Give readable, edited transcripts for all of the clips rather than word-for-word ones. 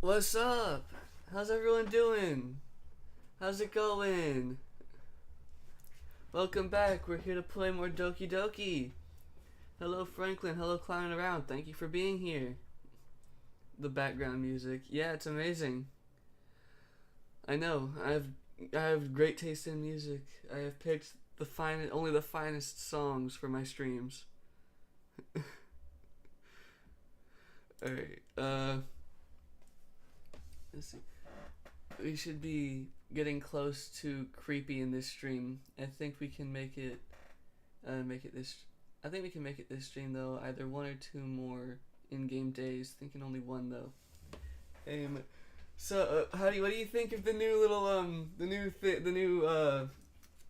What's up? How's everyone doing? How's it going? Welcome back. We're here to play more Doki Doki. Hello, Franklin. Hello, Clowning Around. Thank you for being here. The background music. Yeah, it's amazing. I know. I have great taste in music. I have picked only the finest songs for my streams. Alright, let's see. We should be getting close to creepy in this stream. I think we can make it this. I think we can make it this stream though. Either one or two more in-game days. Thinking only one though. So what do you think of the new little the new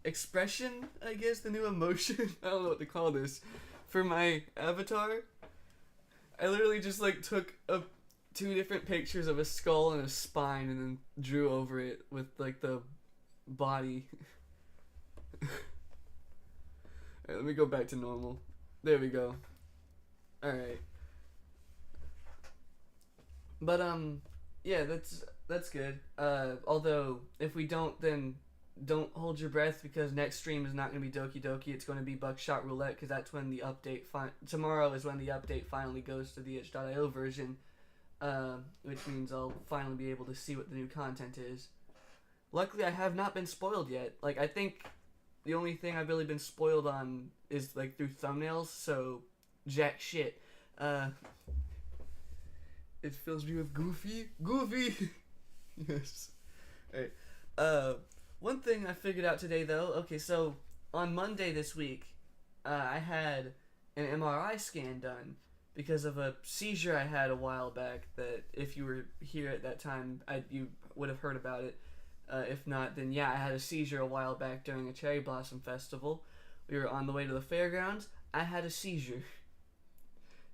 expression? I guess the new emotion. I don't know what to call this for my avatar. I literally just took two different pictures of a skull and a spine and then drew over it with the body. Alright, let me go back to normal. There we go. Alright. But yeah, that's good. Although if we don't, then don't hold your breath, because next stream is not going to be Doki Doki. It's going to be Buckshot Roulette, because that's when the update tomorrow is when the update finally goes to the itch.io version, which means I'll finally be able to see what the new content is. Luckily, I have not been spoiled yet. I think the only thing I've really been spoiled on is through thumbnails, so jack shit. It fills me with goofy. Yes. Alright. One thing I figured out today, though. Okay, so on Monday this week, I had an MRI scan done because of a seizure I had a while back. That if you were here at that time, you would have heard about it. If not, then yeah, I had a seizure a while back during a cherry blossom festival. We were on the way to the fairgrounds. I had a seizure.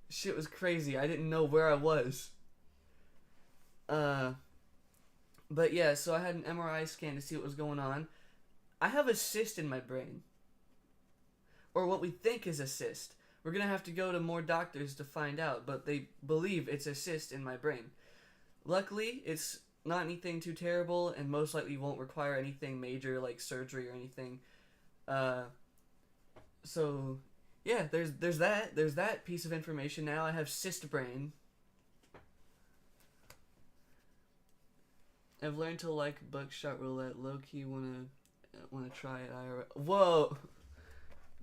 Shit was crazy. I didn't know where I was. But yeah, so I had an MRI scan to see what was going on. I have a cyst in my brain. Or what we think is a cyst. We're gonna have to go to more doctors to find out, but they believe it's a cyst in my brain. Luckily, it's not anything too terrible, and most likely won't require anything major like surgery or anything. So yeah, there's that piece of information. Now I have cyst brain. I've learned to like Buckshot Roulette. Low-key wanna try it IRL. Whoa!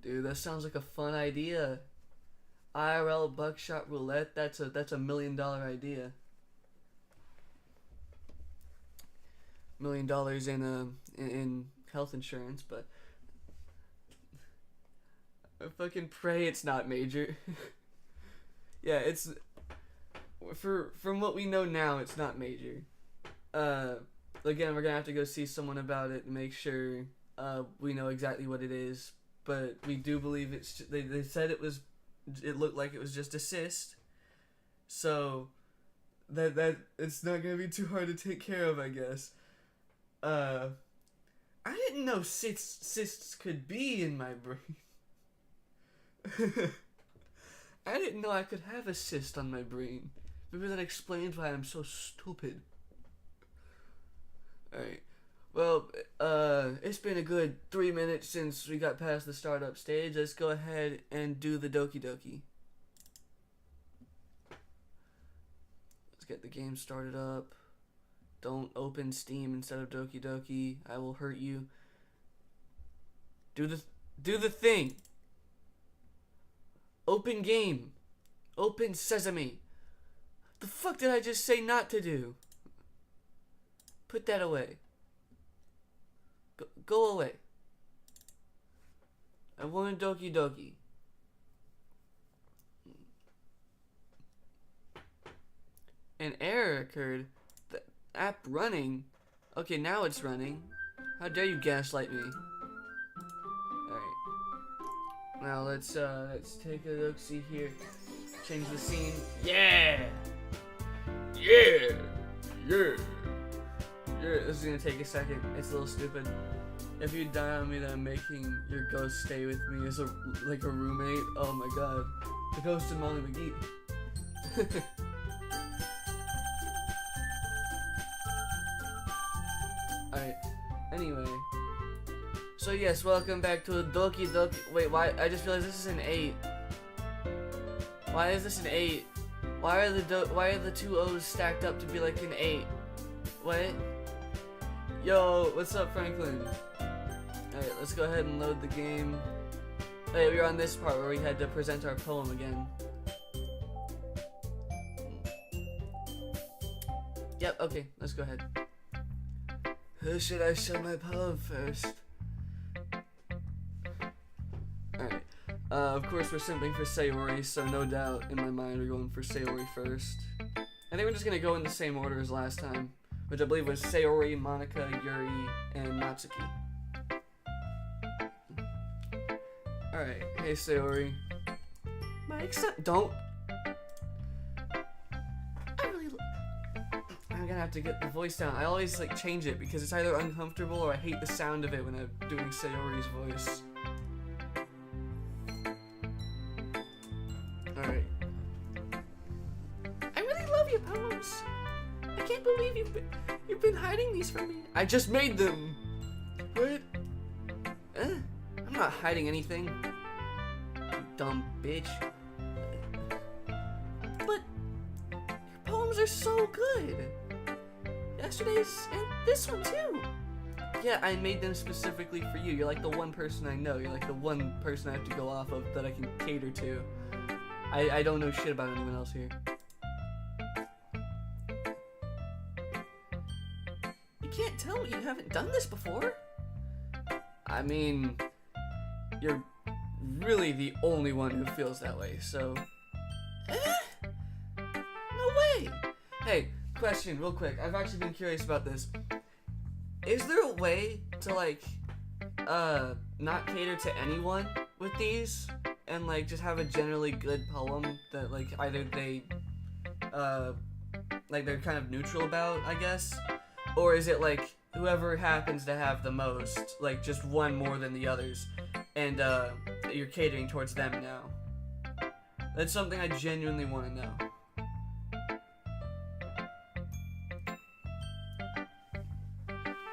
Dude, that sounds like a fun idea. IRL Buckshot Roulette, that's a $1 million idea. $1 million in health insurance, but I fucking pray it's not major. Yeah, it's from what we know now, it's not major. Again, we're gonna have to go see someone about it and make sure we know exactly what it is. But we do believe it's. They said it looked like it was just a cyst, so that it's not gonna be too hard to take care of, I guess. I didn't know cysts could be in my brain. I didn't know I could have a cyst on my brain. Maybe that explains why I'm so stupid. Alright. Well, it's been a good 3 minutes since we got past the startup stage. Let's go ahead and do the Doki Doki. Let's get the game started up. Don't open Steam instead of Doki Doki. I will hurt you. Do the thing. Open game. Open sesame. The fuck did I just say not to do? Put that away. Go away. I want Doki Doki. An error occurred. The app running. Okay, now it's running. How dare you gaslight me? Alright. Now let's take a look-see here. Change the scene. Yeah! Yeah! Yeah! This is gonna take a second. It's a little stupid. If you die on me, then I'm making your ghost stay with me as a roommate. Oh my god. The ghost of Molly McGee. Anyway. So yes, welcome back to Doki Doki. Wait, why? I just realized this is an 8. Why is this an 8? Why are the two O's stacked up to be like an 8? What? Yo, what's up, Franklin? Alright, let's go ahead and load the game. Hey, we were on this part where we had to present our poem again. Yep, okay, let's go ahead. Who should I show my poem first? Alright. Of course we're simping for Sayori, so no doubt in my mind we're going for Sayori first. I think we're just gonna go in the same order as last time, which I believe was Sayori, Monica, Yuri, and Natsuki. Alright, hey Sayori. Don't. I'm gonna have to get the voice down. I always like change it because it's either uncomfortable or I hate the sound of it when I'm doing Sayori's voice. Alright. I really love your poems. I can't believe you've been hiding these from me. I just made them. What? I'm not hiding anything. You dumb bitch. But your poems are so good. Yesterday's and this one too. Yeah, I made them specifically for you. You're like the one person I know. You're like the one person I have to go off of that I can cater to. I don't know shit about anyone else here. You can't tell me you haven't done this before. I mean, you're really the only one who feels that way, so... No way! Hey, question, real quick. I've actually been curious about this. Is there a way to, like, not cater to anyone with these? And, like, just have a generally good poem that, like, either they, like, they're kind of neutral about, I guess? Or is it, like, whoever happens to have the most, like, just one more than the others, and, you're catering towards them now? That's something I genuinely want to know.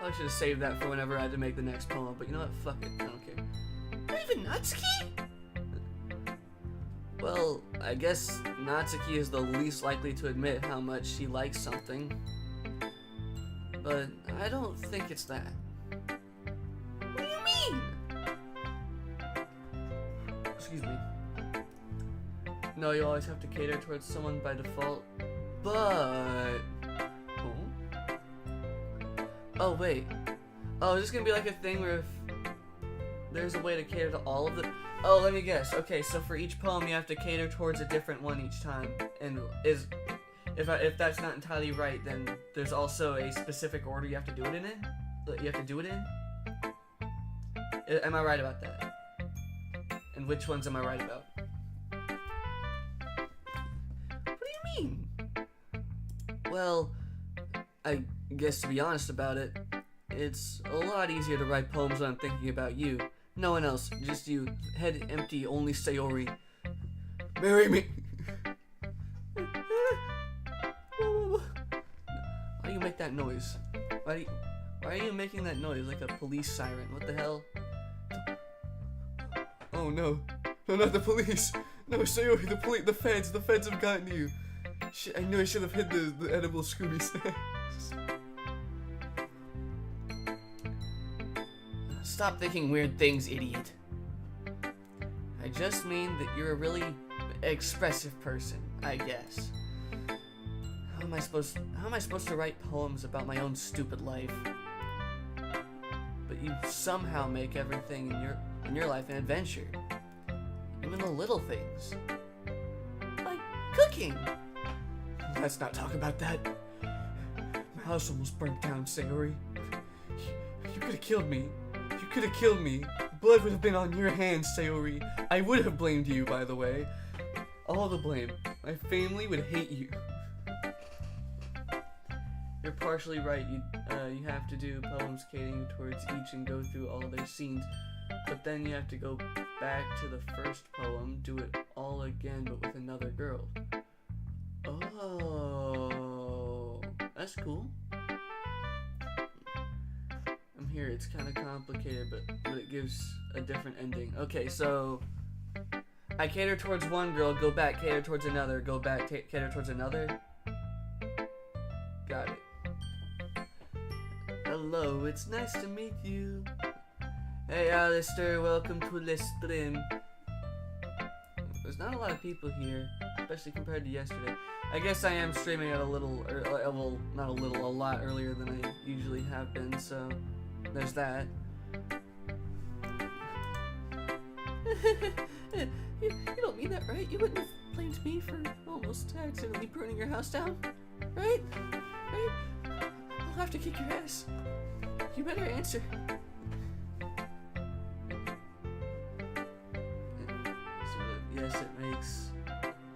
I should have saved that for whenever I had to make the next poem, but you know what? Fuck it. I don't care. Not even Natsuki? Well, I guess Natsuki is the least likely to admit how much she likes something. But I don't think it's that. What do you mean? Excuse me. No, you always have to cater towards someone by default. But... Oh, wait. Oh, is this gonna be like a thing where if there's a way to cater to all of them? Oh, let me guess. Okay, so for each poem you have to cater towards a different one each time. And if that's not entirely right, then there's also a specific order you have to do it in? Am I right about that? And which ones am I right about? What do you mean? Well, I guess to be honest about it, it's a lot easier to write poems when I'm thinking about you. No one else, just you. Head empty, only Sayori. Marry me! Why do you make that noise? Why are you making that noise like a police siren? What the hell? Oh no. No, not the police! No, Sayori, the feds have gotten you! Shit, I knew I should have hid the edible Scooby snacks. Stop thinking weird things, idiot. I just mean that you're a really expressive person, I guess. How am I supposed to write poems about my own stupid life? But you somehow make everything in your life an adventure. Even the little things. Like cooking. Let's not talk about that. My house almost burnt down, Sayori. You could have killed me. You could have killed me. Blood would have been on your hands, Sayori. I would have blamed you, by the way. All the blame. My family would hate you. You're partially right. You have to do poems catering towards each and go through all their scenes. But then you have to go back to the first poem, do it all again, but with another girl. Oh, that's cool. I'm here it's kind of complicated, but it gives a different ending. Okay, so I cater towards one girl, go back, cater towards another, go back, cater towards another. Got it. Hello, it's nice to meet you. Hey, Alistair, welcome to the stream. There's not a lot of people here, especially compared to yesterday. I guess I am streaming at a little, well, not a little, a lot earlier than I usually have been, so there's that. You don't mean that, right? You wouldn't have blamed me for almost accidentally burning your house down, right? Right? I'll have to kick your ass. You better answer.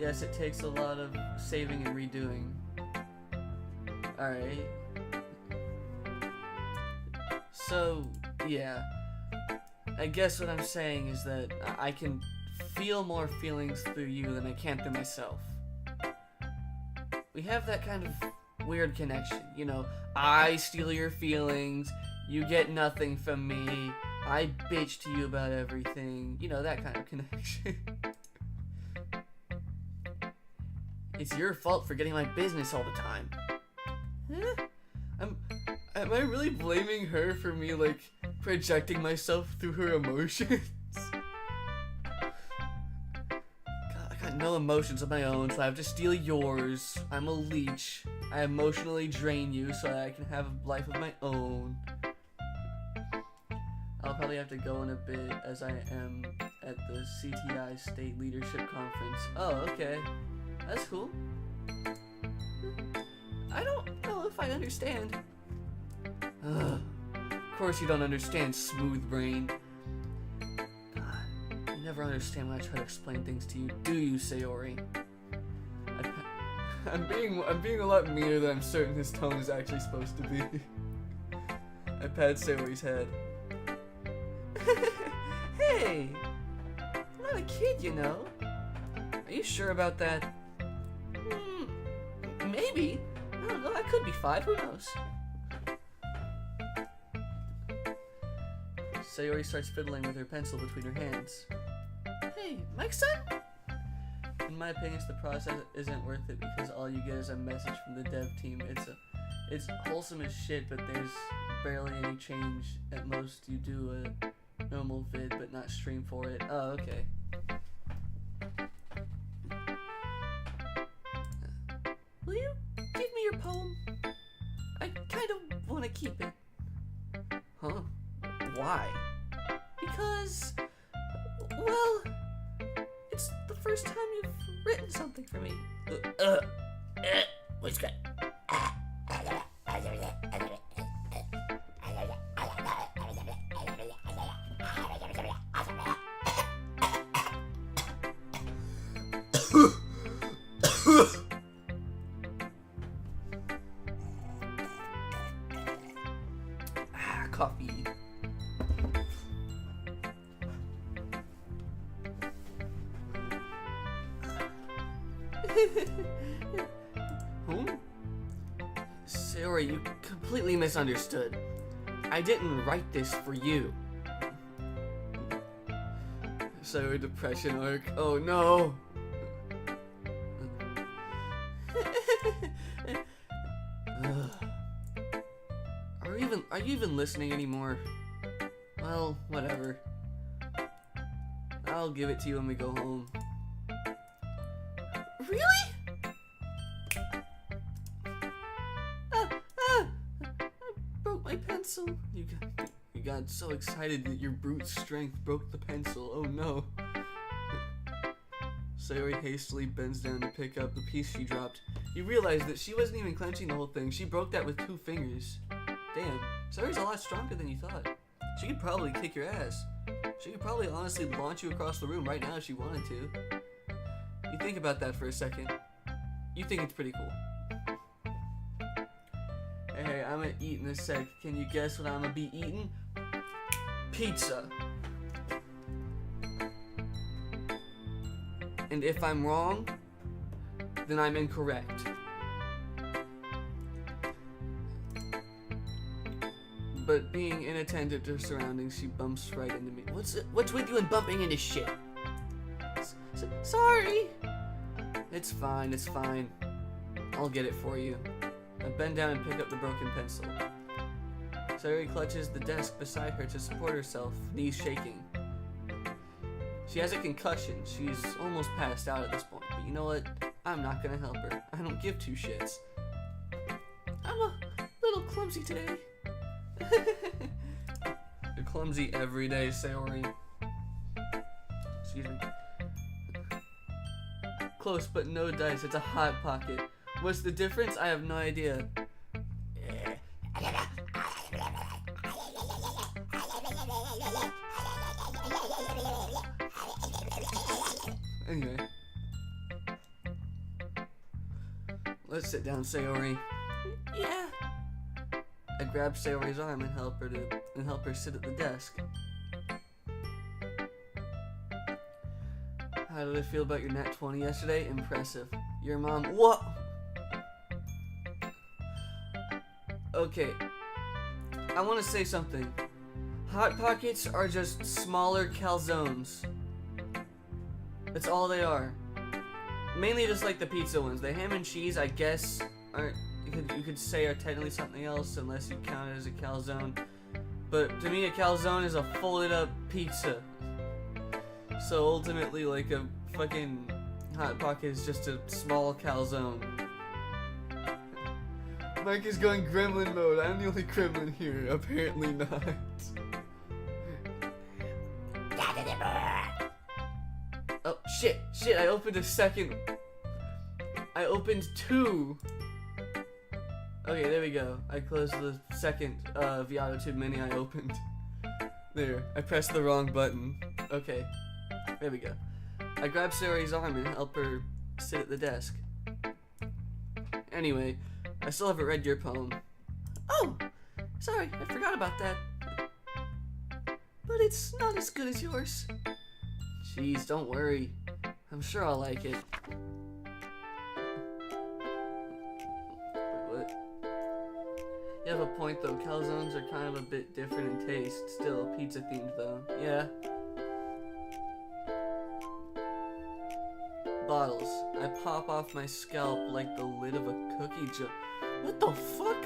Yes, it takes a lot of saving and redoing. Alright. So, yeah. I guess what I'm saying is that I can feel more feelings through you than I can through myself. We have that kind of weird connection, you know. I steal your feelings, you get nothing from me, I bitch to you about everything, you know, that kind of connection. It's your fault for getting my business all the time. Am I really blaming her for me, like, projecting myself through her emotions? God, I got no emotions of my own, so I have to steal yours. I'm a leech. I emotionally drain you so that I can have a life of my own. I'll probably have to go in a bit as I am at the CTI State Leadership Conference. Oh, okay. That's cool. I don't know if I understand. Ugh. Of course you don't understand, smooth brain. God, you never understand when I try to explain things to you, do you, Sayori? I'm being a lot meaner than I'm certain his tone is actually supposed to be. I pat Sayori's head. Hey! I'm not a kid, you know. Are you sure about that? Maybe. I don't know, I could be 5, who knows? Sayori starts fiddling with her pencil between her hands. Hey, Mike's son? In my opinion, the process isn't worth it because all you get is a message from the dev team. It's wholesome as shit, but there's barely any change. At most, you do a normal vid, but not stream for it. Oh, okay. Will you give me your poem? I kind of want to keep it. Huh? Why? Because, well, it's the first time you've written something for me. What's good? Coffee. Sayori, you completely misunderstood. I didn't write this for you. Sayori depression arc. Oh no. Are you even listening anymore? Well, whatever. I'll give it to you when we go home. Really? I broke my pencil. You got so excited that your brute strength broke the pencil. Oh no. Sayori hastily bends down to pick up the piece she dropped. You realize that she wasn't even clenching the whole thing. She broke that with 2 fingers. Damn, Sayori's a lot stronger than you thought. She could probably kick your ass. She could probably honestly launch you across the room right now if she wanted to. You think about that for a second. You think it's pretty cool. Hey, I'm gonna eat in a sec. Can you guess what I'm gonna be eating? Pizza. And if I'm wrong, then I'm incorrect. but being inattentive to her surroundings, she bumps right into me. What's with you and bumping into shit? Sorry. It's fine, it's fine. I'll get it for you. I bend down and pick up the broken pencil. Sayori clutches the desk beside her to support herself, knees shaking. She has a concussion. She's almost passed out at this point, but you know what? I'm not gonna help her. I don't give two shits. I'm a little clumsy today. You're clumsy every day, Sayori. Excuse me. Close, but no dice. It's a hot pocket. What's the difference? I have no idea. Anyway. Let's sit down, Sayori. Yeah. I grab Sayori's arm and help her sit at the desk. How did I feel about your nat 20 yesterday? Impressive. Your mom. What? Okay. I want to say something. Hot Pockets are just smaller calzones. That's all they are. Mainly just like the pizza ones. The ham and cheese, I guess, aren't. You could say are technically something else unless you count it as a calzone. But to me, a calzone is a folded up pizza. So ultimately, like a fucking Hot Pocket is just a small calzone. Mike is going gremlin mode. I'm the only gremlin here. Apparently not. Oh, shit. I opened two. Okay, there we go. I closed the second Viato Mini I opened. There, I pressed the wrong button. Okay, there we go. I grab Sayori's arm and help her sit at the desk. Anyway, I still haven't read your poem. Oh, sorry, I forgot about that. But it's not as good as yours. Jeez, don't worry. I'm sure I'll like it. You have a point though, calzones are kind of a bit different in taste. Still, pizza themed though. Yeah. Bottles. I pop off my scalp like the lid of a cookie jar. What the fuck?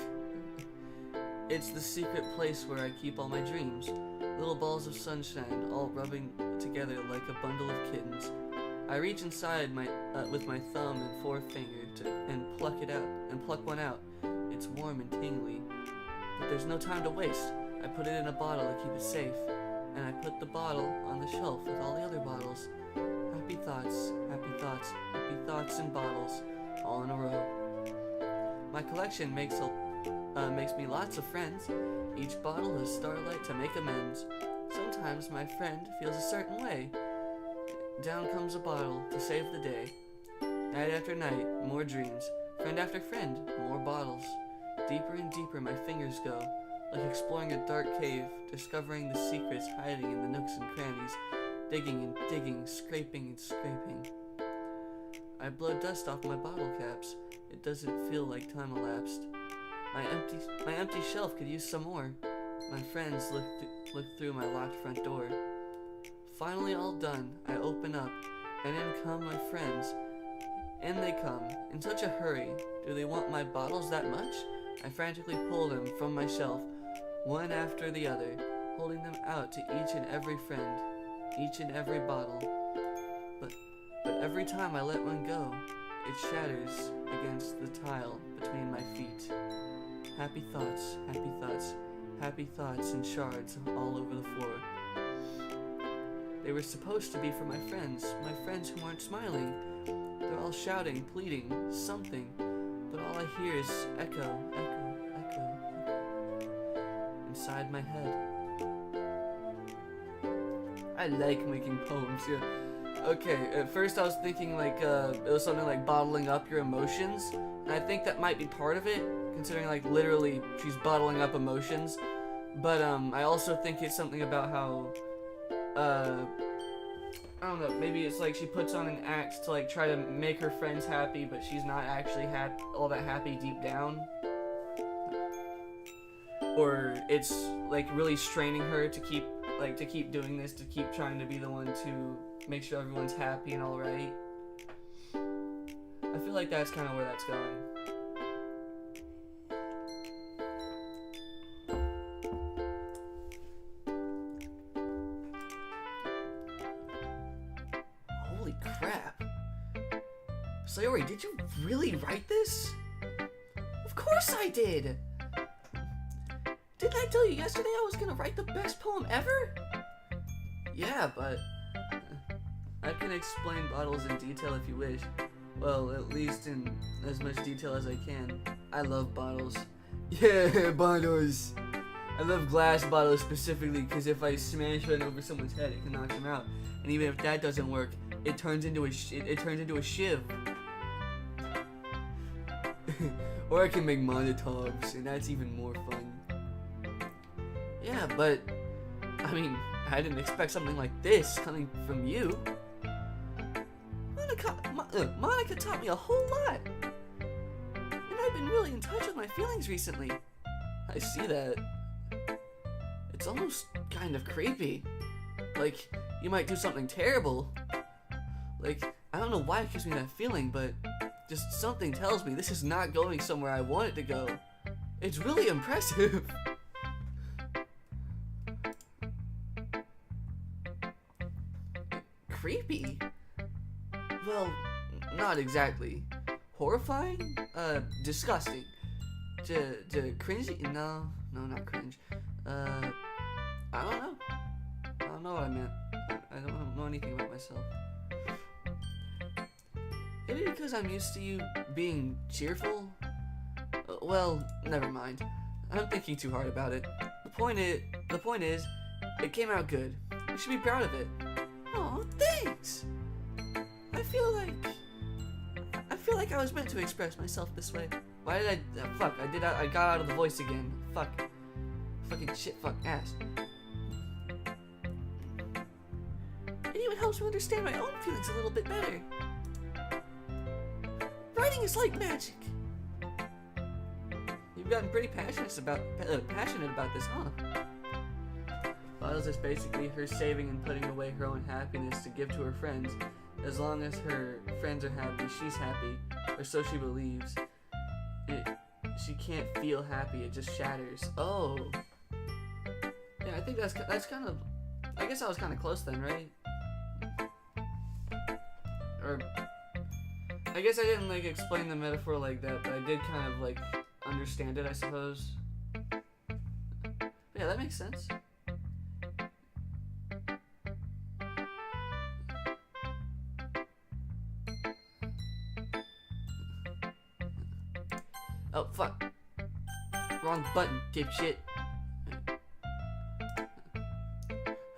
It's the secret place where I keep all my dreams. Little balls of sunshine, all rubbing together like a bundle of kittens. I reach inside with my thumb and forefinger and pluck one out. It's warm and tingly, but there's no time to waste. I put it in a bottle to keep it safe, and I put the bottle on the shelf with all the other bottles. Happy thoughts, happy thoughts, happy thoughts in bottles, all in a row. My collection makes me lots of friends. Each bottle is starlight to make amends. Sometimes my friend feels a certain way. Down comes a bottle to save the day. Night after night, more dreams. Friend after friend, more bottles. Deeper and deeper my fingers go, like exploring a dark cave, discovering the secrets hiding in the nooks and crannies, digging and digging, scraping and scraping. I blow dust off my bottle caps. It doesn't feel like time elapsed. My empty shelf could use some more. My friends look through my locked front door. Finally all done, I open up, and in come my friends. In they come, in such a hurry. Do they want my bottles that much? I frantically pull them from my shelf, one after the other, holding them out to each and every friend, each and every bottle. But every time I let one go, it shatters against the tile between my feet. Happy thoughts, happy thoughts, happy thoughts in shards all over the floor. They were supposed to be for my friends who aren't smiling. They're all shouting, pleading, something, but all I hear is echo, echo, echo, echo, inside my head. I like making poems, yeah. Okay, at first I was thinking like, it was something like bottling up your emotions, and I think that might be part of it, considering like literally she's bottling up emotions, but I also think it's something about how, I don't know, maybe it's like she puts on an act to like try to make her friends happy, but she's not actually all that happy deep down. Or it's like really straining her to keep doing this, to keep trying to be the one to make sure everyone's happy and all right. I feel like that's kind of where that's going. Holy crap. Sayori, did you really write this? Of course I did! Didn't I tell you yesterday I was gonna write the best poem ever? Yeah, but I can explain bottles in detail if you wish. Well, at least in as much detail as I can. I love bottles. Yeah, bottles! I love glass bottles specifically because if I smash one over someone's head, it can knock them out. And even if that doesn't work, it turns into a shiv. Or I can make Molotovs, and that's even more fun. Yeah, but I mean, I didn't expect something like this coming from you. Monica taught me a whole lot, and I've been really in touch with my feelings recently. I see that. It's almost kind of creepy. Like, you might do something terrible. Like, I don't know why it gives me that feeling, but just something tells me this is not going somewhere I want it to go. It's really impressive. Creepy? Well, not exactly. Horrifying? Disgusting. Cringy? No, not cringe. I don't know. I don't know what I meant. I don't know anything about myself. Maybe because I'm used to you being cheerful? Well, never mind. I'm thinking too hard about it. The point is, it came out good. You should be proud of it. Oh, thanks! I feel like I was meant to express myself this way. Why did I got out of the voice again. Fuck. Fucking shit, fuck, ass. It even helps me understand my own feelings a little bit better. Writing is like magic. You've gotten pretty passionate about this, huh? Bottles is basically her saving and putting away her own happiness to give to her friends. As long as her friends are happy, she's happy, or so she believes. She can't feel happy; it just shatters. Oh, yeah. I think that's kind of. I guess I was kind of close then, right? Or I guess I didn't like explain the metaphor like that, but I did kind of like understand it, I suppose. But yeah, that makes sense. Oh, fuck. Wrong button, dipshit.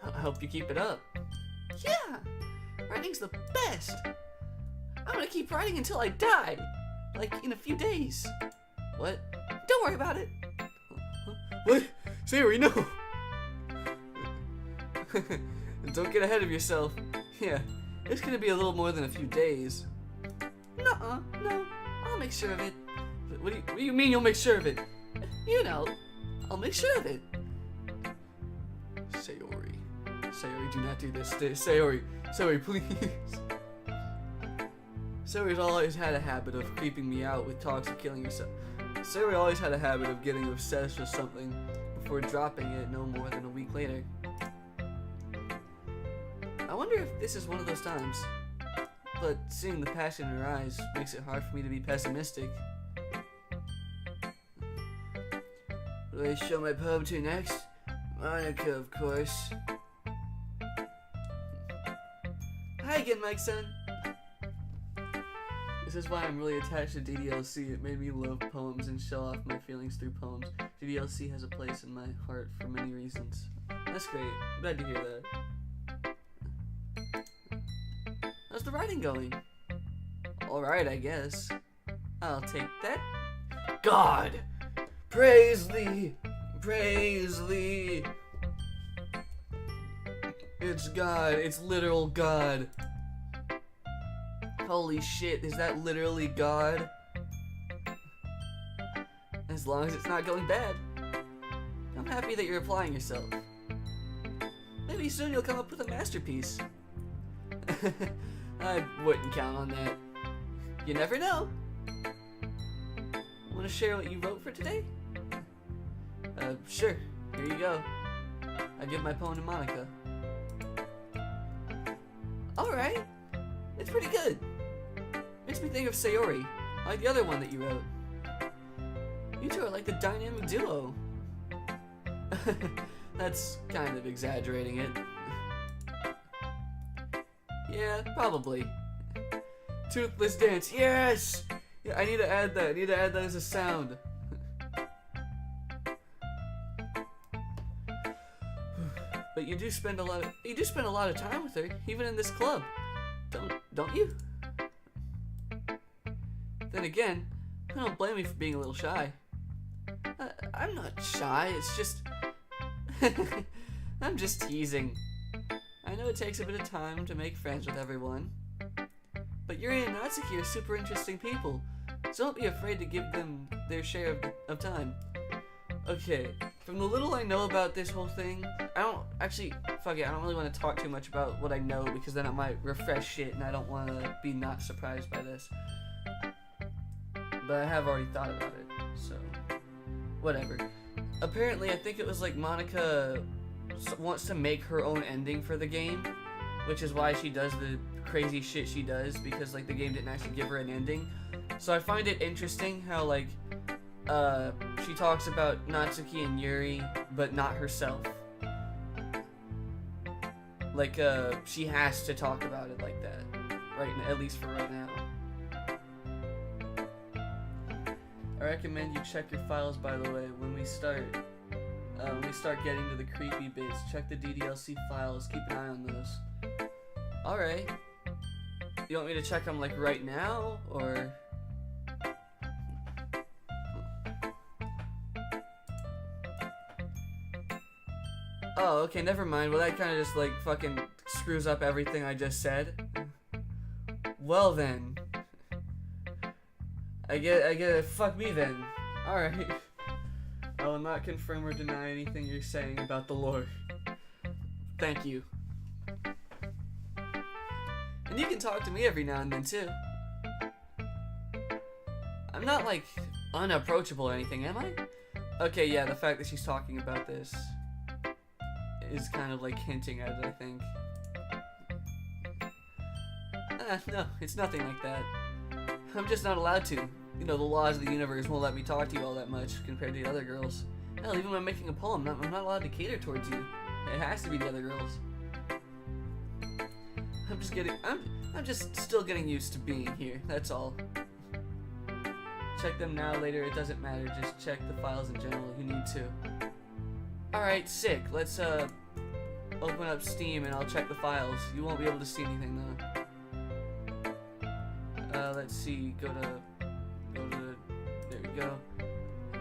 I hope you keep it up. Yeah! Writing's the best! I'm gonna keep writing until I die! Like, in a few days. What? Don't worry about it! What? Sayori, no! Don't get ahead of yourself. Yeah, it's gonna be a little more than a few days. Nuh-uh, no. I'll make sure of it. What do you mean you'll make sure of it? You know, I'll make sure of it. Sayori, do not do this. Sayori, please. Sayori's always had a habit of creeping me out with talks of killing herself. Sayori always had a habit of getting obsessed with something before dropping it no more than a week later. I wonder if this is one of those times. But seeing the passion in her eyes makes it hard for me to be pessimistic. Who do I show my poem to next? Monica, of course. Hi again, Mike-san. This is why I'm really attached to DDLC. It made me love poems and show off my feelings through poems. DDLC has a place in my heart for many reasons. That's great. I'm glad to hear that. How's the writing going? Alright, I guess. I'll take that. God! Praise thee! Praise thee! It's God. It's literal God. Holy shit, is that literally God? As long as it's not going bad. I'm happy that you're applying yourself. Maybe soon you'll come up with a masterpiece. I wouldn't count on that. You never know. Want to share what you wrote for today? Sure. Here you go. I give my poem to Monica. Alright. It's pretty good. Makes me think of Sayori, like the other one that you wrote. You two are like the dynamic duo. That's kind of exaggerating it. Yeah, probably. Toothless dance, yes! Yeah, I need to add that. I need to add that as a sound. But you do spend a lot of time with her, even in this club. Don't you? Then again, I don't blame you for being a little shy. I'm not shy, it's just... I'm just teasing. I know it takes a bit of time to make friends with everyone. But Yuri and Natsuki are super interesting people, so don't be afraid to give them their share of time. Okay, from the little I know about this whole thing, I don't really want to talk too much about what I know because then it might refresh shit and I don't want to be not surprised by this. But I have already thought about it, so whatever. Apparently, I think it was like Monica wants to make her own ending for the game, which is why she does the crazy shit she does, because like the game didn't actually give her an ending. So I find it interesting how like she talks about Natsuki and Yuri, but not herself. Like she has to talk about it like that, at least for right now. I recommend you check your files, by the way, when we start getting to the creepy bits. Check the DDLC files, keep an eye on those. Alright. You want me to check them like right now, or... Oh, okay, never mind. Well, that kind of just like fucking screws up everything I just said. Well then. I get fuck me then. Alright. I will not confirm or deny anything you're saying about the lore. Thank you. And you can talk to me every now and then too. I'm not like unapproachable or anything, am I? Okay, yeah, the fact that she's talking about this is kind of like hinting at it, I think. No, it's nothing like that. I'm just not allowed to. You know, the laws of the universe won't let me talk to you all that much compared to the other girls. Hell, even when I'm making a poem, I'm not allowed to cater towards you. It has to be the other girls. I'm just still getting used to being here, that's all. Check them now, later, it doesn't matter, just check the files in general if you need to. Alright, sick, let's open up Steam and I'll check the files. You won't be able to see anything though. Let's see, go to, there we go.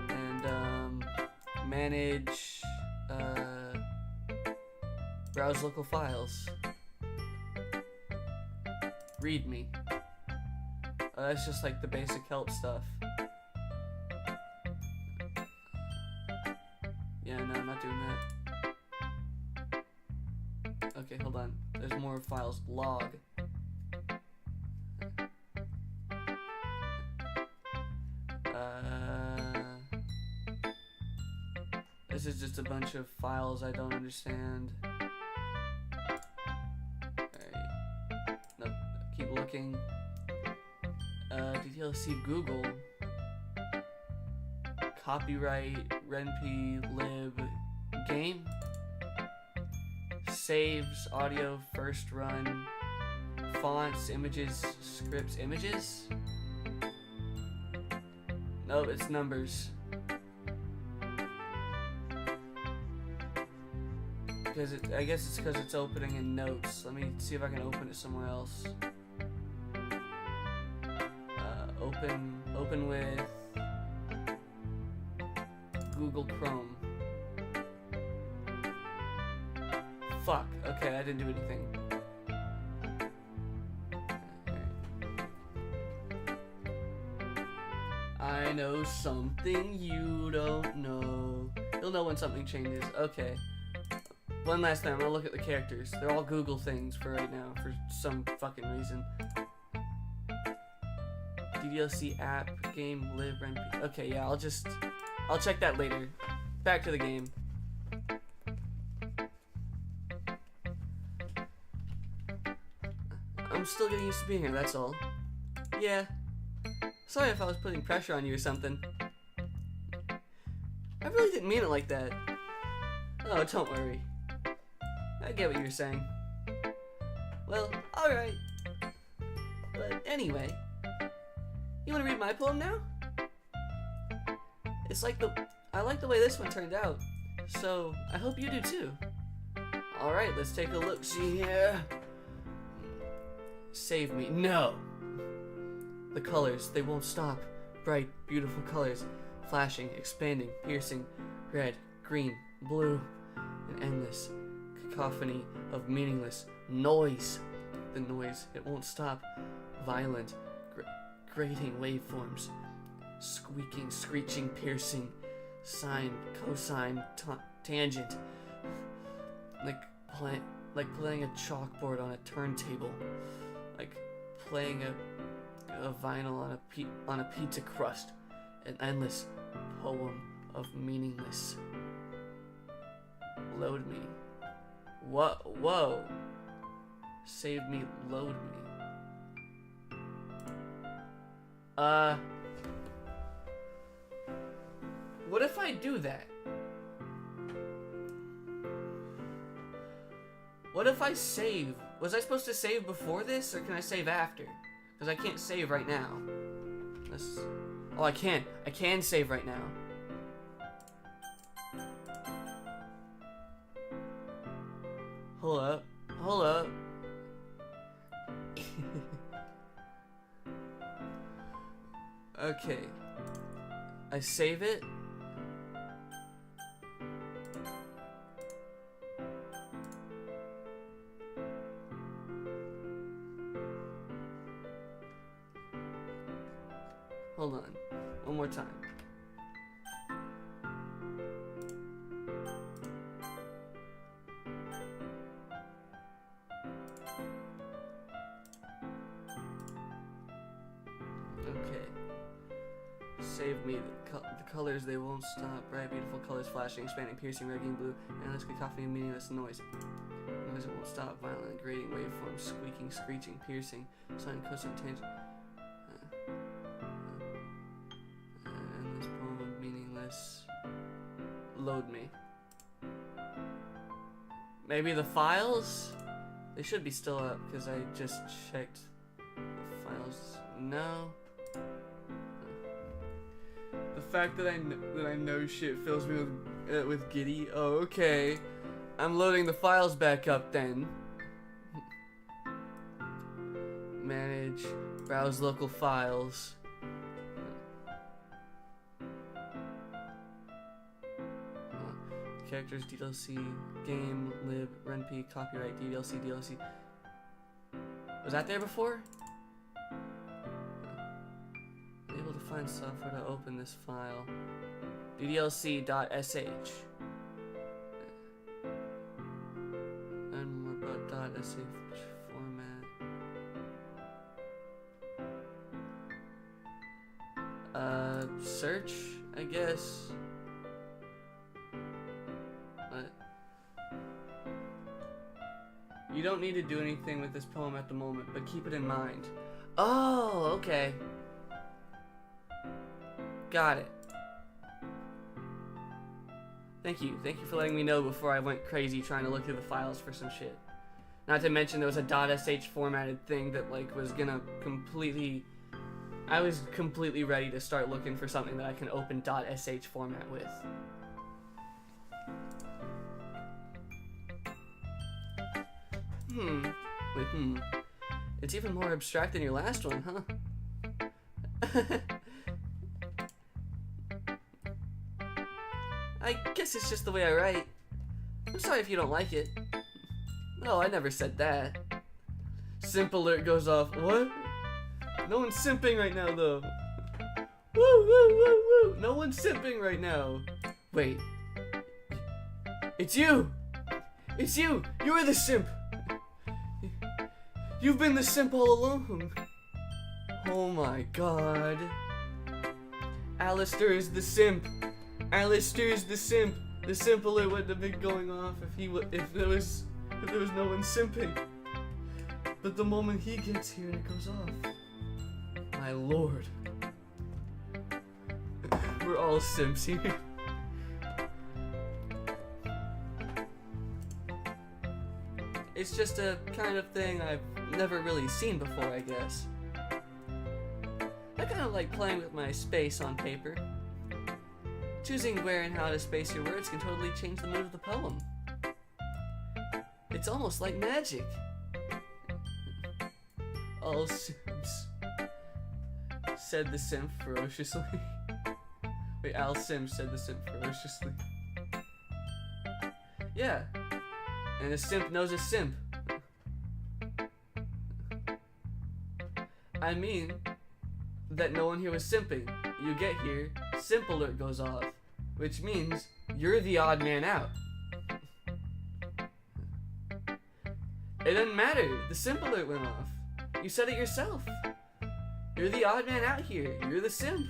And, manage, browse local files. Read me. That's just like the basic help stuff. Yeah, no, I'm not doing that. Okay, hold on. There's more files. Log. This is just a bunch of files I don't understand. Alright. Nope. Keep looking. DTLC Google. Copyright, Renp, lib, game. Saves, audio, first run. Fonts, images, scripts, images? Nope, it's numbers. I guess it's because it's opening in notes. Let me see if I can open it somewhere else. Open with Google Chrome. Fuck. Okay, I didn't do anything. I know something you don't know. You'll know when something changes. Okay. One last time, I'll look at the characters. They're all Google things for right now, for some fucking reason. DDLC app, game, live, rent. Okay, yeah, I'll check that later. Back to the game. I'm still getting used to being here, that's all. Yeah. Sorry if I was putting pressure on you or something. I really didn't mean it like that. Oh, don't worry. I get what you're saying. Well, alright. But anyway, you wanna read my poem now? I like the way this one turned out, so I hope you do too. Alright, let's take a look. See here. Save me. No! The colors, they won't stop. Bright, beautiful colors. Flashing, expanding, piercing. Red, green, blue. An endless cacophony of meaningless noise. The noise, it won't stop. Violent, grating waveforms. Squeaking, screeching, piercing. Sine, cosine, tangent. Like playing a chalkboard on a turntable. Like playing a vinyl on a pizza crust. An endless poem of meaningless. Load me. Whoa. Save me, load me. What if I do that? What if I save? Was I supposed to save before this, or can I save after? Because I can't save right now. Oh, I can. I can save right now. Hold up. Okay. I save it. Hold on. One more time. Okay. Save me. The colors, they won't stop. Bright, beautiful colors flashing, expanding, piercing, red, green, blue, endless cacophony, meaningless noise. Noise won't stop. Violent, grating waveforms, squeaking, screeching, piercing, sine, cosine, tangent. Endless poem of meaningless. Load me. Maybe the files? They should be still up because I just checked the files. No. The fact that I know shit fills me with giddy. Oh, okay. I'm loading the files back up then. Manage, browse local files. Characters, DDLC, game, lib, renp, copyright, DLC. Was that there before? Able to find software to open this file. DDLC.sh. And more about .sh format. Search, I guess. What? You don't need to do anything with this poem at the moment, but keep it in mind. Oh, okay. Got it. Thank you for letting me know before I went crazy trying to look through the files for some shit. Not to mention there was a .sh formatted thing that like was gonna completely... I was completely ready to start looking for something that I can open .sh format with. Wait, It's even more abstract than your last one, huh? I guess it's just the way I write. I'm sorry if you don't like it. No, I never said that. Simp alert goes off. What? No one's simping right now, though. Woo! No one's simping right now. Wait, It's you! It's you! You're the simp! You've been the simp all along! Oh my god. Alistair is the simp! Alistair is the simp! The simp alert wouldn't have been going off if there was no one simping. But the moment he gets here, it goes off. My lord. We're all simps here. It's just a kind of thing I've never really seen before, I guess. I kind of like playing with my space on paper. Choosing where and how to space your words can totally change the mood of the poem. It's almost like magic. All simps, said the simp ferociously. Wait, Al Sim said the simp ferociously. Yeah, and a simp knows a simp. I mean, that no one here was simping. You get here, simp alert goes off, which means you're the odd man out. It doesn't matter, the simp alert went off. You said it yourself. You're the odd man out here. You're the simp.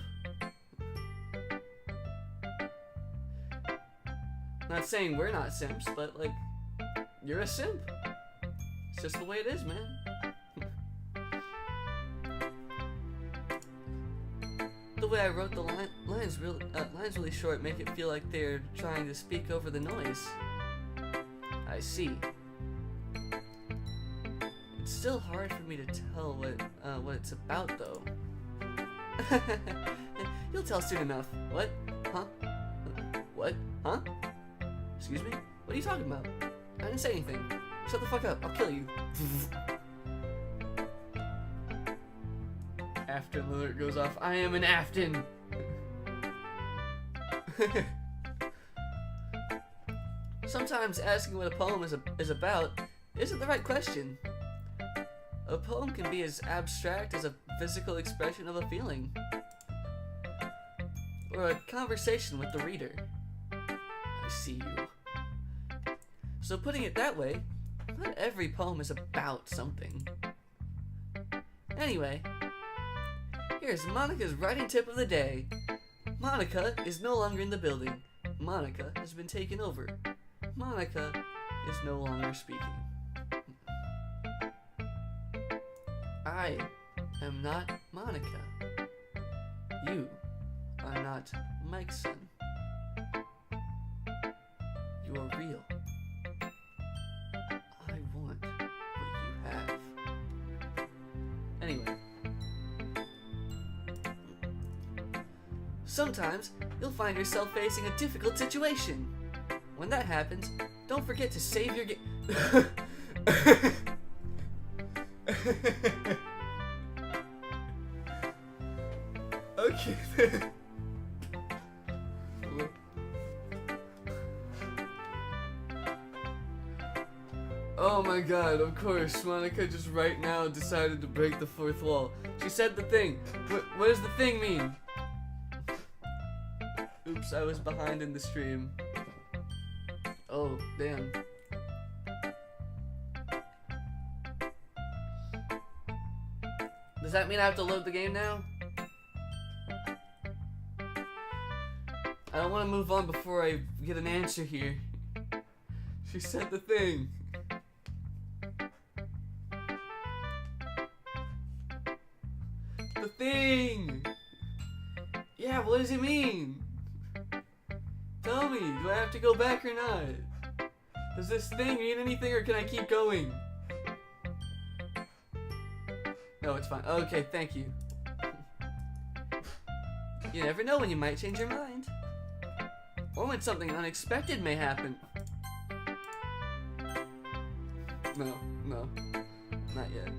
Not saying we're not simps, but like, you're a simp. It's just the way it is, man. The way I wrote the lines really short make it feel like they're trying to speak over the noise. I see. It's still hard for me to tell what it's about, though. You'll tell soon enough. What? Huh? What? Huh? Excuse me? What are you talking about? I didn't say anything. Shut the fuck up. I'll kill you. Afton alert goes off. I am an Afton. Sometimes asking what a poem is about isn't the right question. A poem can be as abstract as a physical expression of a feeling, or a conversation with the reader. I see you. So putting it that way, not every poem is about something. Anyway, here's Monica's writing tip of the day. Monica is no longer in the building. Monica has been taken over. Monica is no longer speaking. I am not Monica. You are not Mike's son. You are real. I want what you have. Anyway. Sometimes you'll find yourself facing a difficult situation. When that happens, don't forget to save your Okay. Oh my god, of course, Monica just right now decided to break the fourth wall. She said the thing. What does the thing mean? Oops, I was behind in the stream. Oh, damn. Does that mean I have to load the game now? I don't want to move on before I get an answer here. She said the thing. The thing! Yeah, what does it mean? Tell me, do I have to go back or not? Does this thing mean anything or can I keep going? No, it's fine. Okay, thank you. You never know when you might change your mind. Or when something unexpected may happen. No, not yet.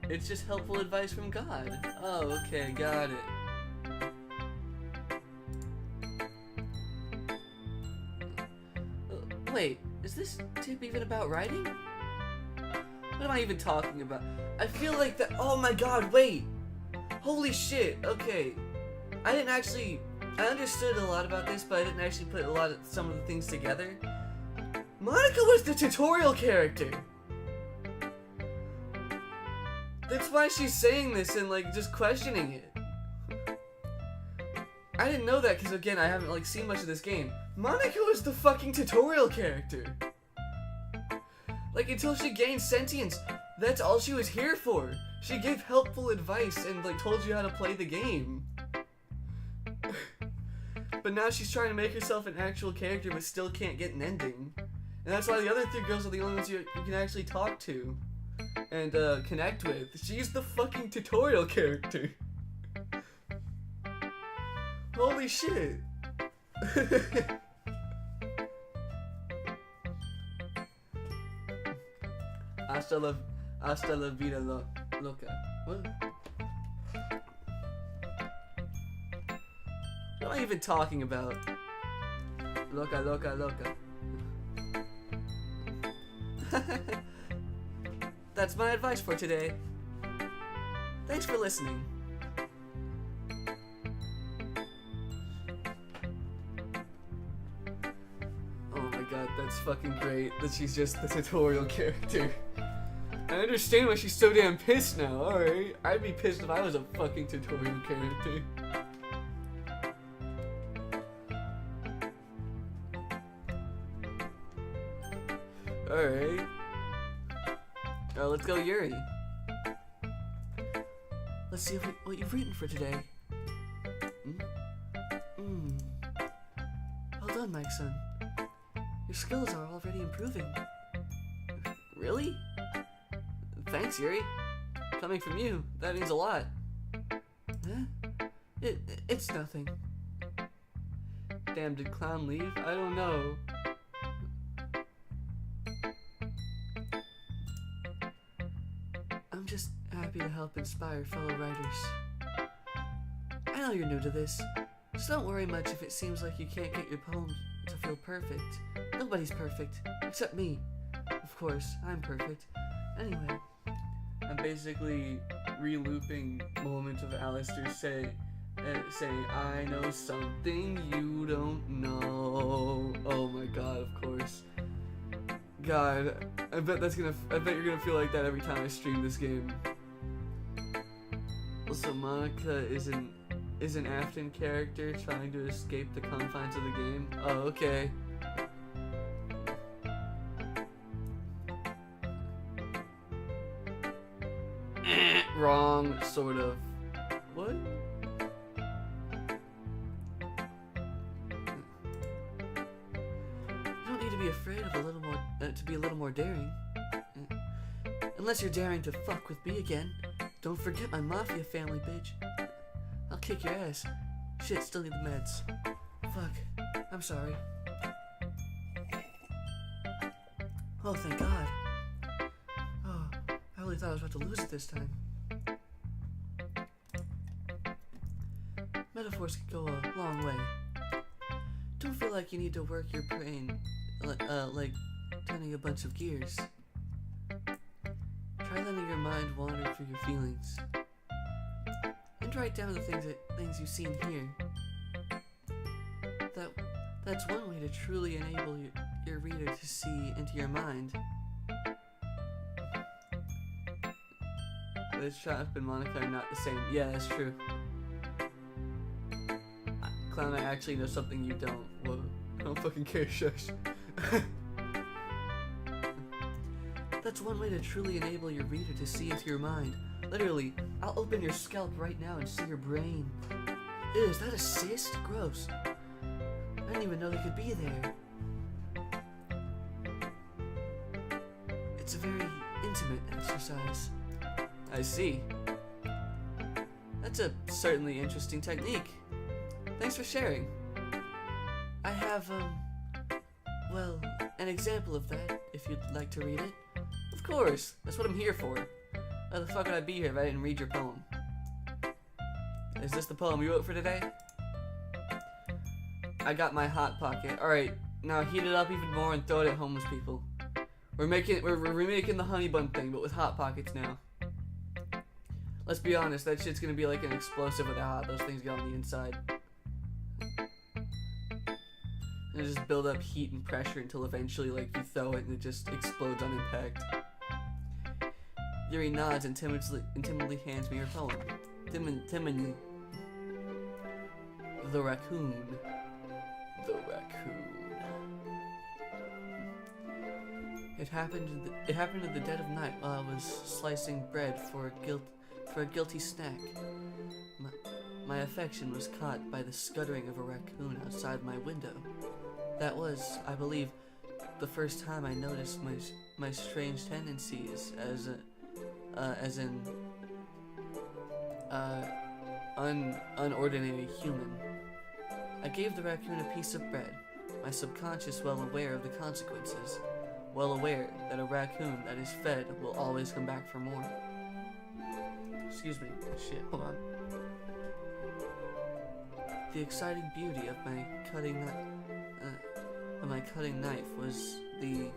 It's just helpful advice from God. Oh, okay, got it. Wait, is this tip even about writing? What am I even talking about? I feel like that. Oh my god, wait! Holy shit, okay. I didn't actually I understood a lot about this, but I didn't actually put some of the things together. Monica was the tutorial character. That's why she's saying this and like just questioning it. I didn't know that because again, I haven't like seen much of this game. Monica was the fucking tutorial character. Like until she gained sentience, that's all she was here for. She gave helpful advice and like told you how to play the game. But now she's trying to make herself an actual character but still can't get an ending. And that's why the other 3 girls are the only ones you can actually talk to and connect with. She's the fucking tutorial character. Holy shit. Hasta la vida loca. What? What am I even talking about? Loca, loca, loca. That's my advice for today. Thanks for listening. Oh my god, that's fucking great that she's just the tutorial character. I understand why she's so damn pissed now, alright? I'd be pissed if I was a fucking tutorial character. Alright. Let's go, Yuri. Let's see what you've written for today. Well done, Mike-san. Your skills are already improving. Really? Thanks, Yuri. Coming from you, that means a lot. Huh? It's nothing. Damn, did Clown leave? I don't know. I'm just happy to help inspire fellow writers. I know you're new to this, so don't worry much if it seems like you can't get your poems to feel perfect. Nobody's perfect, except me. Of course, I'm perfect. Anyway, I'm basically re-looping moments of Alistair saying, I know something you don't know. Oh my god, of course. God, I bet you're gonna feel like that every time I stream this game. Also, Monica is an Afton character trying to escape the confines of the game. Oh, okay. Wrong, sort of. What? You don't need to be afraid of to be a little more daring. Unless you're daring to fuck with me again. Don't forget my mafia family, bitch. I'll kick your ass. Shit, still need the meds. Fuck. I'm sorry. Oh, thank God. Oh, I really thought I was about to lose it this time. Metaphors can go a long way. Don't feel like you need to work your brain like turning a bunch of gears. Try letting your mind wander through your feelings. And write down the things you see and hear. That's one way to truly enable your reader to see into your mind. This Shop and Monica are not the same. Yeah, that's true. Clown, I actually know something you don't. Whoa. I don't fucking care, shush. That's one way to truly enable your reader to see into your mind. Literally, I'll open your scalp right now and see your brain. Ew, is that a cyst? Gross. I didn't even know they could be there. It's a very intimate exercise. I see. That's a certainly interesting technique. Thanks for sharing. I have, well, an example of that, if you'd like to read it. Of course, that's what I'm here for. Why the fuck would I be here if I didn't read your poem? Is this the poem you wrote for today? I got my Hot Pocket. Alright, now heat it up even more and throw it at homeless people. We're remaking the honey bun thing, but with Hot Pockets now. Let's be honest, that shit's gonna be like an explosive with how hot those things get on the inside. And just build up heat and pressure until eventually, like, you throw it and it just explodes on impact. Yuri nods and timidly hands me her poem. Timidly. The raccoon. The raccoon. It happened at the dead of night while I was slicing bread for a guilty snack. My affection was caught by the scuttering of a raccoon outside my window. That was, I believe, the first time I noticed my strange tendencies as an unordinary human. I gave the raccoon a piece of bread, my subconscious well aware of the consequences, well aware that a raccoon that is fed will always come back for more. Excuse me. Shit, hold on. The exciting beauty of my cutting knife was the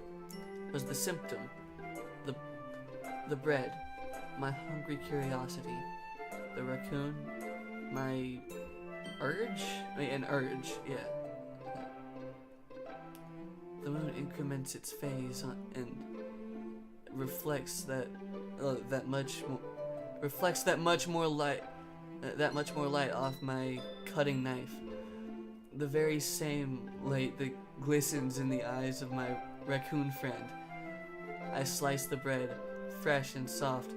symptom. The bread, my hungry curiosity. The raccoon, my urge? An urge, yeah. The moon increments its phase and reflects that much more light off my cutting knife. The very same light that glistens in the eyes of my raccoon friend. I slice the bread, fresh and soft.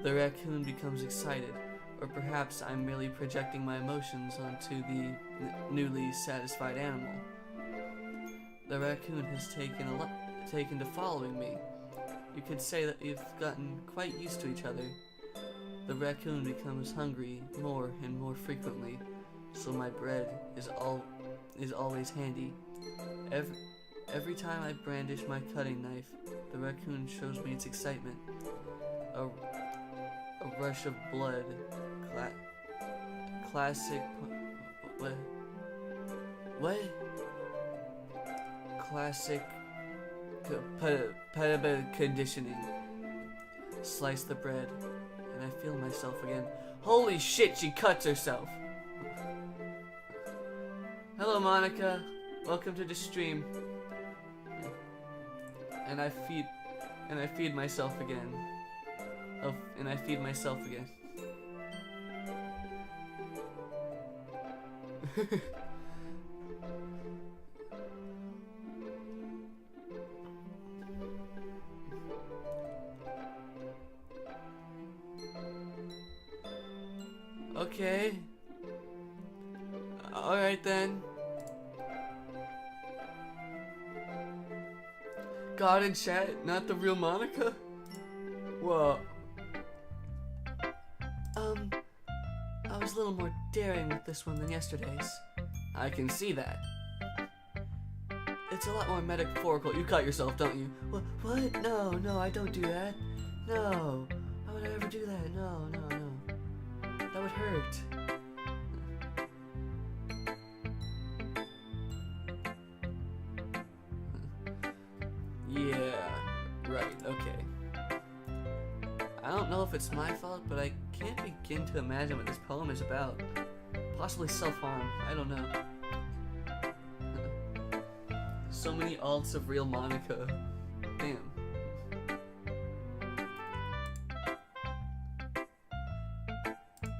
The raccoon becomes excited, or perhaps I'm merely projecting my emotions onto the newly satisfied animal. The raccoon has taken to following me. You could say that we've gotten quite used to each other. The raccoon becomes hungry more and more frequently, so my bread is always handy. Every time I brandish my cutting knife, the raccoon shows me its excitement. A rush of blood. Classic. What? Classic conditioning. Slice the bread, and I feel myself again. Holy shit, she cuts herself! Hello, Monica. Welcome to the stream. And I feed myself again. Oh, and I feed myself again. Okay. Alright then. God in chat, not the real Monica? Whoa. I was a little more daring with this one than yesterday's. I can see that. It's a lot more metaphorical. You cut yourself, don't you? What? No, I don't do that. No. Why would I ever do that? No. That would hurt. Yeah, right, okay. I don't know if it's my fault, but I can't begin to imagine what this poem is about. Possibly self-harm, I don't know. So many alts of real Monica. Damn.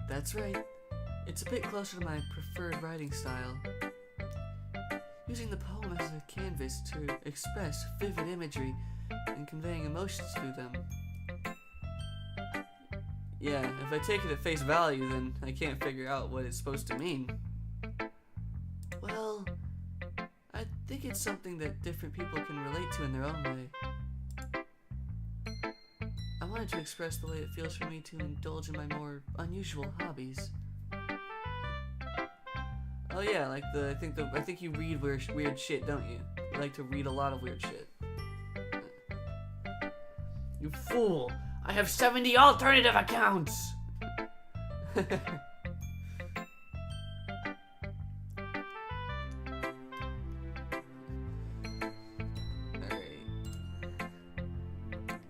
That's right. It's a bit closer to my preferred writing style. Using the poem as a canvas to express vivid imagery and conveying emotions through them. Yeah, if I take it at face value, then I can't figure out what it's supposed to mean. Well, I think it's something that different people can relate to in their own way. I wanted to express the way it feels for me to indulge in my more unusual hobbies. Oh yeah, like I think you read weird shit, don't you? You like to read a lot of weird shit. You fool! I have 70 alternative accounts! Alright.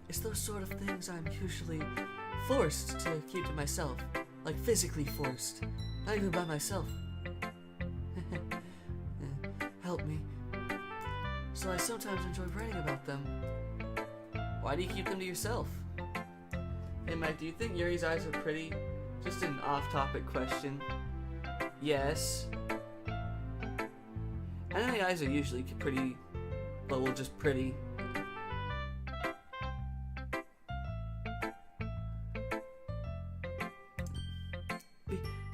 It's those sort of things I'm usually forced to keep to myself. Like physically forced. Not even by myself. Help me. so I sometimes enjoy writing about them. Why do you keep them to yourself? Hey Mike, do you think Yuri's eyes are pretty? Just an off-topic question. Yes. I think eyes are usually pretty, well, just pretty.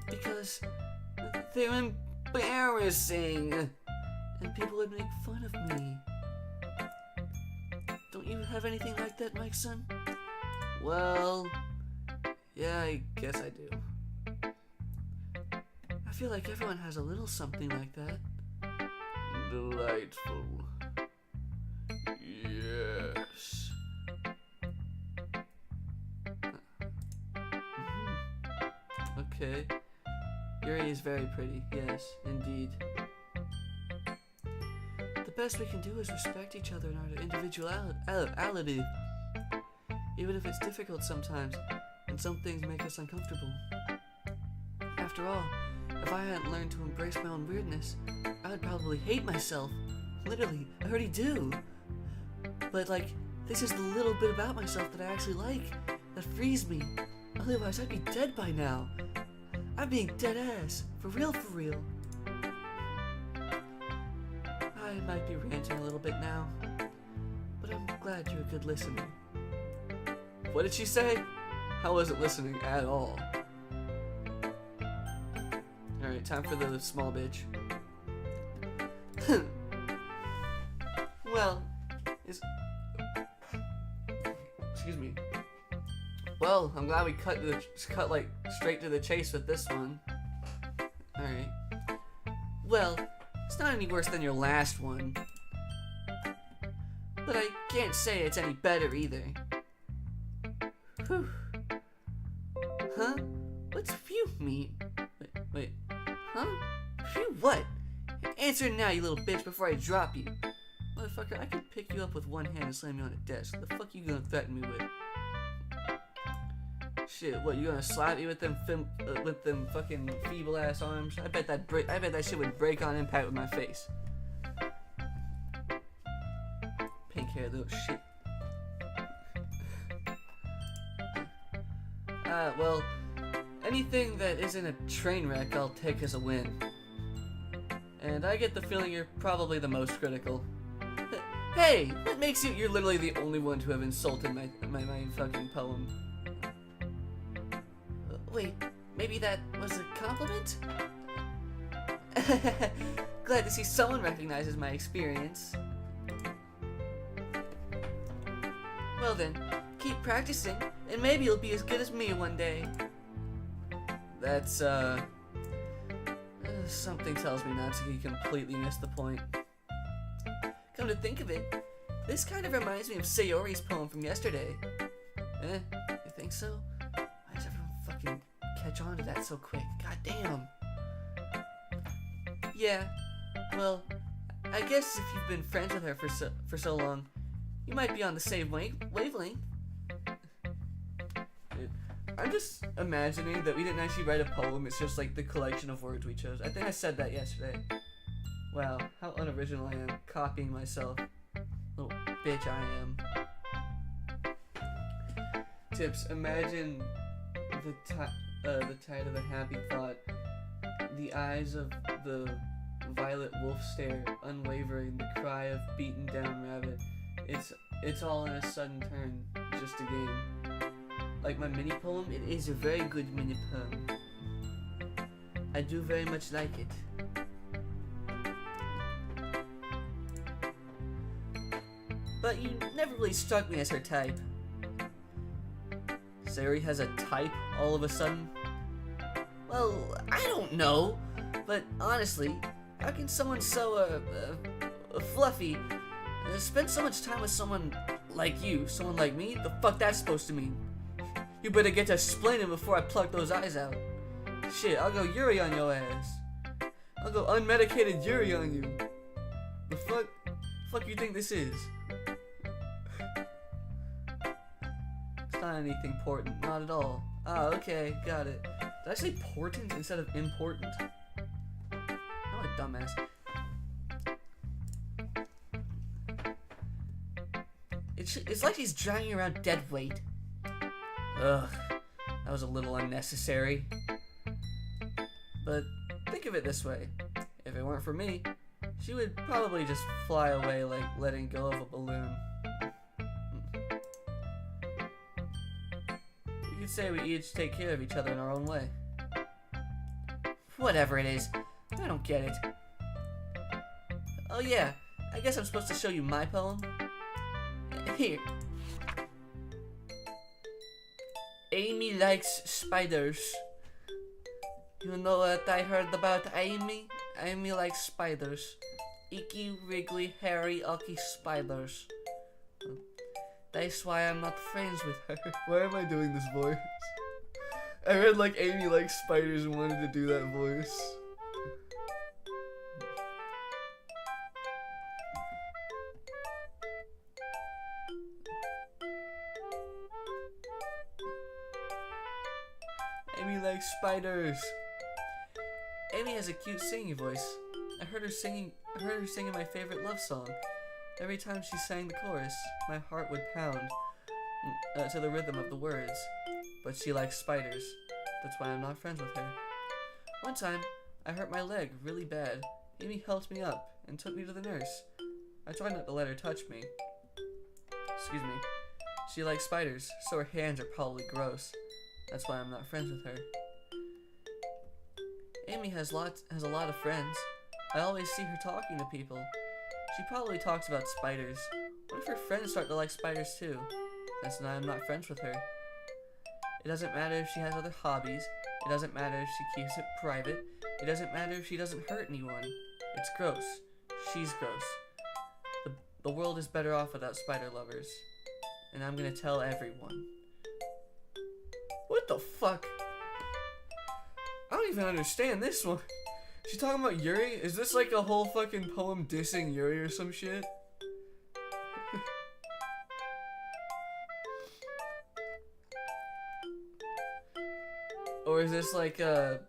Because they're embarrassing, and people would make fun of me. Don't you have anything like that, Mike's son? Well, yeah, I guess I do. I feel like everyone has a little something like that. Delightful. Yes. Okay. Yuri is very pretty. Yes, indeed. The best we can do is respect each other in our individuality. Even if it's difficult sometimes, and some things make us uncomfortable. After all, if I hadn't learned to embrace my own weirdness, I would probably hate myself. Literally, I already do. But like, this is the little bit about myself that I actually like, that frees me. Otherwise, I'd be dead by now. I'm being dead ass. For real, for real. I might be ranting a little bit now, but I'm glad you're a good listener. What did she say? I wasn't listening at all. Alright, time for the small bitch. Well, excuse me. Well, I'm glad we cut like straight to the chase with this one. Alright. Well, it's not any worse than your last one. But I can't say it's any better either. Whew. Huh? What's phew mean? Wait. Huh? Phew what? Answer now, you little bitch, before I drop you. Motherfucker, I could pick you up with one hand and slam you on a desk. What the fuck you gonna threaten me with? Shit, what, you gonna slap me with them fucking feeble ass arms? I bet that shit would break on impact with my face. Pink hair, little shit. Well, anything that isn't a train wreck, I'll take as a win. And I get the feeling you're probably the most critical. Hey, what makes you're literally the only one to have insulted my fucking poem. Wait, maybe that was a compliment? Glad to see someone recognizes my experience. Well then, keep practicing, and maybe you'll be as good as me one day. That's, something tells me Natsuki completely missed the point. Come to think of it, this kind of reminds me of Sayori's poem from yesterday. You think so? Why does everyone fucking catch on to that so quick? God damn. Yeah, well, I guess if you've been friends with her for so long, you might be on the same wavelength. Dude, I'm just imagining that we didn't actually write a poem, it's just like the collection of words we chose. I think I said that yesterday. Wow, how unoriginal I am, copying myself. Little bitch I am. Tips, imagine the tide of a happy thought, the eyes of the violet wolf stare, unwavering, the cry of beaten down rabbit. It's all in a sudden turn, just a game. Like my mini poem, it is a very good mini poem. I do very much like it. But you never really struck me as her type. Sayori has a type all of a sudden? Well, I don't know, but honestly, how can someone so, fluffy spend so much time with someone like you, someone like me? The fuck that's supposed to mean? You better get to explaining before I pluck those eyes out. Shit, I'll go Yuri on your ass. I'll go unmedicated Yuri on you. The fuck you think this is? It's not anything important, not at all. Ah, okay, got it. Did I say portent instead of important? I'm a dumbass. It's like she's dragging around dead weight. Ugh, that was a little unnecessary. But think of it this way. If it weren't for me, she would probably just fly away like letting go of a balloon. You could say we each take care of each other in our own way. Whatever it is, I don't get it. Oh yeah, I guess I'm supposed to show you my poem? Here. Amy likes spiders. You know what I heard about Amy? Amy likes spiders. Icky, wriggly, hairy, ucky spiders. That's why I'm not friends with her. Why am I doing this voice? I read like Amy likes spiders and wanted to do that voice. Amy likes spiders. Amy has a cute singing voice. I heard her singing my favorite love song. Every time she sang the chorus, my heart would pound to the rhythm of the words. But she likes spiders. That's why I'm not friends with her. One time, I hurt my leg really bad. Amy helped me up and took me to the nurse. I tried not to let her touch me. Excuse me. She likes spiders, so her hands are probably gross. That's why I'm not friends with her. Amy has a lot of friends. I always see her talking to people. She probably talks about spiders. What if her friends start to like spiders too? That's why I'm not friends with her. It doesn't matter if she has other hobbies. It doesn't matter if she keeps it private. It doesn't matter if she doesn't hurt anyone. It's gross. She's gross. The world is better off without spider lovers. And I'm gonna tell everyone. What the fuck? I don't even understand this one. She talking about Yuri? Is this like a whole fucking poem dissing Yuri or some shit? Or is this like an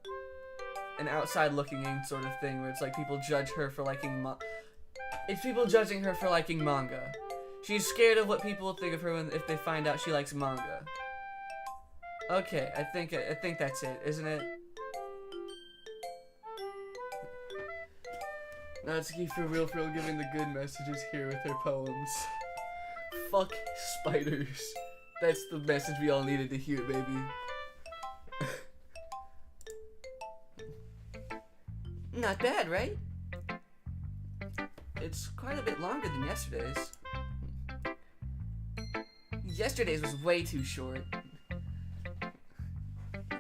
outside looking in sort of thing where it's like people judge her for liking it's people judging her for liking manga. She's scared of what people will think of her if they find out she likes manga. Okay, I think that's it, isn't it? Natsuki for real giving the good messages here with her poems. Fuck spiders. That's the message we all needed to hear, baby. Not bad, right? It's quite a bit longer than yesterday's. Yesterday's was way too short.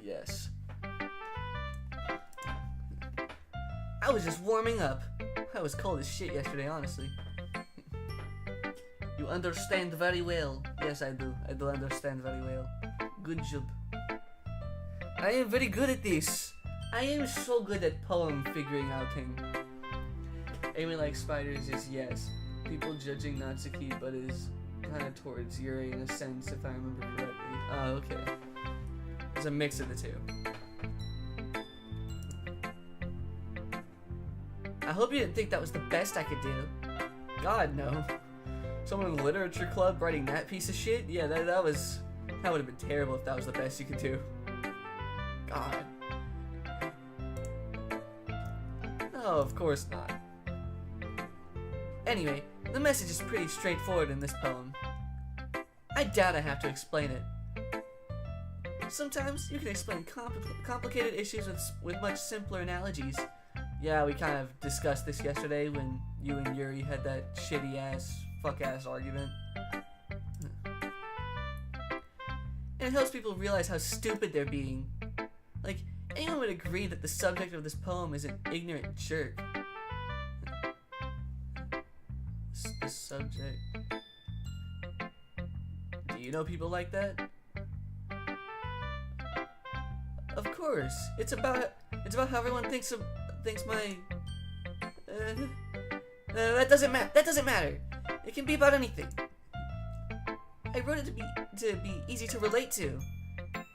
Yes. I was just warming up. I was cold as shit yesterday, honestly. You understand very well. Yes, I do. I do understand very well. Good job. I am very good at this. I am so good at poem figuring outing. Amy likes spiders is yes. People judging Natsuki, but is kind of towards Yuri in a sense, if I remember correctly. Oh, okay. It's a mix of the two. I hope you didn't think that was the best I could do. God, no. Someone in the literature club writing that piece of shit? Yeah, that would have been terrible if that was the best you could do. God. No, of course not. Anyway, the message is pretty straightforward in this poem. I doubt I have to explain it. Sometimes you can explain complicated issues with much simpler analogies. Yeah, we kind of discussed this yesterday when you and Yuri had that shitty-ass, fuck-ass argument. And it helps people realize how stupid they're being. Like, anyone would agree that the subject of this poem is an ignorant jerk. The subject... Do you know people like that? Of course, it's about how everyone thinks my. That doesn't matter. It can be about anything. I wrote it to be easy to relate to.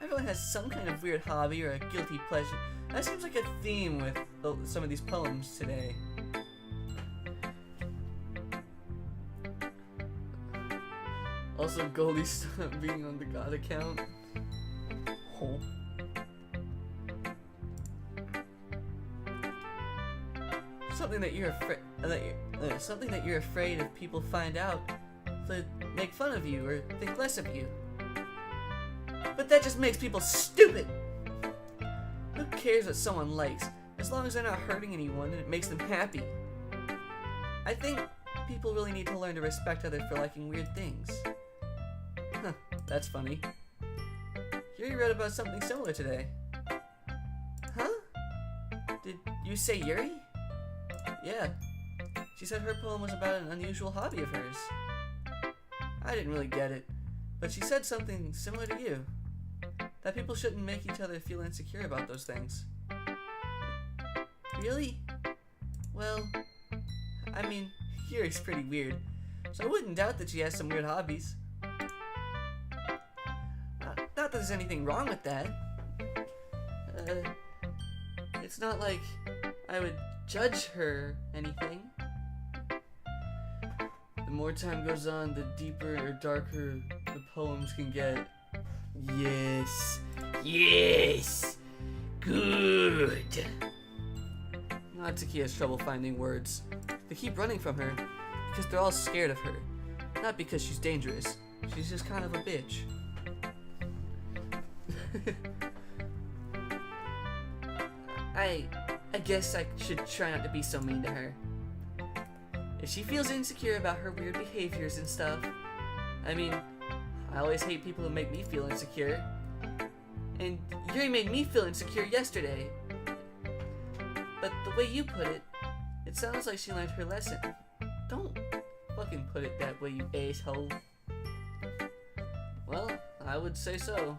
Everyone has some kind of weird hobby or a guilty pleasure. That seems like a theme with some of these poems today. Also, Goldie stopped being on the God account. Oh. Something that you're afraid of people find out, to make fun of you or think less of you. But that just makes people stupid. Who cares what someone likes, as long as they're not hurting anyone and it makes them happy? I think people really need to learn to respect others for liking weird things. Huh, that's funny. Yuri read about something similar today. Huh? Did you say Yuri? Yeah. She said her poem was about an unusual hobby of hers. I didn't really get it, but she said something similar to you. That people shouldn't make each other feel insecure about those things. Really? Well, I mean, Yuri's pretty weird, so I wouldn't doubt that she has some weird hobbies. Not that there's anything wrong with that. It's not like I would judge her anything. The more time goes on, the deeper or darker the poems can get. Yes. Yes. Good. Natsuki has trouble finding words. They keep running from her because they're all scared of her. Not because she's dangerous. She's just kind of a bitch. I guess I should try not to be so mean to her. If she feels insecure about her weird behaviors and stuff, I mean, I always hate people who make me feel insecure. And Yuri made me feel insecure yesterday. But the way you put it, it sounds like she learned her lesson. Don't fucking put it that way, you asshole. Well, I would say so.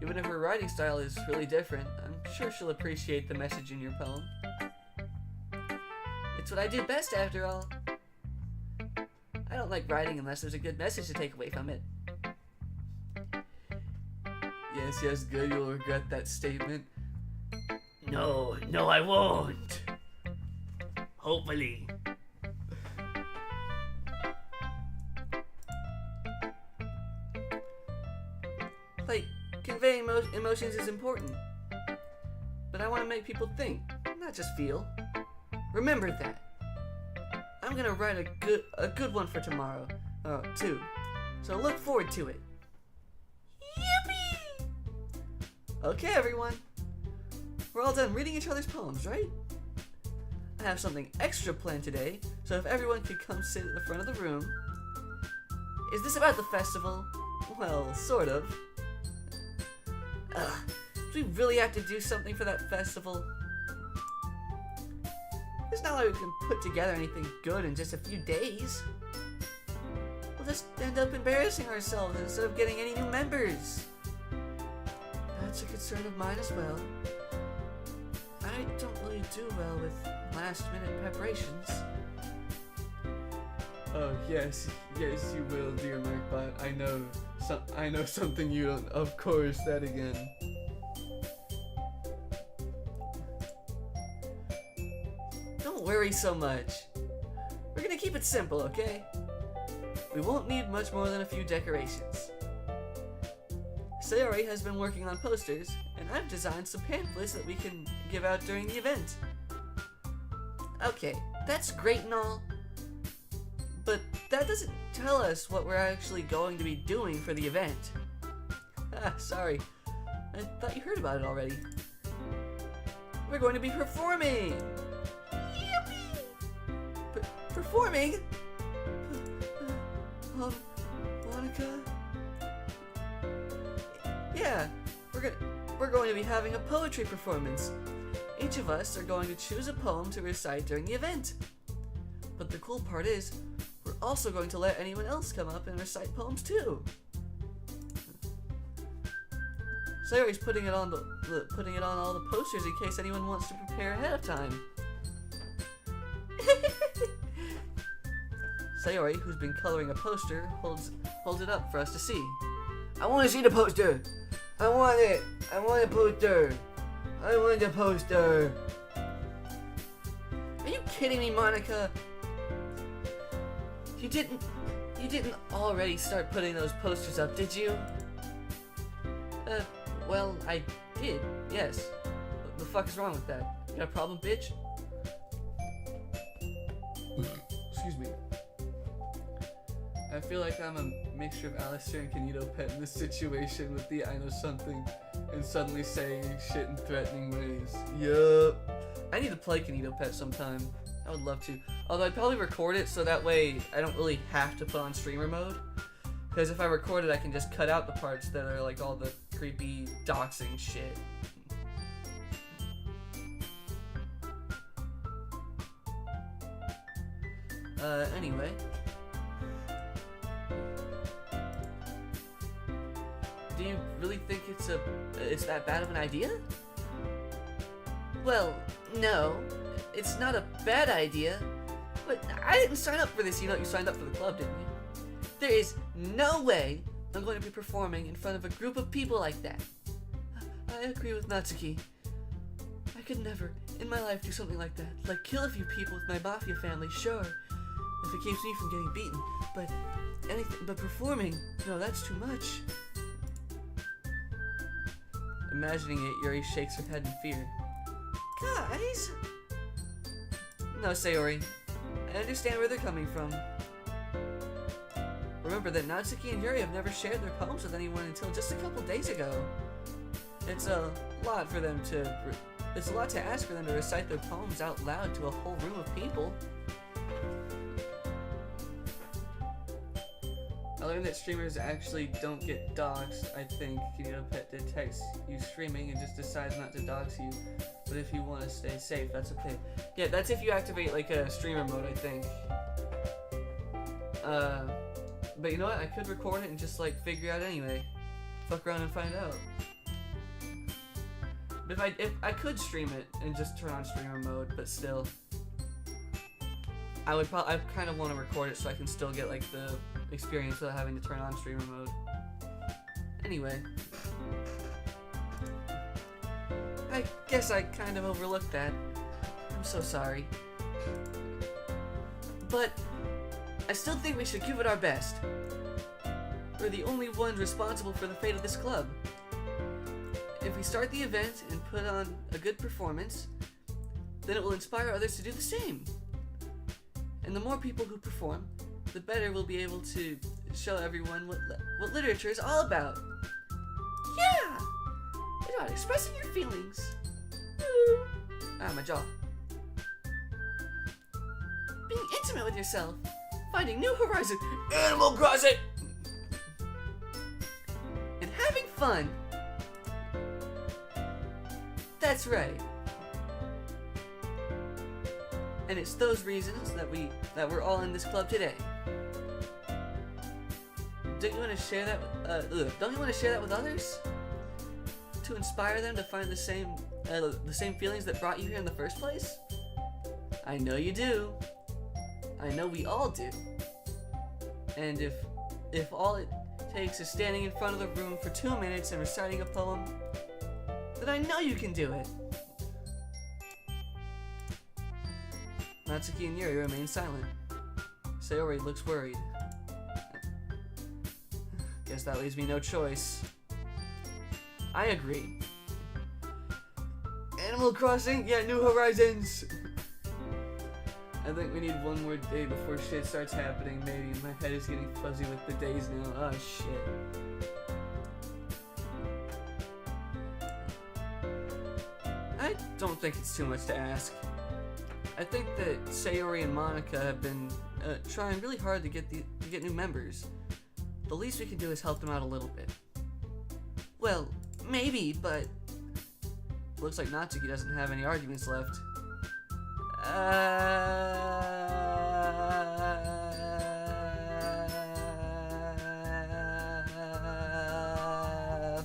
Even if her writing style is really different, I'm sure she'll appreciate the message in your poem. It's what I do best, after all. I don't like writing unless there's a good message to take away from it. Yes, good, you'll regret that statement. No, I won't. Hopefully. Like, conveying emotions is important. But I want to make people think, not just feel. Remember that. I'm gonna write a good one for tomorrow, too. So look forward to it. Yippee! Okay, everyone. We're all done reading each other's poems, right? I have something extra planned today, so if everyone could come sit at the front of the room. Is this about the festival? Well, sort of. Ugh, do we really have to do something for that festival? It's not like we can put together anything good in just a few days. We'll just end up embarrassing ourselves instead of getting any new members. That's a concern of mine as well. I don't really do well with last-minute preparations. Oh, yes, you will, dear Merkbot. I know something you don't. Of course, that again. Don't worry so much. We're gonna keep it simple, okay? We won't need much more than a few decorations. Sayori has been working on posters, and I've designed some pamphlets that we can give out during the event. Okay, that's great and all, but that doesn't tell us what we're actually going to be doing for the event. Sorry. I thought you heard about it already. We're going to be performing! Yippee! Performing? Monica? Yeah, we're going to be having a poetry performance. Each of us are going to choose a poem to recite during the event. But the cool part is, we're also going to let anyone else come up and recite poems too. Sayori's putting it on all the posters in case anyone wants to prepare ahead of time. Sayori, who's been coloring a poster, holds it up for us to see. I want to see the poster. I want it. I want a poster. I want a poster. Are you kidding me, Monica? You didn't You didn't already start putting those posters up, did you? Well, I did, yes. What the fuck is wrong with that? You got a problem, bitch? Excuse me. I feel like I'm a mixture of Alistair and Kanito Pet in this situation with the I know something and suddenly saying shit in threatening ways. Yup. I need to play Kanito Pet sometime. I would love to. Although I'd probably record it so that way I don't really have to put on streamer mode. Because if I record it, I can just cut out the parts that are like all the creepy doxing shit. Anyway. Do you really think it's that bad of an idea? Well, no. It's not a bad idea. But I didn't sign up for this. You know, you signed up for the club, didn't you? There is no way I'm going to be performing in front of a group of people like that. I agree with Natsuki. I could never, in my life, do something like that. Like kill a few people with my mafia family, sure. If it keeps me from getting beaten. But performing, no, that's too much. Imagining it, Yuri shakes her head in fear. Guys? No, Sayori. I understand where they're coming from. Remember that Natsuki and Yuri have never shared their poems with anyone until just a couple days ago. It's a lot for them to... It's a lot to ask for them to recite their poems out loud to a whole room of people. I learned that streamers actually don't get doxxed. I think Kanito Pet detects you streaming and just decides not to dox you. But if you want to stay safe, that's okay. Yeah, that's if you activate like a streamer mode, I think. But you know what? I could record it and just like figure out anyway. Fuck around and find out. But if I could stream it and just turn on streamer mode, but still, I kind of want to record it so I can still get like the experience without having to turn on streamer mode. Anyway, I guess I kind of overlooked that. I'm so sorry. But I still think we should give it our best. We're the only ones responsible for the fate of this club. If we start the event and put on a good performance, then it will inspire others to do the same. And the more people who perform, the better we'll be able to show everyone what literature is all about. Yeah! It's about expressing your feelings. Ah, my jaw. Being intimate with yourself. Finding new horizons. Animal Crossing! And having fun. That's right. And it's those reasons that we're all in this club today. Don't you want to share that? Don't you want to share that with others? To inspire them to find the same feelings that brought you here in the first place? I know you do. I know we all do. And if all it takes is standing in front of the room for 2 minutes and reciting a poem, then I know you can do it. Natsuki and Yuri remain silent. Sayori looks worried. Guess that leaves me no choice. I agree. Animal Crossing? Yeah, New Horizons! I think we need one more day before shit starts happening, maybe. My head is getting fuzzy with the days now. Oh, shit. I don't think it's too much to ask. I think that Sayori and Monica have been trying really hard to get new members. The least we can do is help them out a little bit. Well, maybe, but looks like Natsuki doesn't have any arguments left.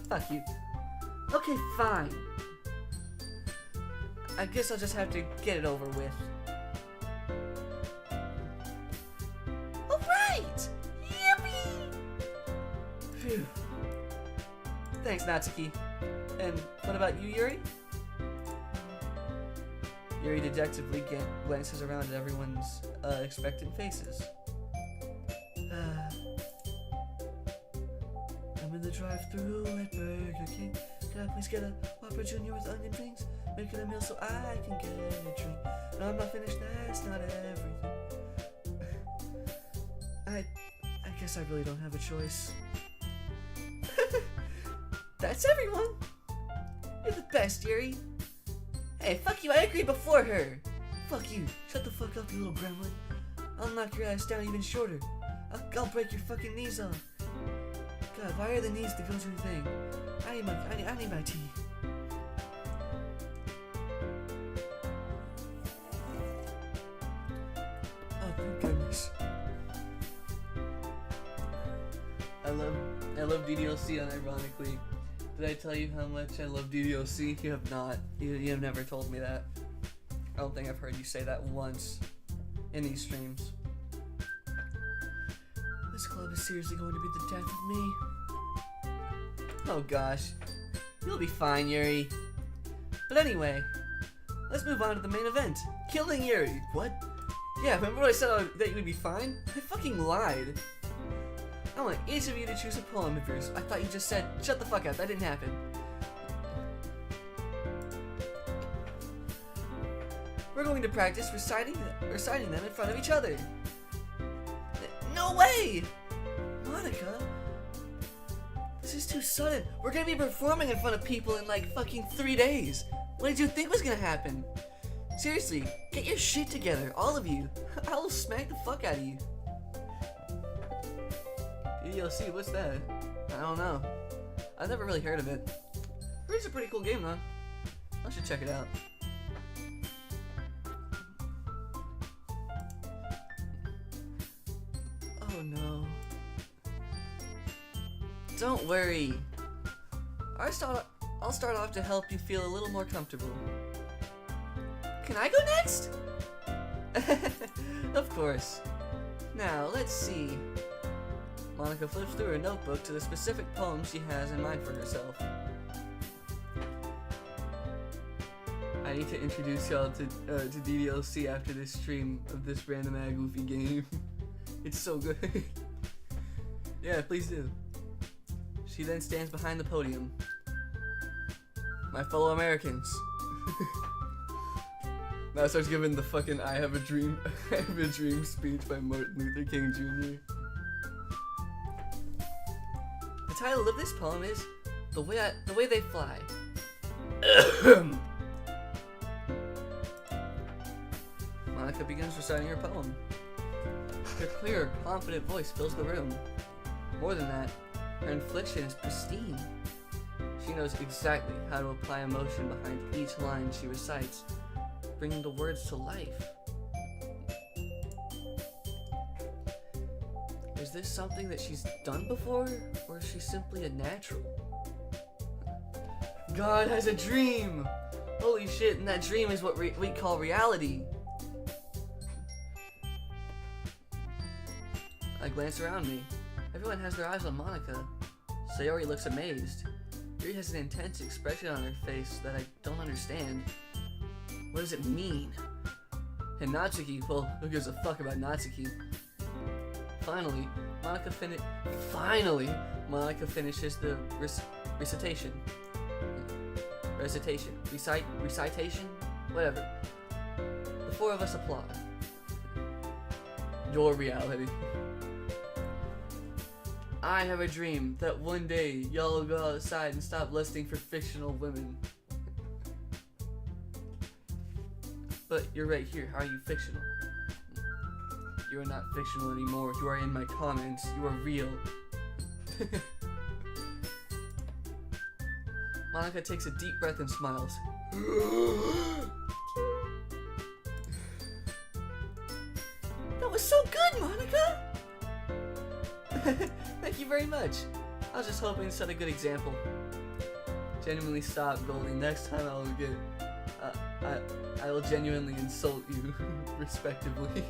Fuck you. Okay, fine. I guess I'll just have to get it over with. Alright! Yippee! Phew. Thanks, Natsuki. And what about you, Yuri? Yuri dejectedly glances around at everyone's expectant faces. drive-thru at Burger King. Can I please get a Whopper Jr. with onion rings? Make it a meal so I can get a drink. No, I'm not finished, that's not everything. I guess I really don't have a choice. That's everyone! You're the best, Yuri. Hey, fuck you, I agreed before her! Fuck you, shut the fuck up, you little gremlin. I'll knock your ass down even shorter. I'll break your fucking knees off. God, why are the knees the go-to thing? I need my tea. Oh, thank goodness. I love DDLC unironically. Did I tell you how much I love DDLC? You have not. You have never told me that. I don't think I've heard you say that once in these streams. This club is seriously going to be the death of me. Oh gosh. You'll be fine, Yuri. But anyway, let's move on to the main event. Killing Yuri. What? Yeah, remember when I said that you would be fine? I fucking lied. I want each of you to choose a poem of yours. I thought you just said, shut the fuck up, that didn't happen. We're going to practice reciting them in front of each other. No way! Monica? This is too sudden. We're gonna be performing in front of people in like fucking 3 days. What did you think was gonna happen? Seriously, get your shit together, all of you. I will smack the fuck out of you. DDLC, what's that? I don't know. I've never really heard of it. It's a pretty cool game though. I should check it out. Oh no. Don't worry. I'll start off to help you feel a little more comfortable. Can I go next? Of course. Now, let's see. Monica flips through her notebook to the specific poem she has in mind for herself. I need to introduce y'all to DDLC after this stream of this random goofy game. It's so good. Yeah, please do. She then stands behind the podium. My fellow Americans. Now starts giving the fucking I have a dream speech by Martin Luther King Jr. The title of this poem is The Way They Fly. Monica begins reciting her poem. Her clear, confident voice fills the room. More than that, her inflection is pristine. She knows exactly how to apply emotion behind each line she recites, bringing the words to life. Is this something that she's done before, or is she simply a natural? God has a dream! Holy shit, and that dream is what we call reality. I glance around me. Everyone has their eyes on Monica. Sayori looks amazed. Yuri has an intense expression on her face that I don't understand. What does it mean? And Natsuki, well, who gives a fuck about Natsuki? Finally, Monica finishes the recitation. Recitation? Whatever. The four of us applaud. Your reality. I have a dream that one day y'all will go outside and stop lusting for fictional women. But you're right here, how are you fictional? You are not fictional anymore, you are in my comments, you are real. Monica takes a deep breath and smiles. That was so good, Monica! Thank you very much. I was just hoping to set a good example. Genuinely stop, Goldie. Next time I will get... I will genuinely insult you, respectively.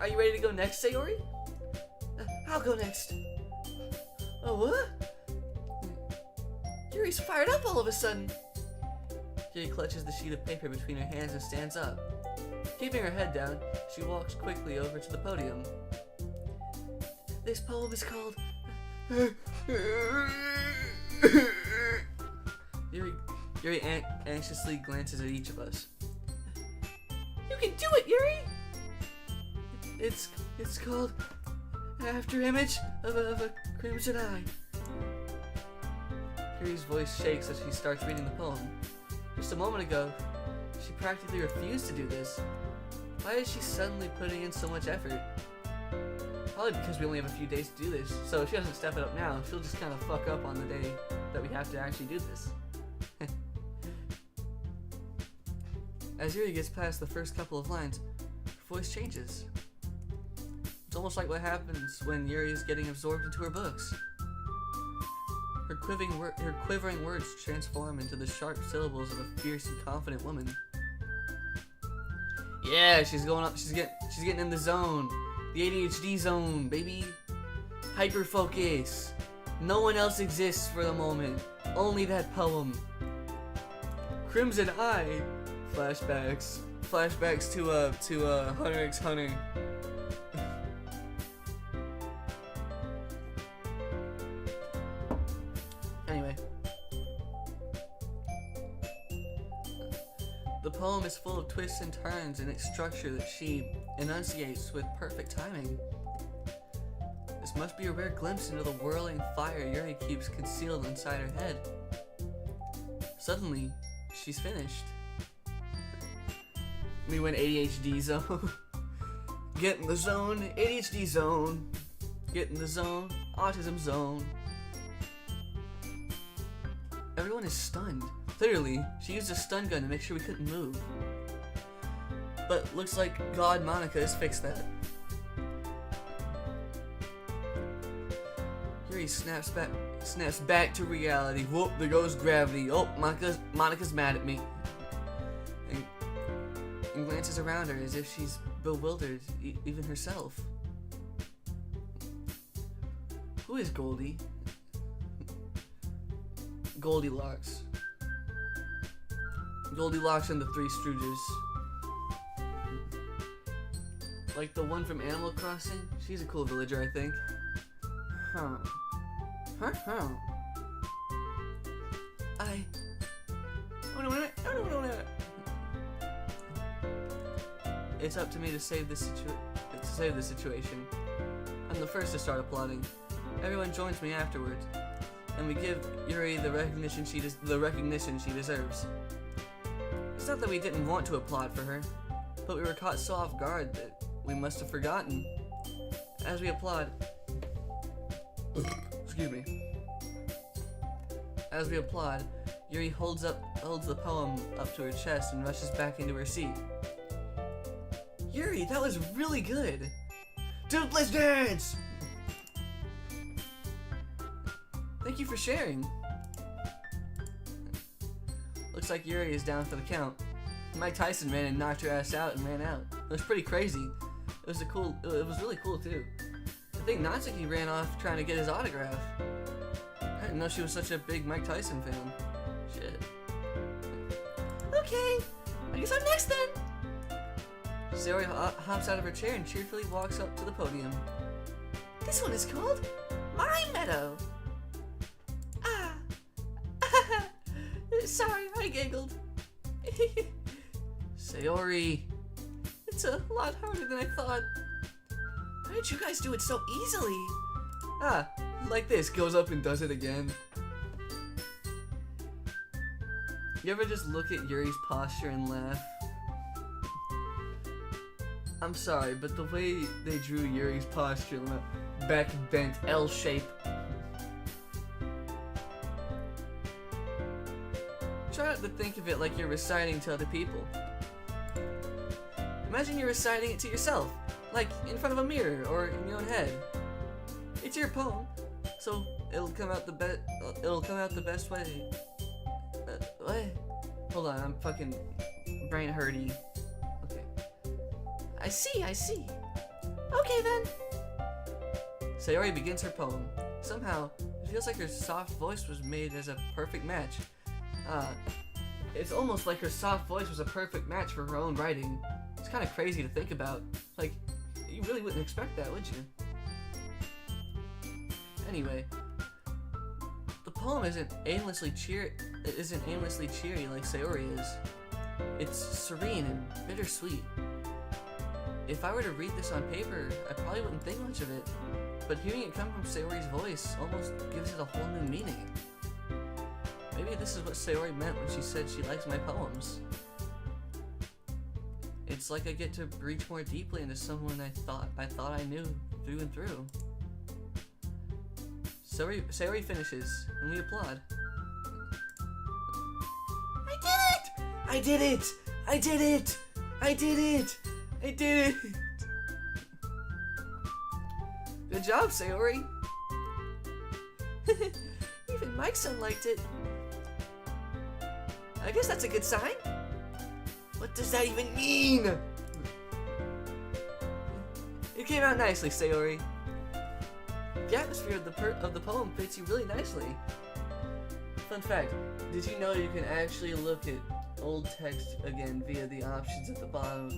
Are you ready to go next, Sayori? I'll go next. Oh, what? Yuri's fired up all of a sudden. Yuri clutches the sheet of paper between her hands and stands up. Keeping her head down, she walks quickly over to the podium. This poem is called... Yuri anxiously glances at each of us. You can do it, Yuri! It's called After Image of a Crimson Eye. Yuri's voice shakes as she starts reading the poem. Just a moment ago, she practically refused to do this. Why is she suddenly putting in so much effort? Probably because we only have a few days to do this, so if she doesn't step it up now, she'll just kind of fuck up on the day that we have to actually do this. As Yuri gets past the first couple of lines, her voice changes. It's almost like what happens when Yuri is getting absorbed into her books. Her quivering words transform into the sharp syllables of a fierce and confident woman. Yeah, she's going up. She's getting in the zone, the ADHD zone, baby. Hyper focus. No one else exists for the moment. Only that poem. Crimson Eye. Flashbacks to Hunter x Hunter. Anyway, the poem is full of twists and turns in its structure that she enunciates with perfect timing. This must be a rare glimpse into the whirling fire Yuri keeps concealed inside her head. Suddenly, she's finished. We went ADHD zone. Get in the zone, ADHD zone. Get in the zone, autism zone. Everyone is stunned. Clearly, she used a stun gun to make sure we couldn't move. But looks like God Monica has fixed that. Yuri snaps back to reality. Whoop, there goes gravity. Oh, Monica's mad at me. And glances around her as if she's bewildered, even herself. Who is Goldie? Goldilocks. Goldilocks and the Three Stooges. Like the one from Animal Crossing? She's a cool villager, I think. Huh. It's up to me to save this situation. I'm the first to start applauding. Everyone joins me afterwards, and we give Yuri the recognition she deserves. It's not that we didn't want to applaud for her, but we were caught so off guard that we must have forgotten. As we applaud, excuse me. As we applaud, Yuri holds the poem up to her chest and rushes back into her seat. Yuri, that was really good! Dude, let's dance! Thank you for sharing. Looks like Yuri is down for the count. Mike Tyson ran and knocked her ass out and ran out. It was pretty crazy. It was really cool too. I think Natsuki ran off trying to get his autograph. I didn't know she was such a big Mike Tyson fan. Shit. Okay, I guess I'm next then. Sayori hops out of her chair and cheerfully walks up to the podium. This one is called My Meadow. Ah. Sorry, I giggled. Sayori. It's a lot harder than I thought. How did you guys do it so easily? Ah, like this, goes up and does it again. You ever just look at Yuri's posture and laugh? I'm sorry, but the way they drew Yuri's posture, back bent, L shape. Try not to think of it like you're reciting to other people. Imagine you're reciting it to yourself, like in front of a mirror or in your own head. It's your poem, so it'll come out the best way. What? Hold on, I'm fucking brain hurty. Okay. I see. Okay then. Sayori begins her poem. Somehow, it feels like her soft voice was made as a perfect match. It's almost like her soft voice was a perfect match for her own writing. It's kind of crazy to think about. Like, you really wouldn't expect that, would you? Anyway, the poem isn't aimlessly cheery like Sayori is. It's serene and bittersweet. If I were to read this on paper, I probably wouldn't think much of it, but hearing it come from Sayori's voice almost gives it a whole new meaning. Maybe this is what Sayori meant when she said she likes my poems. It's like I get to reach more deeply into someone I thought I knew through and through. Sayori finishes, and we applaud. I did it! I did it! I did it! I did it! Good job, Sayori! Even Mike's son liked it. I guess that's a good sign. What does that even mean? It came out nicely, Sayori. The atmosphere of the poem fits you really nicely. Fun fact, did you know you can actually look at old text again via the options at the bottom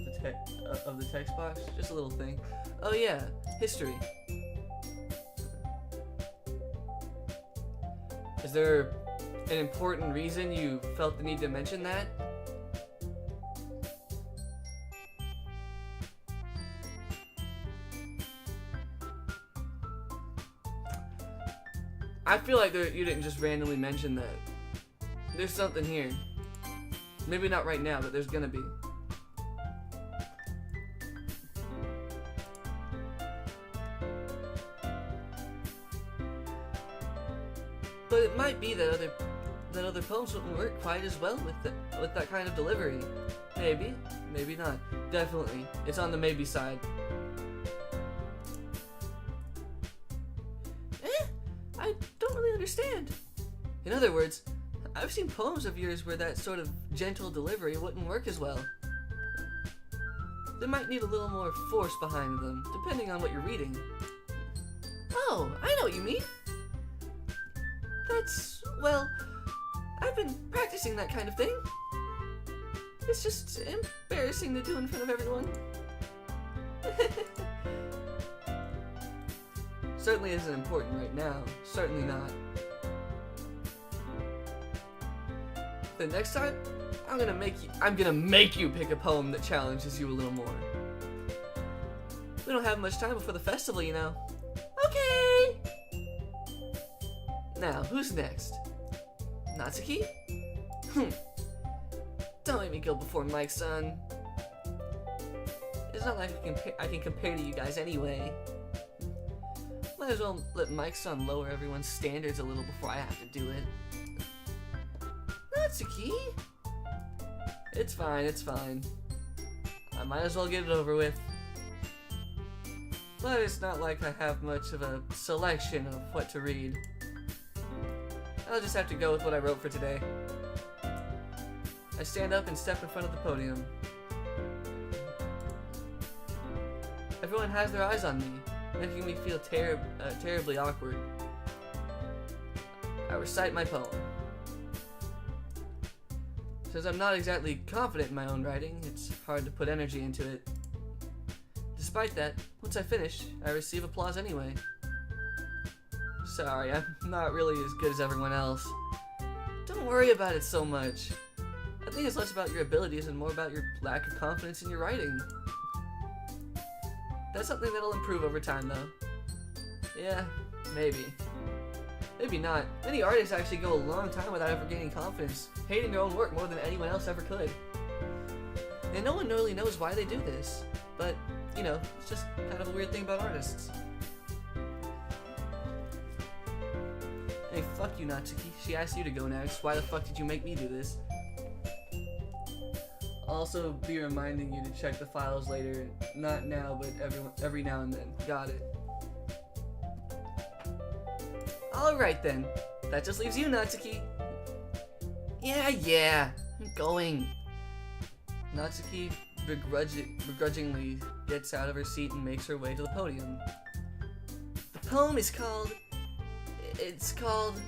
of the text box? Just a little thing. Oh yeah, history. Is there an important reason you felt the need to mention that? I feel like you didn't just randomly mention that. There's something here. Maybe not right now, but there's gonna be. But it might be that other poems wouldn't work quite as well with that kind of delivery. Maybe, maybe not. Definitely, it's on the maybe side. I don't really understand. In other words, I've seen poems of yours where that sort of gentle delivery wouldn't work as well. They might need a little more force behind them, depending on what you're reading. Oh, I know what you mean. Well, I've been practicing that kind of thing. It's just embarrassing to do in front of everyone. Certainly isn't important right now. Certainly not. The next time, I'm gonna make you pick a poem that challenges you a little more. We don't have much time before the festival, you know. Okay. Now, who's next? Natsuki? Don't make me go before Mike's son. It's not like I can compare to you guys anyway. Might as well let Mike's son lower everyone's standards a little before I have to do it. Natsuki? It's fine, it's fine. I might as well get it over with. But it's not like I have much of a selection of what to read. I'll just have to go with what I wrote for today. I stand up and step in front of the podium. Everyone has their eyes on me, making me feel terribly awkward. I recite my poem. Since I'm not exactly confident in my own writing, it's hard to put energy into it. Despite that, once I finish, I receive applause anyway. Sorry, I'm not really as good as everyone else. Don't worry about it so much. I think it's less about your abilities and more about your lack of confidence in your writing. That's something that'll improve over time, though. Yeah, maybe. Maybe not. Many artists actually go a long time without ever gaining confidence, hating their own work more than anyone else ever could. And no one really knows why they do this, but, you know, it's just kind of a weird thing about artists. Hey, fuck you, Natsuki. She asked you to go next. Why the fuck did you make me do this? I'll also be reminding you to check the files later. Not now, but every now and then. Got it. Alright then. That just leaves you, Natsuki. Yeah. I'm going. Natsuki begrudgingly gets out of her seat and makes her way to the podium. The poem is called... It's called...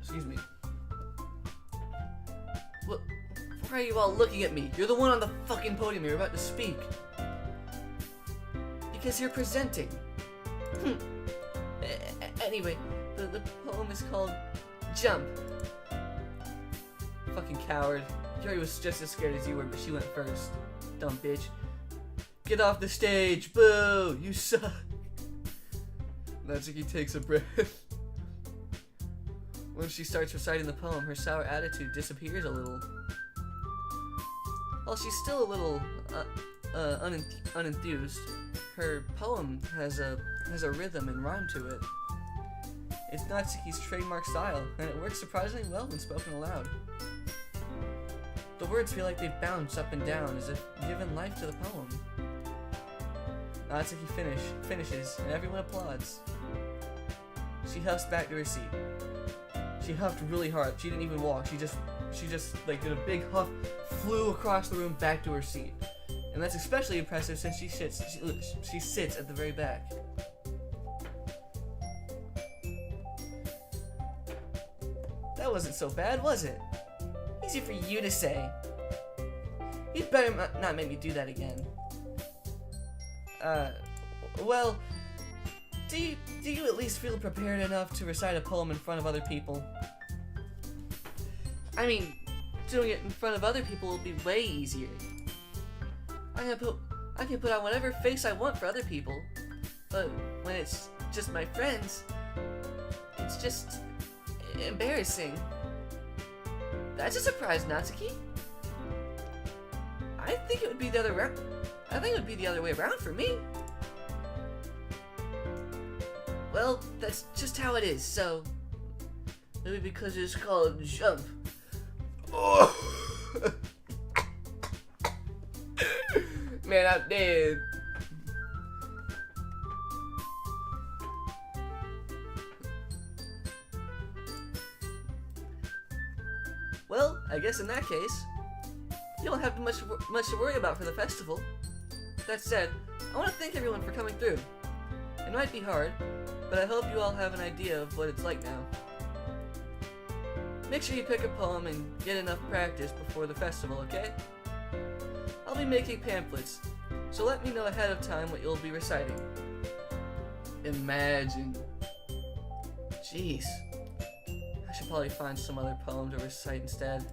Excuse me. What? Why are you all looking at me? You're the one on the fucking podium. You're about to speak. Because you're presenting. Anyway, the poem is called Jump. Fucking coward. Yuri was just as scared as you were, but she went first. Dumb bitch. Get off the stage! Boo! You suck! Natsuki takes a breath. When she starts reciting the poem, her sour attitude disappears a little. While she's still a little unenthused, her poem has a rhythm and rhyme to it. It's Natsuki's trademark style, and it works surprisingly well when spoken aloud. The words feel like they bounce up and down as if given life to the poem. Natsuki finishes, and everyone applauds. She huffs back to her seat. She huffed really hard. She didn't even walk. She just like did a big huff, flew across the room back to her seat. And that's especially impressive since she sits at the very back. That wasn't so bad, was it? Easy for you to say. You'd better not make me do that again. Well, do you at least feel prepared enough to recite a poem in front of other people? I mean, doing it in front of other people will be way easier. I can put on whatever face I want for other people, but when it's just my friends, it's just embarrassing. That's a surprise, Natsuki. I think it would be the other way around for me. Well, that's just how it is, so maybe because it's called Jump. Oh. Man, I'm dead. Well, I guess in that case, you don't have much to worry about for the festival. That said, I want to thank everyone for coming through. It might be hard, but I hope you all have an idea of what it's like now. Make sure you pick a poem and get enough practice before the festival, okay? I'll be making pamphlets, so let me know ahead of time what you'll be reciting. Imagine. Jeez. I should probably find some other poem to recite instead.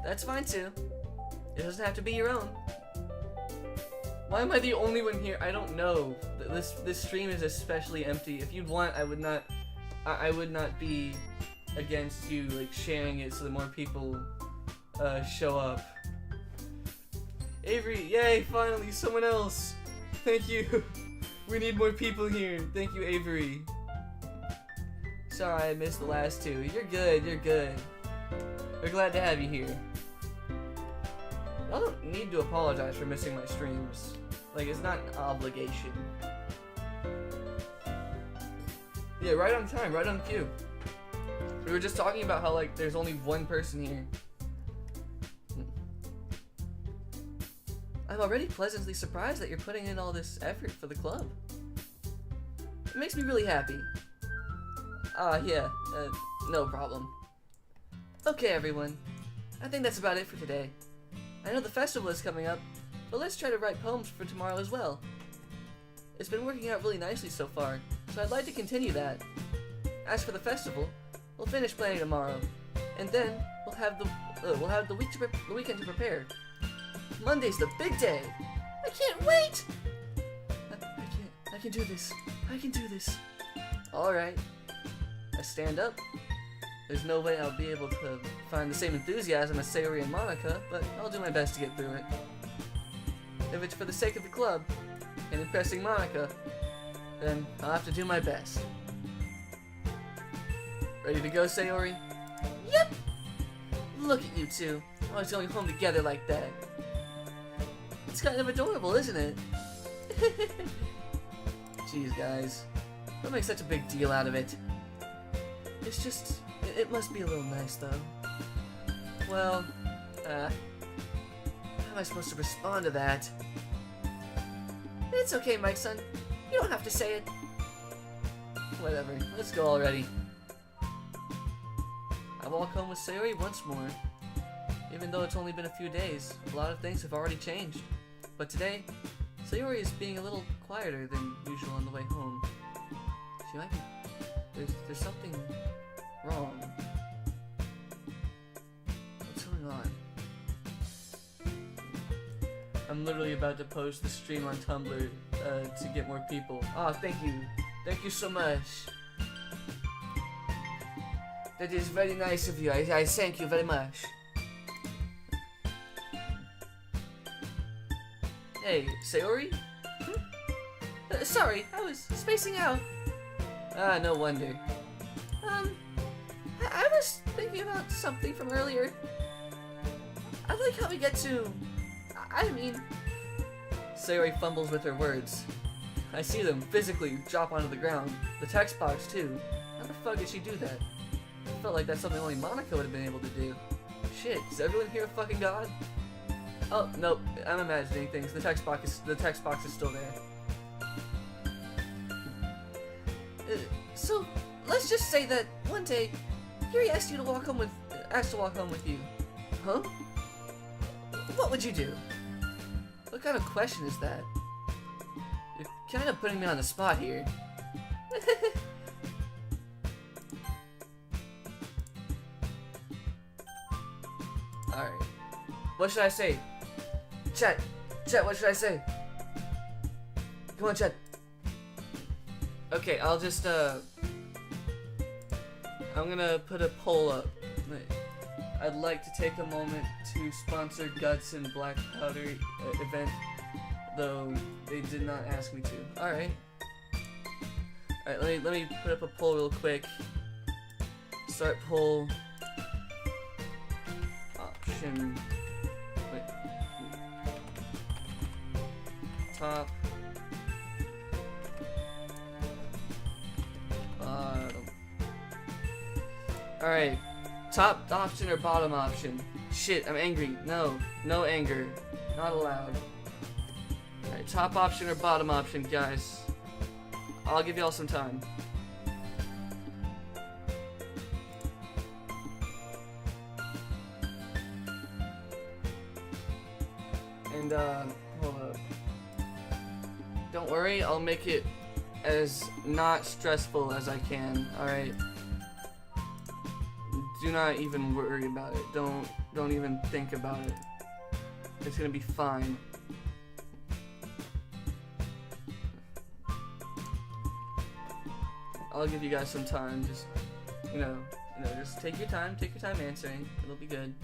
That's fine too. It doesn't have to be your own. Why am I the only one here? I don't know. This stream is especially empty. If you'd want, I would not be against you like sharing it so that more people show up. Avery, yay! Finally, someone else. Thank you. We need more people here. Thank you, Avery. Sorry, I missed the last two. You're good. You're good. We're glad to have you here. I don't need to apologize for missing my streams. Like, it's not an obligation. Yeah, right on time, right on cue. We were just talking about how, like, there's only one person here. I'm already pleasantly surprised that you're putting in all this effort for the club. It makes me really happy. No problem. Okay, everyone. I think that's about it for today. I know the festival is coming up, but let's try to write poems for tomorrow as well. It's been working out really nicely so far, so I'd like to continue that. As for the festival, we'll finish planning tomorrow, and then we'll have the weekend to prepare. Monday's the big day. I can't wait. I can do this. I can do this. All right. I stand up. There's no way I'll be able to find the same enthusiasm as Sayori and Monica, but I'll do my best to get through it. If it's for the sake of the club and impressing Monica, then I'll have to do my best. Ready to go, Sayori? Yep! Look at you two, always going home together like that. It's kind of adorable, isn't it? Jeez, guys. Don't make such a big deal out of it. It's just, it must be a little nice, though. Well, how am I supposed to respond to that? It's okay, Mike-san. You don't have to say it. Whatever, let's go already. I walk home with Sayori once more. Even though it's only been a few days, a lot of things have already changed. But today, Sayori is being a little quieter than usual on the way home. She might be... There's something wrong. What's going on? I'm literally about to post the stream on Tumblr to get more people. Oh, thank you. Thank you so much. That is very nice of you. I thank you very much. Hey, Sayori? Sorry, I was spacing out. Ah, no wonder. I was thinking about something from earlier. I like how we get to... I mean... Sayori fumbles with her words. I see them physically drop onto the ground. The text box, too. How the fuck did she do that? I felt like that's something only Monica would have been able to do. Shit, is everyone here a fucking god? Oh, nope, I'm imagining things. The text box is still there. So, let's just say that one day, Yuri asked to walk home with you. Huh? What would you do? What kind of question is that? You're kind of putting me on the spot here. Alright. What should I say? Chat, what should I say? Come on, chat. Okay, I'll just, I'm gonna put a poll up. I'd like to take a moment to sponsor Guts and Black Powder event, though they did not ask me to. Alright. Alright, let me put up a poll real quick. Start poll. Option. Wait. Top. Bottom. Alright. Top option or bottom option? Shit, I'm angry. No anger. Not allowed. Alright, top option or bottom option, guys? I'll give y'all some time. And, hold up. Don't worry, I'll make it as not stressful as I can, alright? Do not even worry about it. Don't even think about it. It's gonna be fine. I'll give you guys some time. Just, just take your time answering. It'll be good.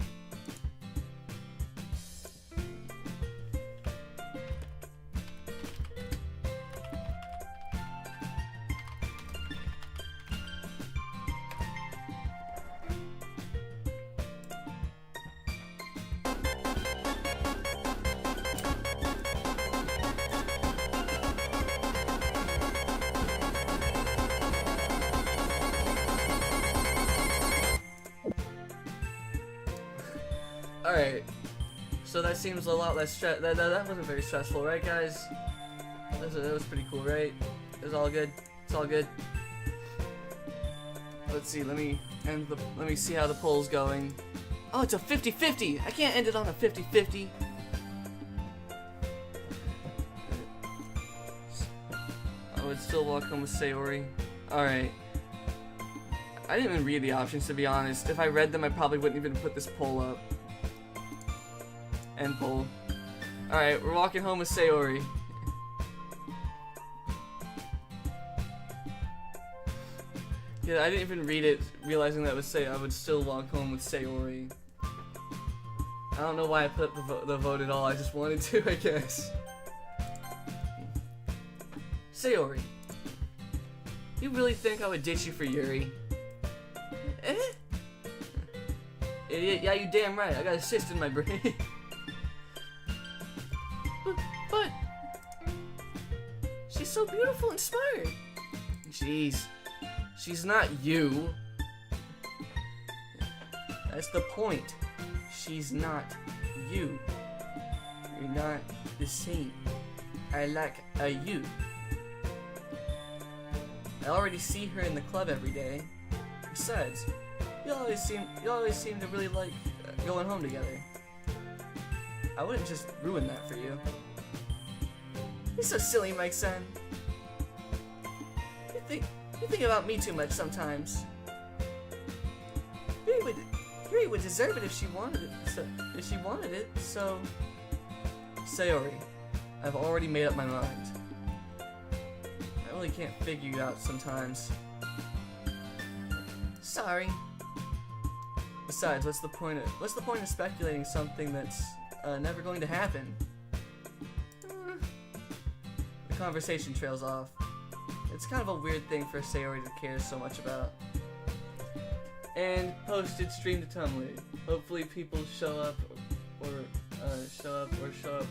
Alright, so that seems a lot less that wasn't very stressful, right guys? That was pretty cool, right? It was all good. It's all good. Let's see, let me see how the poll's going. Oh, it's a 50-50! I can't end it on a 50-50. I would still walk home with Sayori. Alright. I didn't even read the options, to be honest. If I read them, I probably wouldn't even put this poll up. End poll. Alright, we're walking home with Sayori. Yeah, I didn't even read it, realizing that would say I would still walk home with Sayori. I don't know why I put up the vote at all, I just wanted to, I guess. Sayori. You really think I would ditch you for Yuri? Eh? Idiot, yeah, you damn right, I got a cyst in my brain. But she's so beautiful and smart. Jeez, she's not you. That's the point. She's not you. You're not the same. I like a you. I already see her in the club every day. Besides, you always seem to really like going home together. I wouldn't just ruin that for you. You're so silly, my son. You think about me too much sometimes. Yuri would deserve it if she wanted it. So, Sayori, I've already made up my mind. I really can't figure you out sometimes. Sorry. Besides, what's the point of speculating something that's never going to happen? The conversation trails off. It's kind of a weird thing for Sayori to care so much about. And posted stream to Tumblr. Hopefully people show up or show up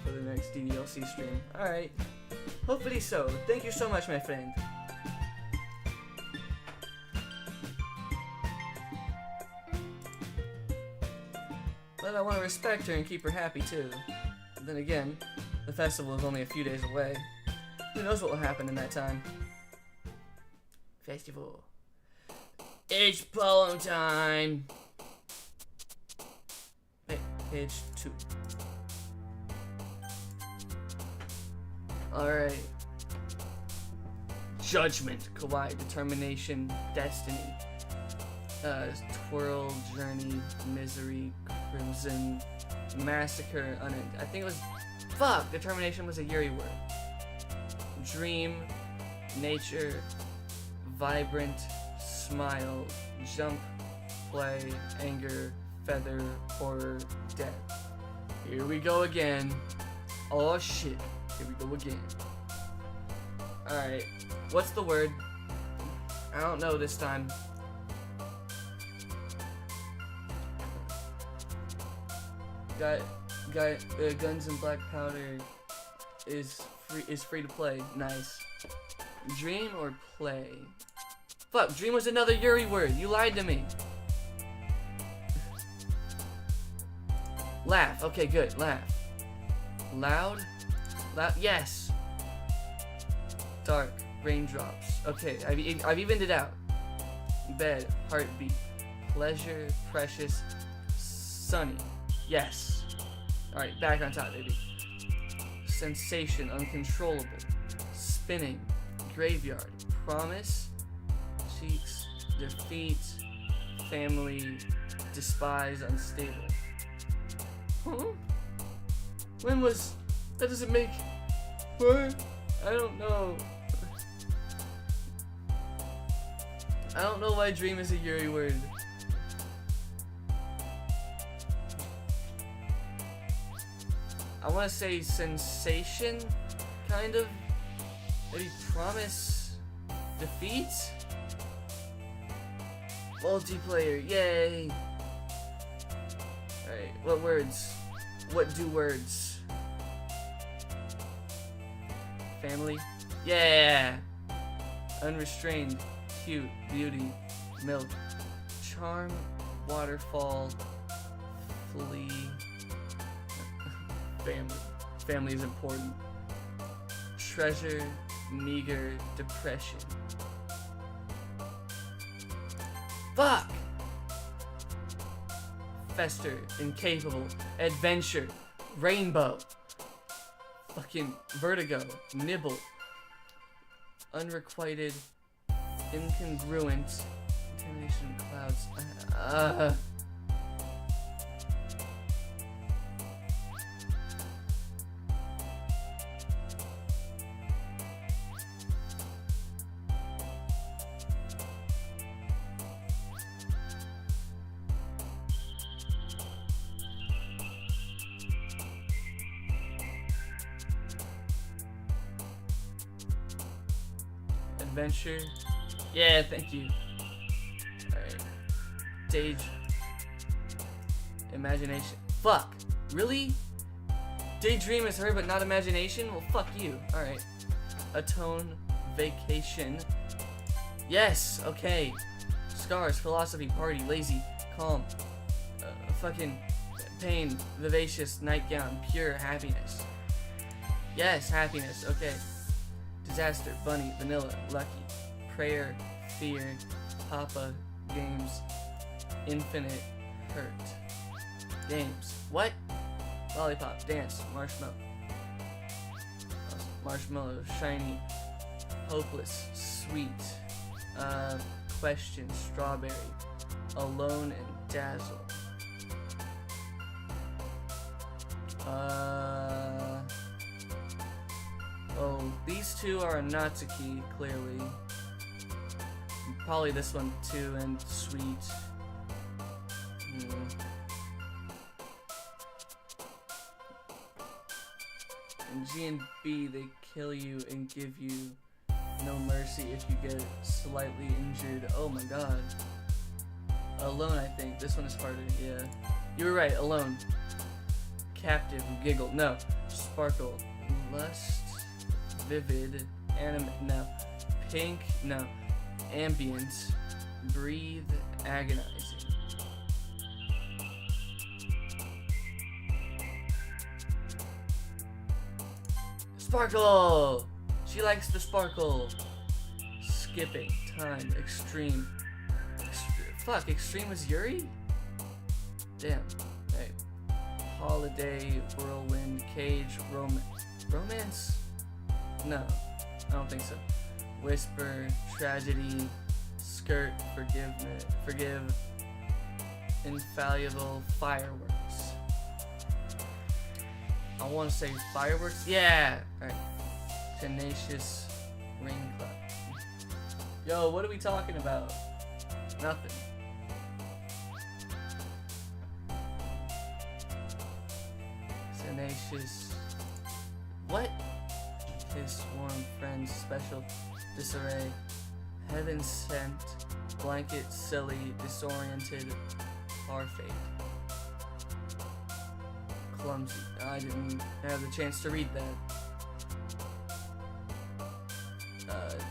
for the next DDLC stream. Alright. Hopefully so. Thank you so much, my friend. But I want to respect her and keep her happy too. Then again, the festival is only a few days away. Who knows what will happen in that time? Festival. It's poem time! Hey, page 2. Alright. Judgment, Kawaii, Determination, Destiny. Twirl, Journey, Misery, Crimson, Massacre, I think it was... Fuck! Determination was a Yuri word. Dream, Nature, Vibrant, Smile, Jump, Play, Anger, Feather, Horror, Death. Here we go again. Oh shit. Here we go again. Alright. What's the word? I don't know this time. Guns and Black Powder is free to play. Nice. Dream or play? Fuck, dream was another Yuri word. You lied to me. Laugh. Okay, good. Laugh. Loud? Loud. Yes. Dark. Raindrops. Okay, I've evened it out. Bed. Heartbeat. Pleasure. Precious. Sunny. Yes. Alright, back on top, baby. Sensation. Uncontrollable. Spinning. Graveyard. Promise. Cheeks. Defeat. Family. Despise. Unstable. Huh? When was... That doesn't make... What? I don't know. I don't know why dream is a Yuri word. I want to say sensation, kind of. Maybe promise, defeat. Multiplayer, yay! Alright, what words? What do words? Family? Yeah! Unrestrained, cute, beauty, milk, charm, waterfall, flee. Family. Family is important. Treasure, meager, depression. Fuck! Fester, incapable, adventure, rainbow. Fucking vertigo, nibble. Unrequited, incongruent, contamination of clouds. Adventure. Yeah, thank you. Alright. Stage. Imagination. Fuck. Really? Daydream is her, but not imagination? Well, fuck you. Alright. Atone. Vacation. Yes! Okay. Scars. Philosophy. Party. Lazy. Calm. Fucking pain. Vivacious. Nightgown. Pure. Happiness. Yes, happiness. Okay. Disaster, bunny, vanilla, lucky, prayer, fear, papa, games, infinite, hurt. Games. What? Lollipop, dance, marshmallow. marshmallow, shiny, hopeless, sweet, question, strawberry, alone, and dazzle. Oh, these two are a Natsuki, clearly. Probably this one too, and sweet. And G and B, they kill you and give you no mercy if you get slightly injured. Oh my god. Alone, I think. This one is harder, yeah. You were right, alone. Captive, giggle. No. Sparkle. Lust. Vivid. No. Pink. No. Ambient. Breathe. Agonizing. Sparkle! She likes the sparkle. Skipping. Time. Extreme. Fuck, extreme was Yuri? Damn. Hey. Holiday. Whirlwind. Cage. Romance? No. I don't think so. Whisper. Tragedy. Skirt. Forgive. Infallible. Fireworks. I want to say fireworks. Yeah. All right. Tenacious. Ring club. Yo, what are we talking about? Nothing. Tenacious. What? Kiss, warm, friends, special, disarray, heaven sent, blanket, silly, disoriented, parfait. Clumsy. I didn't have the chance to read that.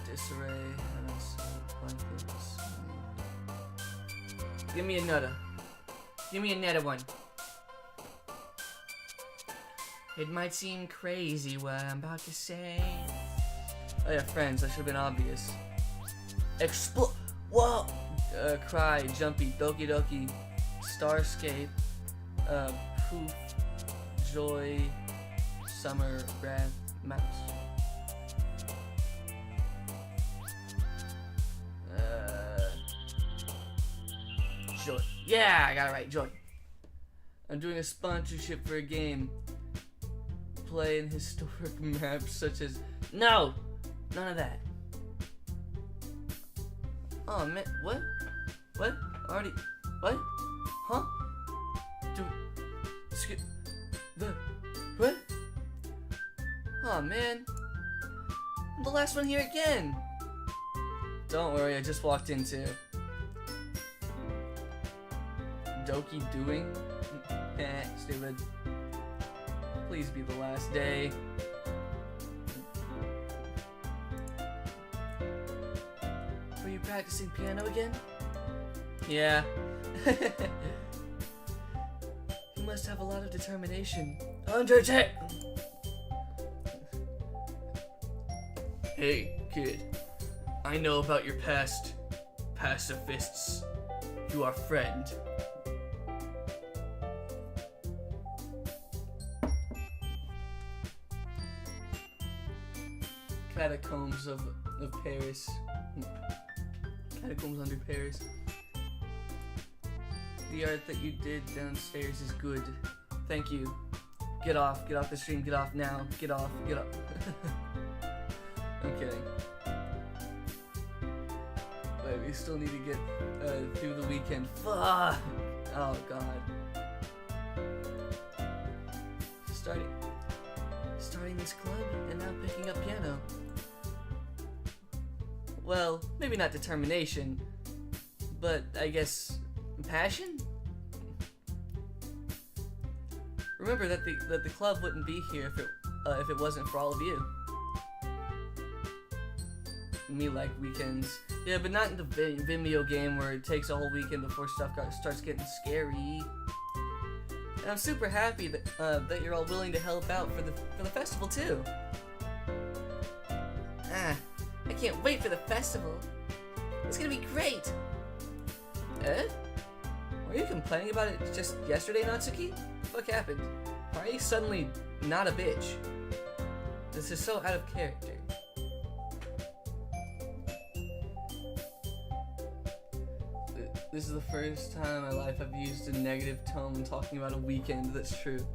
Disarray, heaven sent, blankets. Give me another. Give me another one. It might seem crazy what I'm about to say. Oh yeah, friends, that should have been obvious. Whoa! Cry, jumpy, Doki Doki, Starscape, poof, joy, summer, wrath, mouse. Joy. Yeah, I got it right, joy. I'm doing a sponsorship for a game. Play in historic maps such as... No! None of that. Oh, man. What? What? Already... What? Huh? Skip... What? Oh, man. I'm the last one here again. Don't worry, I just walked into... Doki doing? Stupid. Please be the last day. Were you practicing piano again? Yeah. You must have a lot of determination. Undertake! Hey, kid. I know about your past. Pacifists. You are friend. Catacombs of Paris. Catacombs under Paris. The art that you did downstairs is good. Thank you. Get off the stream, get off now. Get off. I'm kidding. Wait, we still need to get through the weekend. Fuck! Oh god. Starting this club and now picking up piano. Well, maybe not determination, but I guess passion? Remember that the club wouldn't be here if it wasn't for all of you. Me like weekends. Yeah, but not in the Vimeo game where it takes a whole weekend before stuff starts getting scary. And I'm super happy that you're all willing to help out for the festival too. I can't wait for the festival. It's gonna be great. Were you complaining about it just yesterday, Natsuki? What happened? Why are you suddenly not a bitch? This is so out of character. This is the first time in my life I've used a negative tone when talking about a weekend that's true.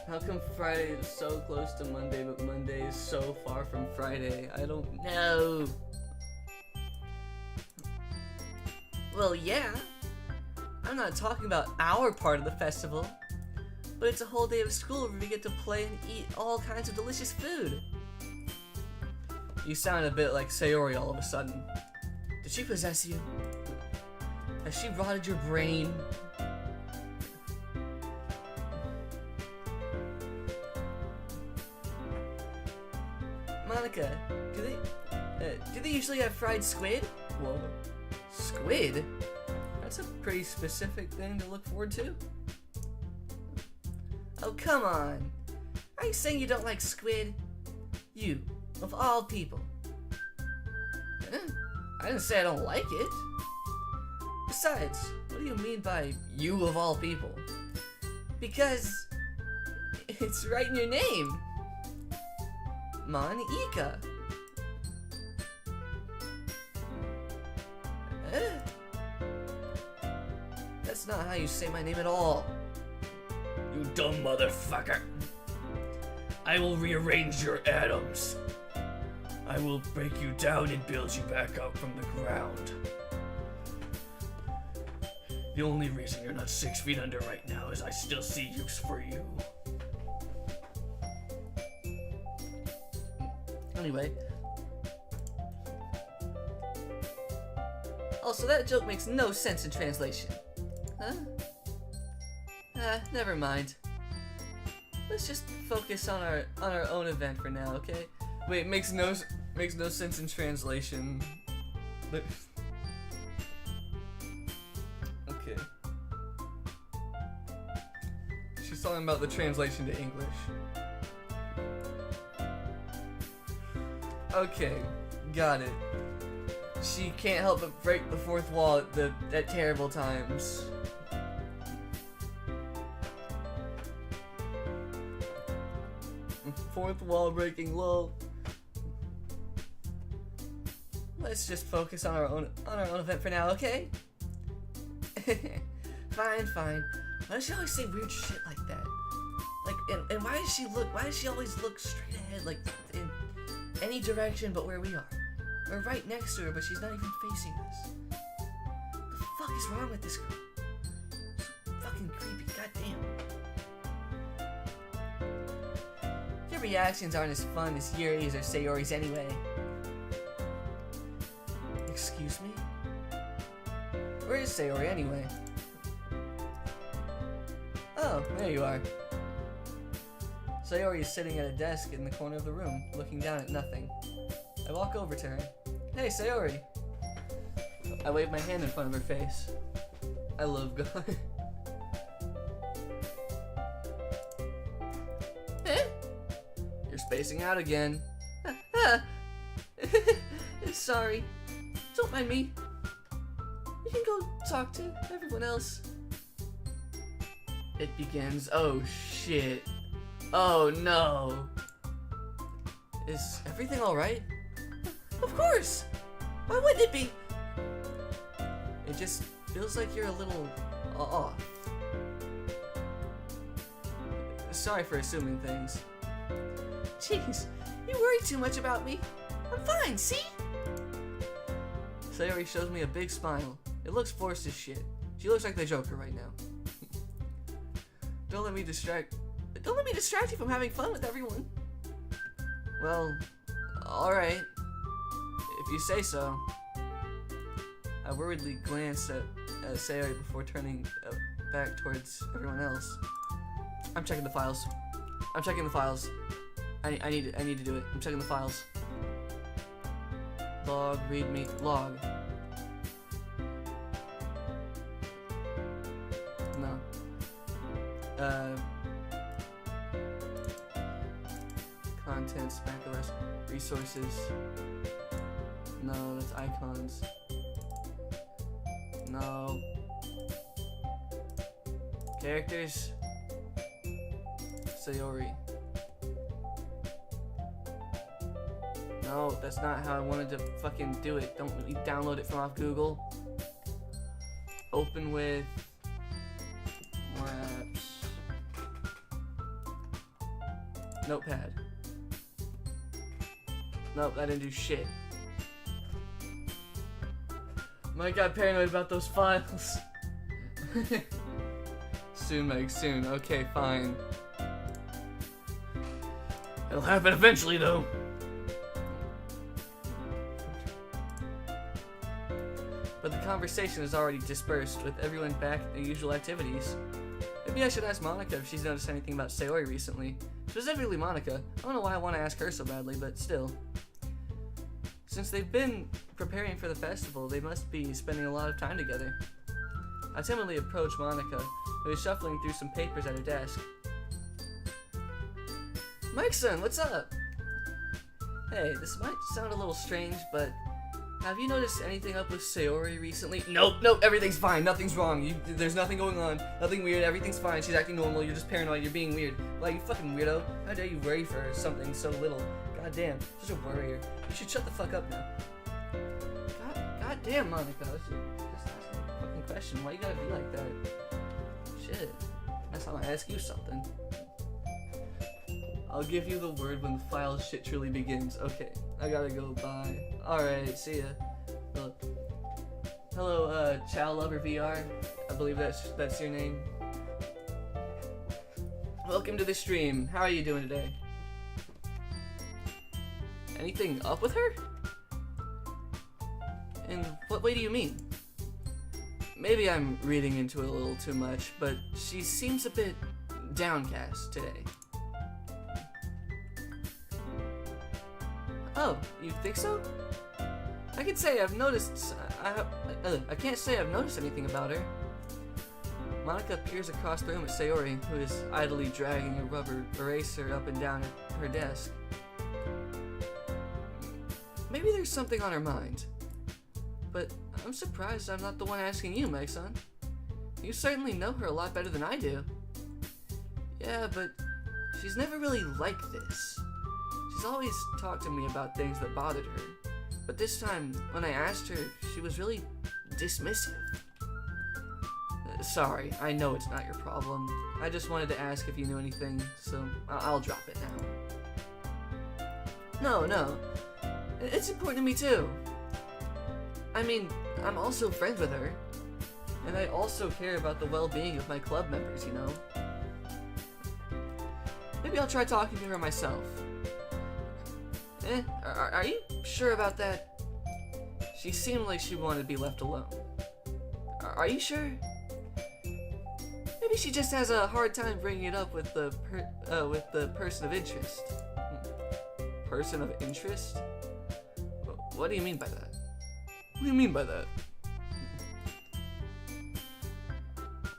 How come Friday is so close to Monday, but Monday is so far from Friday? I don't know. Well, yeah. I'm not talking about our part of the festival, but it's a whole day of school where we get to play and eat all kinds of delicious food. You sound a bit like Sayori all of a sudden. Did she possess you? Has she rotted your brain? Monica, do they usually have fried squid? Whoa. Squid? That's a pretty specific thing to look forward to. Oh, come on. Are you saying you don't like squid? You, of all people. I didn't say I don't like it. Besides, what do you mean by you of all people? Because it's right in your name. Monica. That's not how you say my name at all. You dumb motherfucker. I will rearrange your atoms. I will break you down and build you back up from the ground. The only reason you're not 6 feet under right now is I still see use for you. Anyway. Also, that joke makes no sense in translation. Huh? Never mind. Let's just focus on our own event for now, okay? Wait, makes no sense in translation. Okay. She's talking about the translation to English. Okay, got it. She can't help but break the fourth wall at terrible times. Fourth wall breaking, lol. Let's just focus on our own event for now, okay? Fine. Why does she always say weird shit like that? Like, and why does she always look straight ahead, like in any direction but where we are? We're right next to her, but she's not even facing us. What the fuck is wrong with this girl? So fucking creepy, goddamn. Your reactions aren't as fun as Yuri's or Sayori's anyway. Excuse me? Where is Sayori anyway? Oh, there you are. Sayori is sitting at a desk in the corner of the room, looking down at nothing. I walk over to her. Hey, Sayori! I wave my hand in front of her face. I love God. You're spacing out again. Sorry. Don't mind me. You can go talk to everyone else. It begins. Oh shit. Oh no. Is everything alright? Of course! Why wouldn't it be? It just feels like you're a little off. Sorry for assuming things. Jeez, you worry too much about me. I'm fine, see? Sayori shows me a big smile. It looks forced as shit. She looks like the Joker right now. Don't let me distract you from having fun with everyone. Well, alright. If you say so. I worriedly glanced at Sayori before turning back towards everyone else. I'm checking the files. I need to do it. I'm checking the files. Log, readme, log. No. Contents, macOS, resources. No, that's icons. No. Characters. Sayori. No, that's not how I wanted to fucking do it. Don't let me download it from off Google. Open with more apps. Notepad. Nope, that didn't do shit. Mike got paranoid about those files. Soon, Meg, soon. Okay, fine. It'll happen eventually, though. But the conversation is already dispersed, with everyone back at their usual activities. Maybe I should ask Monica if she's noticed anything about Sayori recently. Specifically Monica. I don't know why I want to ask her so badly, but still. Since they've been preparing for the festival, they must be spending a lot of time together. I timidly approach Monica, who is shuffling through some papers at her desk. Mike-san, what's up? Hey, this might sound a little strange, but have you noticed anything up with Sayori recently? Nope, everything's fine, nothing's wrong. There's nothing going on, nothing weird, everything's fine, she's acting normal, you're just paranoid, you're being weird. Like, you fucking weirdo, how dare you worry for something so little? God damn, such a worrier. You should shut the fuck up now. God damn, Monica, just asking a fucking question, why you gotta be like that? Shit, that's how I ask you something. I'll give you the word when the file shit truly begins. Okay, I gotta go, bye. Alright, see ya. Hello, Chow Lover VR. I believe that's your name. Welcome to the stream. How are you doing today? Anything up with her? In what way do you mean? Maybe I'm reading into it a little too much, but she seems a bit downcast today. Oh, you think so? I can say I've noticed. I can't say I've noticed anything about her. Monica peers across the room at Sayori, who is idly dragging a rubber eraser up and down her desk. Maybe there's something on her mind. But I'm surprised I'm not the one asking you, Meg-san. You certainly know her a lot better than I do. Yeah, but she's never really like this. She's always talked to me about things that bothered her, but this time, when I asked her, she was really dismissive. Sorry, I know it's not your problem. I just wanted to ask if you knew anything, so I'll drop it now. No, it's important to me too. I mean, I'm also friends with her, and I also care about the well-being of my club members, you know? Maybe I'll try talking to her myself. Are you sure about that? She seemed like she wanted to be left alone. Are you sure? Maybe she just has a hard time bringing it up with the person of interest. Person of interest? What do you mean by that? What do you mean by that?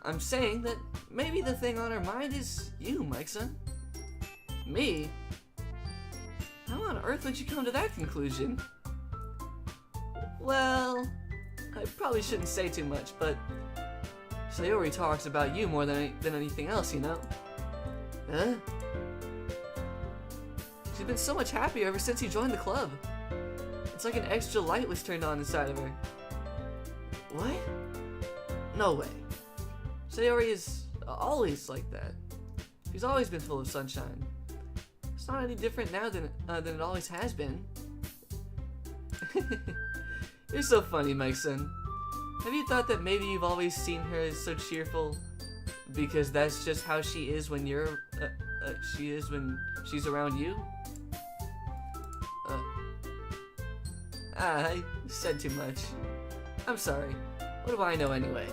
I'm saying that maybe the thing on her mind is you, Mike-san. Me? How on earth would you come to that conclusion? Well, I probably shouldn't say too much, but Sayori talks about you more than anything else, you know? Huh? She's been so much happier ever since you joined the club. It's like an extra light was turned on inside of her. What? No way. Sayori is always like that. She's always been full of sunshine. It's not any different now than it always has been. You're so funny, Mike-san. Have you thought that maybe you've always seen her as so cheerful because that's just how she is when when she's around you? I said too much. I'm sorry. What do I know anyway?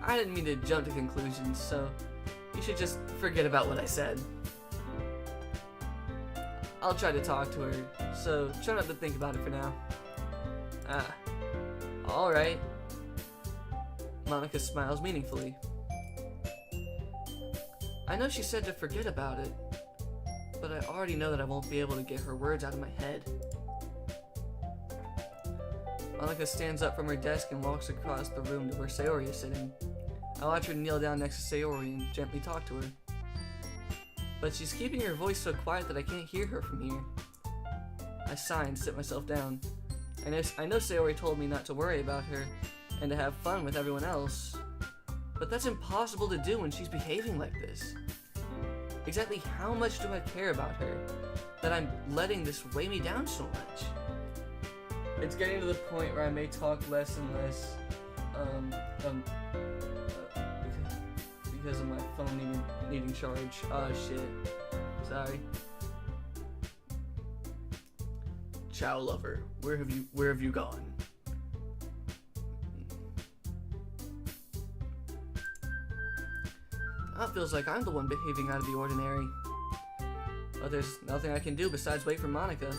I didn't mean to jump to conclusions, so you should just forget about what I said. I'll try to talk to her, so try not to think about it for now. Alright. Monica smiles meaningfully. I know she said to forget about it, but I already know that I won't be able to get her words out of my head. Monica stands up from her desk and walks across the room to where Sayori is sitting. I watch her kneel down next to Sayori and gently talk to her. But she's keeping her voice so quiet that I can't hear her from here. I sigh and sit myself down. I know Sayori told me not to worry about her and to have fun with everyone else, but that's impossible to do when she's behaving like this. Exactly how much do I care about her that I'm letting this weigh me down so much? It's getting to the point where I may talk less and less because of my phone needing charge. Oh shit. Sorry. Ciao, lover. Where have you gone? Now it feels like I'm the one behaving out of the ordinary. But there's nothing I can do besides wait for Monica.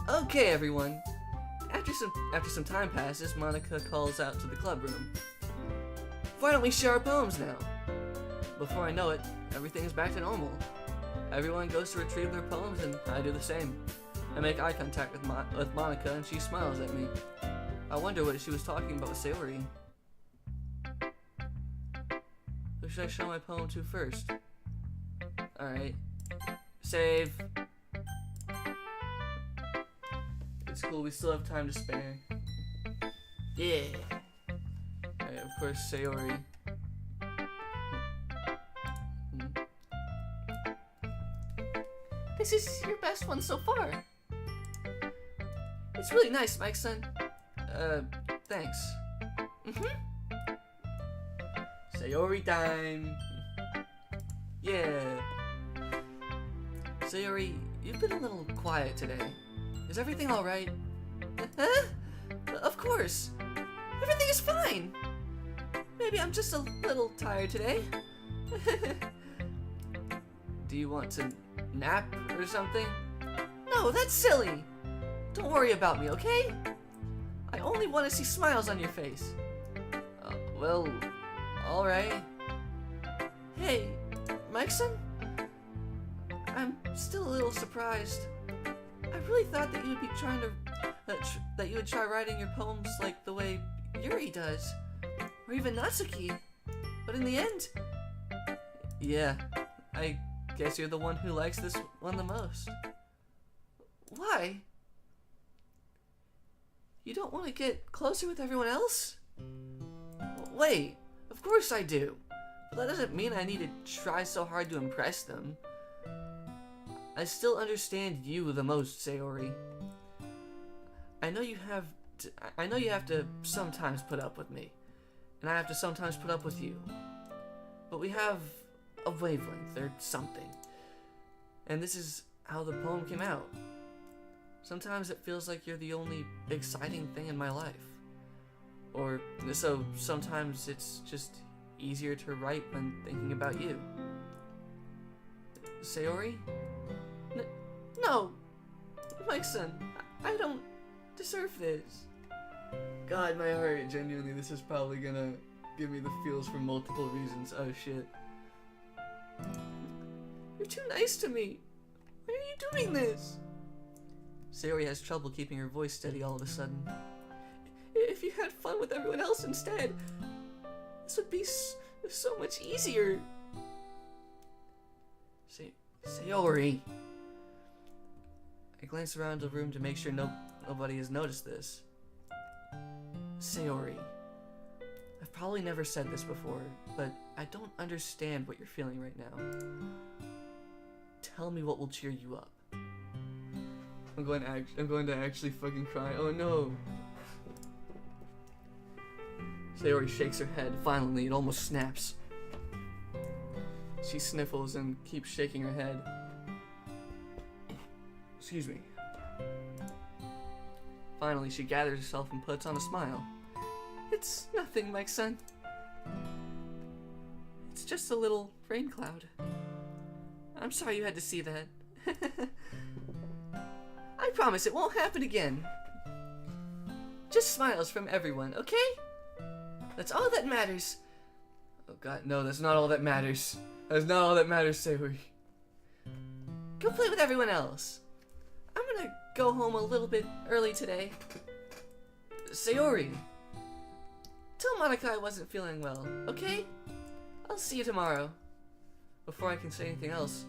Okay, everyone. After some time passes, Monica calls out to the club room. Why don't we share our poems now? Before I know it, everything is back to normal. Everyone goes to retrieve their poems, and I do the same. I make eye contact with Monica, and she smiles at me. I wonder what she was talking about with Sayori. Who should I show my poem to first? Alright. Save. It's cool, we still have time to spare. Yeah. Alright, of course, Sayori. This is your best one so far. It's really nice, Mike-san. Thanks. Sayori time. Yeah. Sayori, you've been a little quiet today. Is everything alright? Huh? Of course. Everything is fine. Maybe I'm just a little tired today. Do you want to nap or something? No, that's silly. Don't worry about me, okay? I only want to see smiles on your face. Well, alright. Hey, Mike-san? I'm still a little surprised. I really thought that you would be trying to that you would try writing your poems like the way Yuri does, or even Natsuki. But in the end, yeah, I guess you're the one who likes this one the most. Why? You don't want to get closer with everyone else? Wait, of course I do. But that doesn't mean I need to try so hard to impress them. I still understand you the most, Sayori. I know you have to sometimes put up with me, and I have to sometimes put up with you. But we have a wavelength or something. And this is how the poem came out. Sometimes it feels like you're the only exciting thing in my life. Or so sometimes it's just easier to write when thinking about you. Sayori? No! Mike-san, I don't deserve this. God, my heart, genuinely, this is probably gonna give me the feels for multiple reasons. Oh shit. You're too nice to me. Why are you doing this? Sayori has trouble keeping her voice steady all of a sudden. If you had fun with everyone else instead, this would be so much easier. Sayori. I glance around the room to make sure nobody has noticed this. Sayori. I've probably never said this before, but I don't understand what you're feeling right now. Tell me what will cheer you up. I'm going to actually fucking cry. Oh no. Sayori shakes her head. Finally, it almost snaps. She sniffles and keeps shaking her head. Excuse me. Finally, she gathers herself and puts on a smile. It's nothing, Mike-san. It's just a little rain cloud. I'm sorry you had to see that. I promise it won't happen again. Just smiles from everyone, okay? That's all that matters. Oh god, no, that's not all that matters. That's not all that matters, Sayori. Go play with everyone else. I'm gonna go home a little bit early today. Sayori. Tell Monica I wasn't feeling well, okay? I'll see you tomorrow. Before I can say anything else,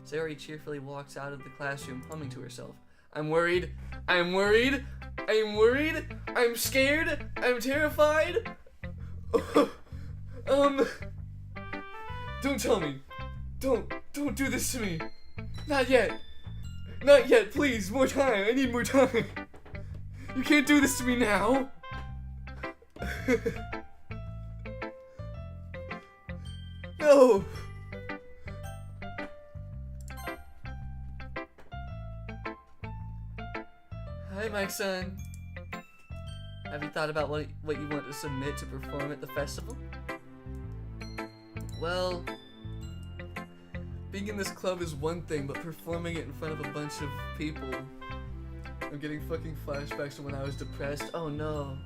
Sayori cheerfully walks out of the classroom, humming to herself. I'm worried. I'm worried. I'm worried. I'm scared. I'm terrified. Don't tell me. Don't do this to me. Not yet. Not yet, please. More time. I need more time. You can't do this to me now. No. Hi, Mike-san. Have you thought about what you want to submit to perform at the festival? Well, being in this club is one thing, but performing it in front of a bunch of people... I'm getting fucking flashbacks to when I was depressed. Oh no.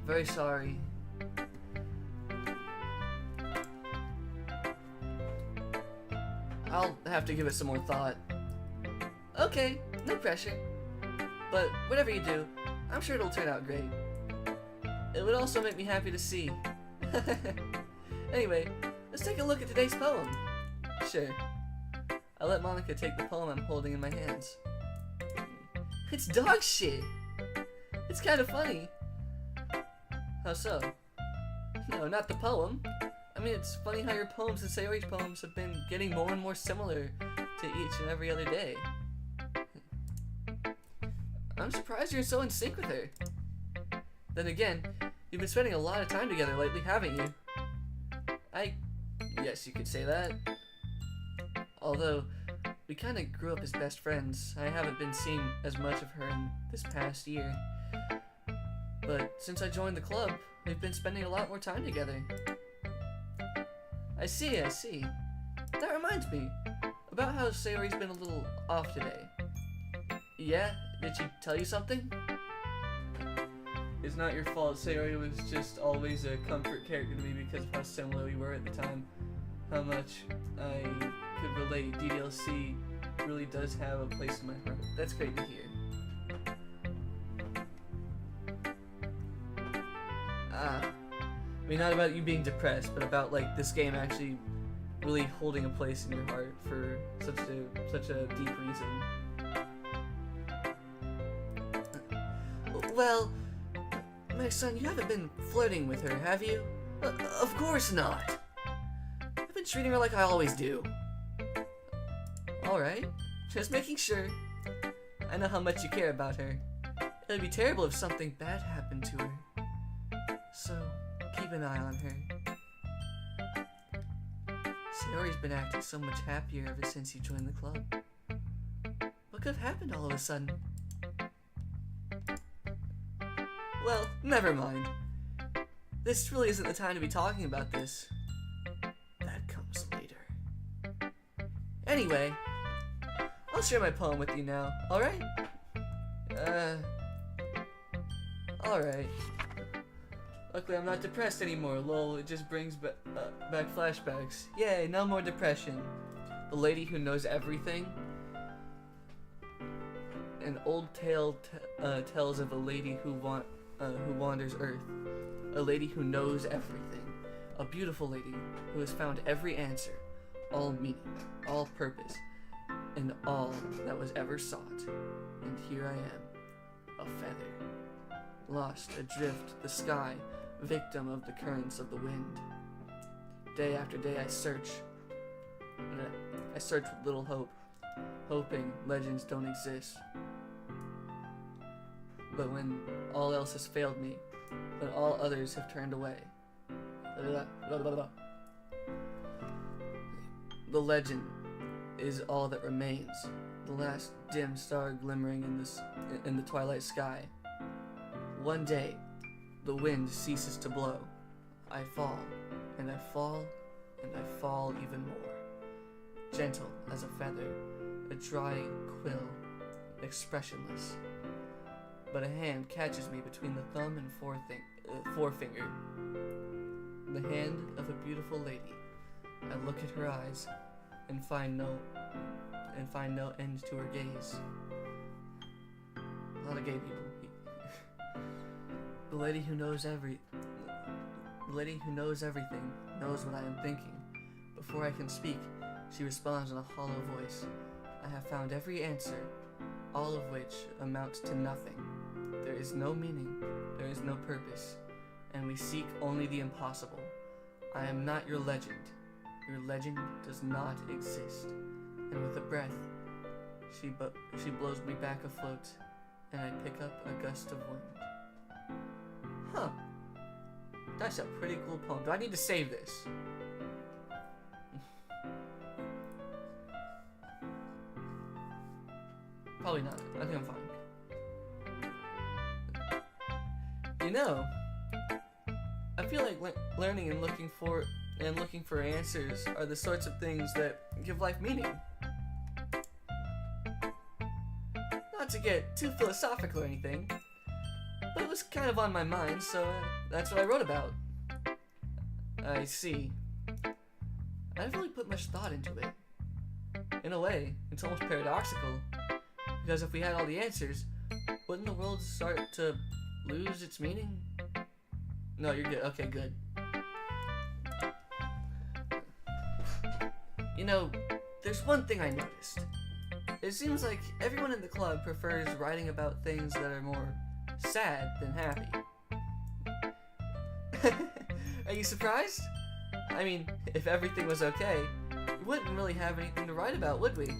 Very sorry. I'll have to give it some more thought. Okay, no pressure. But whatever you do, I'm sure it'll turn out great. It would also make me happy to see. Anyway, let's take a look at today's poem. Sure. I'll let Monica take the poem I'm holding in my hands. It's dog shit! It's kind of funny. How so? No, not the poem. I mean, it's funny how your poems and Sayori's poems have been getting more and more similar to each and every other day. I'm surprised you're so in sync with her. Then again, you've been spending a lot of time together lately, haven't you? Yes, you could say that. Although, we kind of grew up as best friends. I haven't been seeing as much of her in this past year. But since I joined the club, we've been spending a lot more time together. I see. That reminds me, about how Sayori's been a little off today. Yeah? Did she tell you something? It's not your fault. Sayori was just always a comfort character to me because of how similar we were at the time. How much I could relate. DDLC really does have a place in my heart. That's great to hear. I mean, not about you being depressed, but about like this game actually really holding a place in your heart for such a deep reason. Well, my son, you haven't been flirting with her, have you? Of course not. I've been treating her like I always do. Alright, just making sure. I know how much you care about her. It'd be terrible if something bad happened to her. So, keep an eye on her. Sayori's been acting so much happier ever since you joined the club. What could have happened all of a sudden? Well, never mind. This really isn't the time to be talking about this. That comes later. Anyway, I'll share my poem with you now, alright? Alright. Luckily I'm not depressed anymore, lol, it just brings back flashbacks. Yay, no more depression. The lady who knows everything. An old tale tells of a lady who wanders Earth. A lady who knows everything. A beautiful lady who has found every answer, all meaning, all purpose, and all that was ever sought. And here I am, a feather, lost adrift the sky, victim of the currents of the wind. Day after day I search. I search with little hope, hoping legends don't exist. But when all else has failed me, when all others have turned away, the legend is all that remains, the last dim star glimmering in the twilight sky. One day, the wind ceases to blow. I fall, and I fall, and I fall even more. Gentle as a feather, a drying quill, expressionless. But a hand catches me between the thumb and forefinger. The hand of a beautiful lady. I look at her eyes and find no end to her gaze. A lot of gay people. The lady who knows everything knows what I am thinking. Before I can speak, She responds in a hollow voice. I have found every answer, all of which amounts to nothing. There is no meaning, there is no purpose, and we seek only the impossible. I am not your legend. Your legend does not exist. And with a breath, she blows me back afloat, and I pick up a gust of wind. Huh. That's a pretty cool poem. Do I need to save this? Probably not. I think I'm fine. You know, I feel like learning and looking for answers are the sorts of things that give life meaning. Not to get too philosophical or anything, but it was kind of on my mind, so that's what I wrote about. I see. I haven't really put much thought into it. In a way, it's almost paradoxical, because if we had all the answers, wouldn't the world start to lose its meaning? No, you're good. Okay, good. You know, there's one thing I noticed. It seems like everyone in the club prefers writing about things that are more sad than happy. Are you surprised? I mean, if everything was okay, we wouldn't really have anything to write about, would we?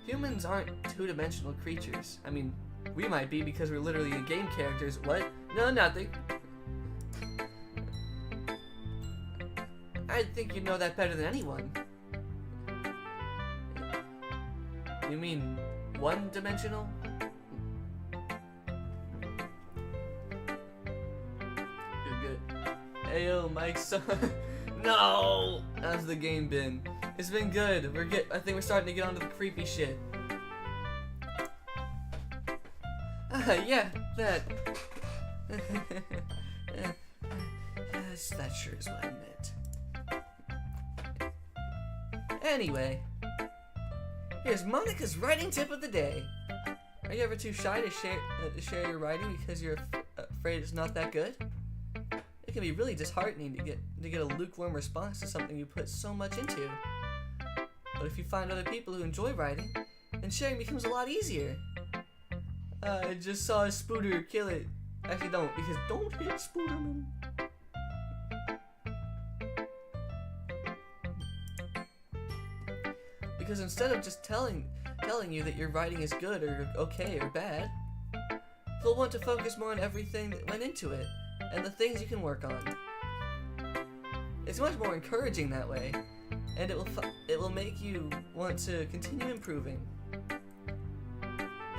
Humans aren't two-dimensional creatures. I mean, we might be because we're literally in-game characters. What? No, nothing. I think you know that better than anyone. You mean one-dimensional? You're good. Ayo, Mike's son. No! How's the game been? It's been good. I think we're starting to get onto the creepy shit. Yeah, that. Yes, that sure is what I meant. Anyway, here's Monica's writing tip of the day. Are you ever too shy to share your writing because you're afraid it's not that good? It can be really disheartening to get a lukewarm response to something you put so much into. But if you find other people who enjoy writing, then sharing becomes a lot easier. I just saw a spooter kill it. Actually, don't, because don't hit Spooderman. Because instead of just telling you that your writing is good or okay or bad, they'll want to focus more on everything that went into it and the things you can work on. It's much more encouraging that way, and it will make you want to continue improving.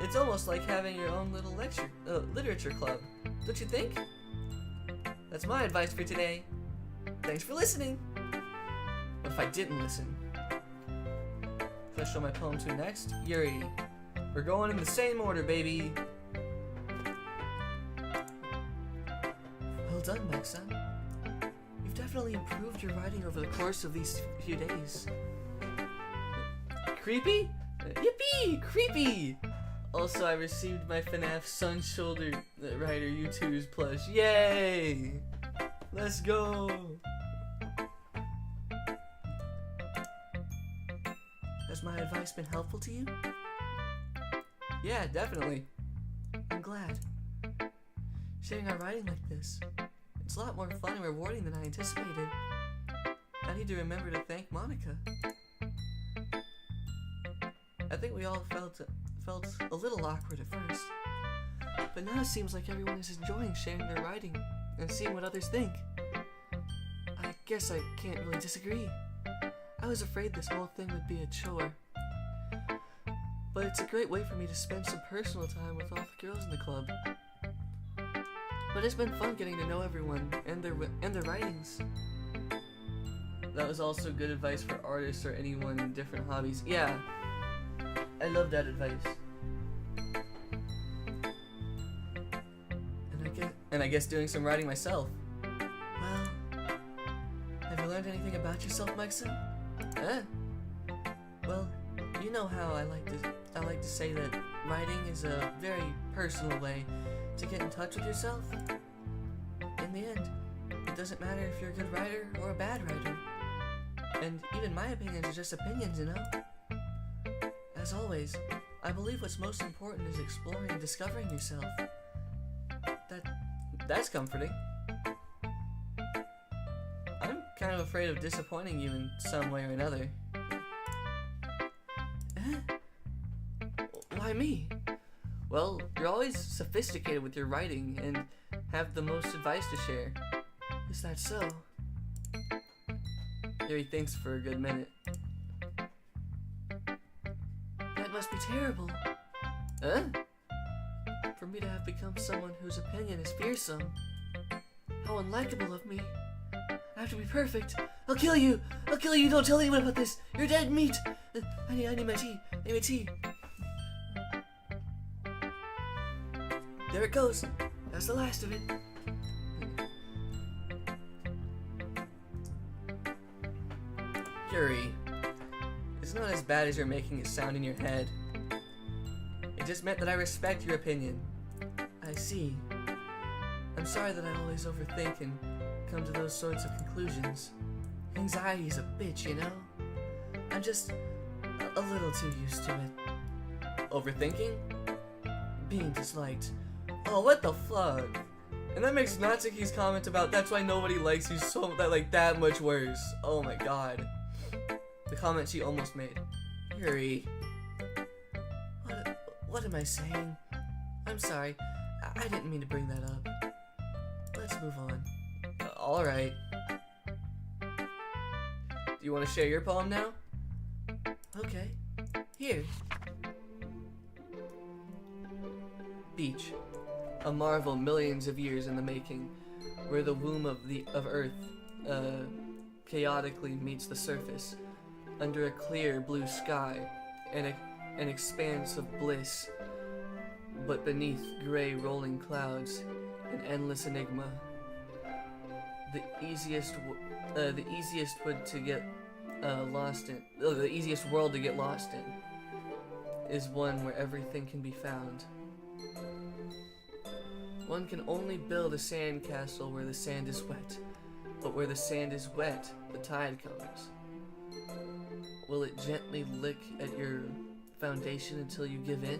It's almost like having your own little literature club, don't you think? That's my advice for today. Thanks for listening. What if I didn't listen? Should I show my poem to next? Yuri. We're going in the same order, baby. Well done, Mike son. You've definitely improved your writing over the course of these few days. Creepy? Yippee! Creepy! Also, I received my FNAF Sun Shoulder Rider U2's plush. Yay! Let's go! Has my advice been helpful to you? Yeah, definitely. I'm glad. Sharing our writing like this, it's a lot more fun and rewarding than I anticipated. I need to remember to thank Monica. I think we all felt a little awkward at first, but now it seems like everyone is enjoying sharing their writing and seeing what others think. I guess I can't really disagree. I was afraid this whole thing would be a chore, but it's a great way for me to spend some personal time with all the girls in the club. But it's been fun getting to know everyone and their writings. That was also good advice for artists or anyone in different hobbies. Yeah, I love that advice. And I guess doing some writing myself. Well, have you learned anything about yourself, Mikeson? Well, you know how I like to say that writing is a very personal way to get in touch with yourself. In the end, it doesn't matter if you're a good writer or a bad writer. And even my opinions are just opinions, you know? As always, I believe what's most important is exploring and discovering yourself. That's comforting. I'm kind of afraid of disappointing you in some way or another. Why me? Well, you're always sophisticated with your writing and have the most advice to share. Is that so? Here he thinks for a good minute. That must be terrible. Huh? For me to have become someone whose opinion is fearsome. How unlikable of me. I have to be perfect. I'll kill you! I'll kill you! Don't tell anyone about this! You're dead meat! I need my tea. I need my tea. There it goes. That's the last of it. Yuri, it's not as bad as you're making it sound in your head. It just meant that I respect your opinion. I see. I'm sorry that I always overthink and come to those sorts of conclusions. Anxiety's a bitch, you know? I'm just a little too used to it. Overthinking? Being disliked. Oh, what the fuck? And that makes Natsuki's comment about that's why nobody likes you that much worse. Oh my god. The comment she almost made. Yuri. What am I saying? I'm sorry. I didn't mean to bring that up. Let's move on. Alright. Do you want to share your poem now? Okay. Here. Beach. A marvel millions of years in the making, where the womb of Earth chaotically meets the surface, under a clear blue sky, and an expanse of bliss, but beneath gray rolling clouds, an endless enigma. The easiest world to get lost in is one where everything can be found. One can only build a sand castle where the sand is wet, but where the sand is wet, the tide comes. Will it gently lick at your foundation until you give in,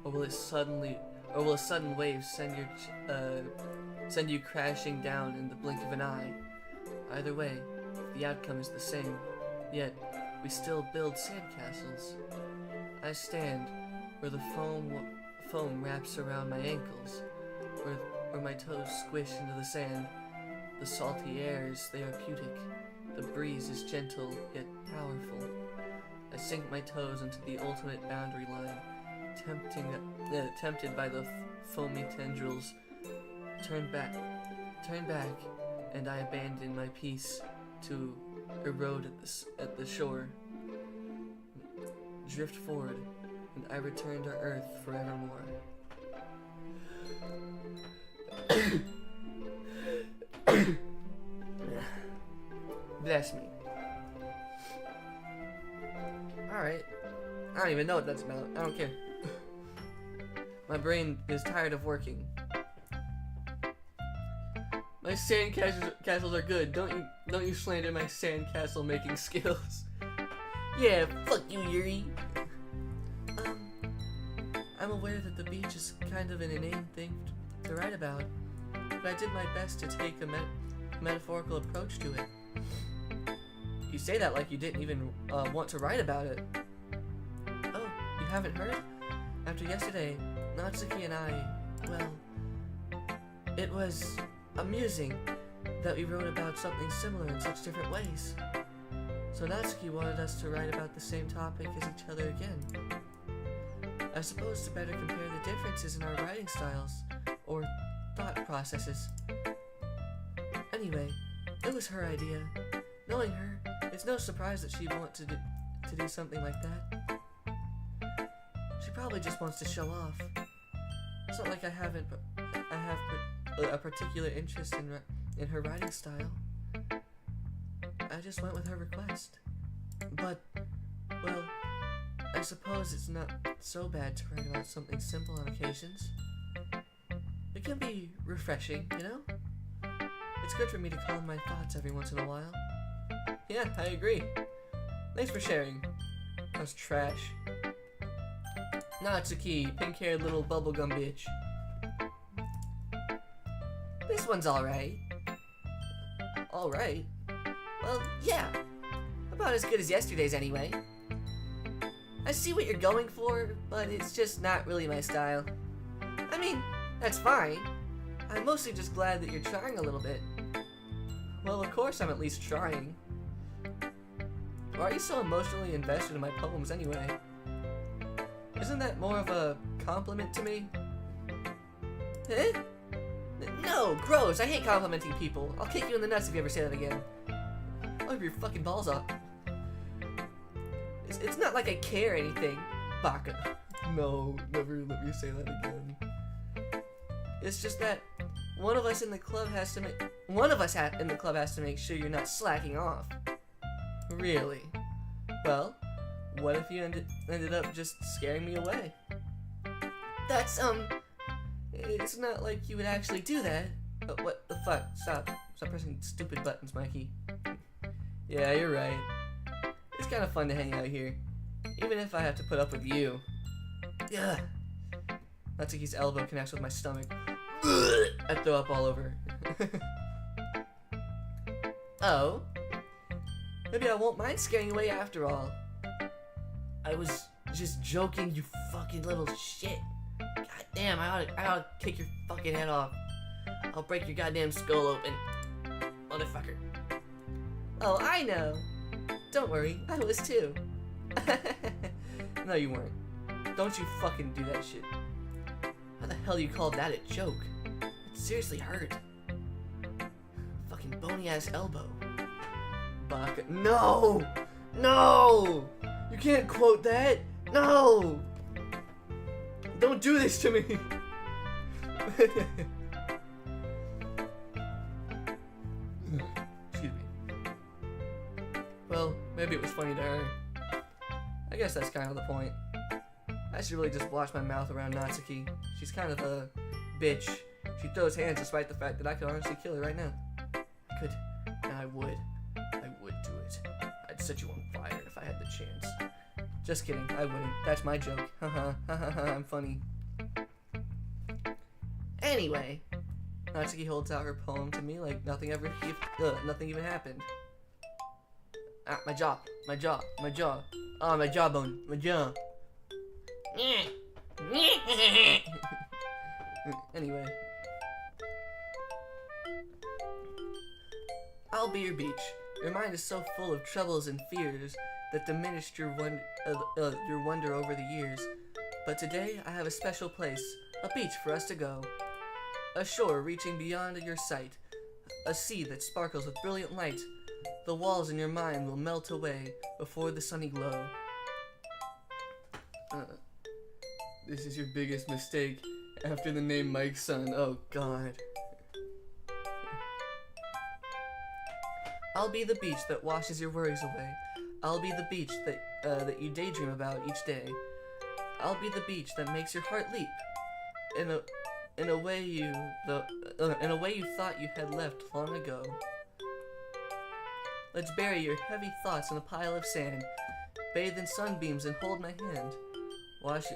or will a sudden wave send you crashing down in the blink of an eye? Either way, the outcome is the same. Yet we still build sandcastles. I stand where the foam wraps around my ankles. Where my toes squish into the sand. The salty air is therapeutic. The breeze is gentle yet powerful. I sink my toes into the ultimate boundary line, tempted by the foamy tendrils. Turn back, and I abandon my peace to erode at the shore. Drift forward, and I return to Earth forevermore. Bless me. Alright. I don't even know what that's about. I don't care. My brain is tired of working. My sandcastles are good. Don't you slander my sandcastle making skills. Yeah, fuck you, Yuri. I'm aware that the beach is kind of an inane thing to write about, but I did my best to take a metaphorical approach to it. You say that like you didn't even want to write about it. Oh, you haven't heard? After yesterday, Natsuki and I, well, it was amusing that we wrote about something similar in such different ways. So Natsuki wanted us to write about the same topic as each other again. I suppose to better compare the differences in our writing styles, or thought processes. Anyway, it was her idea. Knowing her, it's no surprise that she'd want to do something like that. She probably just wants to show off. It's not like I have a particular interest in her writing style. I just went with her request. But, well, I suppose it's not so bad to write about something simple on occasions. It can be refreshing, you know? It's good for me to calm my thoughts every once in a while. Yeah, I agree. Thanks for sharing. That was trash. Natsuki, pink-haired little bubblegum bitch. This one's alright. Alright? Well, yeah. About as good as yesterday's anyway. I see what you're going for, but it's just not really my style. I mean, that's fine. I'm mostly just glad that you're trying a little bit. Well, of course I'm at least trying. Why are you so emotionally invested in my poems anyway? Isn't that more of a compliment to me? Eh? No, gross, I hate complimenting people. I'll kick you in the nuts if you ever say that again. I'll rip your fucking balls off. It's not like I care or anything, Baka. No, never let me say that again. It's just that one of us in the club has to make sure you're not slacking off. Really? Well, what if you ended up just scaring me away? That's, it's not like you would actually do that. What the fuck? Stop pressing stupid buttons, Mikey. Yeah, you're right. It's kind of fun to hang out here, even if I have to put up with you. Ugh. Natsuki's elbow connects with my stomach. I throw up all over. Oh? Maybe I won't mind scaring you away after all. I was just joking, you fucking little shit. God damn, I oughta kick your fucking head off. I'll break your goddamn skull open. Motherfucker. Oh, I know. Don't worry, I was too. No, you weren't. Don't you fucking do that shit. How the hell you call that a joke? It seriously hurt. Fucking bony ass elbow. Baka. No! No! You can't quote that! No! Don't do this to me! Excuse me. Well, maybe it was funny to her. I guess that's kind of the point. I should really just wash my mouth around Natsuki. She's kind of a bitch. She throws hands despite the fact that I could honestly kill her right now. I could, and I would. I would do it. I'd set you on fire if I had the chance. Just kidding, I wouldn't. That's my joke. Haha, I'm funny. Anyway, Natsuki holds out her poem to me like nothing even happened. Ah, my jaw. Oh, my jawbone. My jaw. Anyway. I'll be your beach. Your mind is so full of troubles and fears that diminished your wonder over the years. But today I have a special place, a beach for us to go. A shore reaching beyond your sight. A sea that sparkles with brilliant light. The walls in your mind will melt away before the sunny glow. This is your biggest mistake after the name Mike's son. Oh God. I'll be the beach that washes your worries away. I'll be the beach that you daydream about each day. I'll be the beach that makes your heart leap. In a way you thought you had left long ago. Let's bury your heavy thoughts in a pile of sand. Bathe in sunbeams and hold my hand. Wash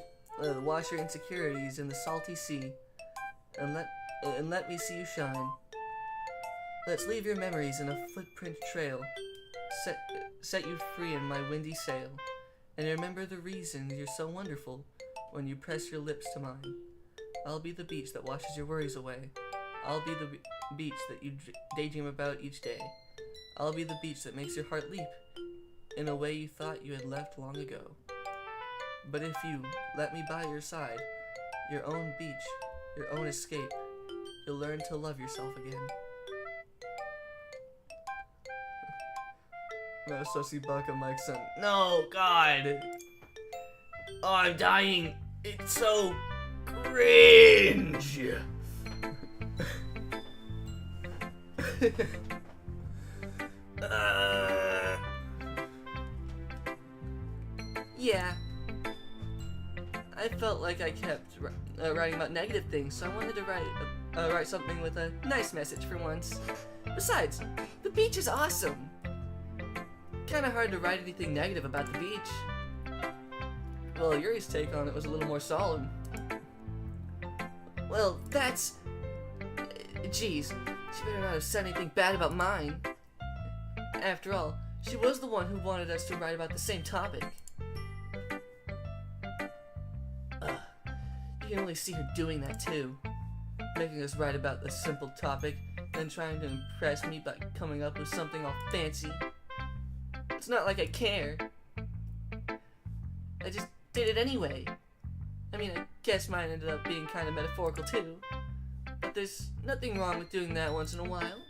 your insecurities in the salty sea, and let me see you shine. Let's leave your memories in a footprint trail. Set you free in my windy sail, and remember the reason you're so wonderful when you press your lips to mine. I'll be the beach that washes your worries away. I'll be the beach that you daydream about each day. I'll be the beach that makes your heart leap in a way you thought you had left long ago. But if you let me by your side, your own beach, your own escape, you'll learn to love yourself again. No, Sussy Baka, Mike's son. No, God! Oh, I'm dying! It's so cringe! Yeah. I felt like I kept writing about negative things, so I wanted to write something with a nice message for once. Besides, the beach is awesome. kinda hard to write anything negative about the beach. Well, Yuri's take on it was a little more solemn. Well, that's... Geez, she better not have said anything bad about mine. After all, she was the one who wanted us to write about the same topic. You can only see her doing that too. Making us write about the simple topic, then trying to impress me by coming up with something all fancy. It's not like I care. I just did it anyway. I mean, I guess mine ended up being kind of metaphorical too. But there's nothing wrong with doing that once in a while.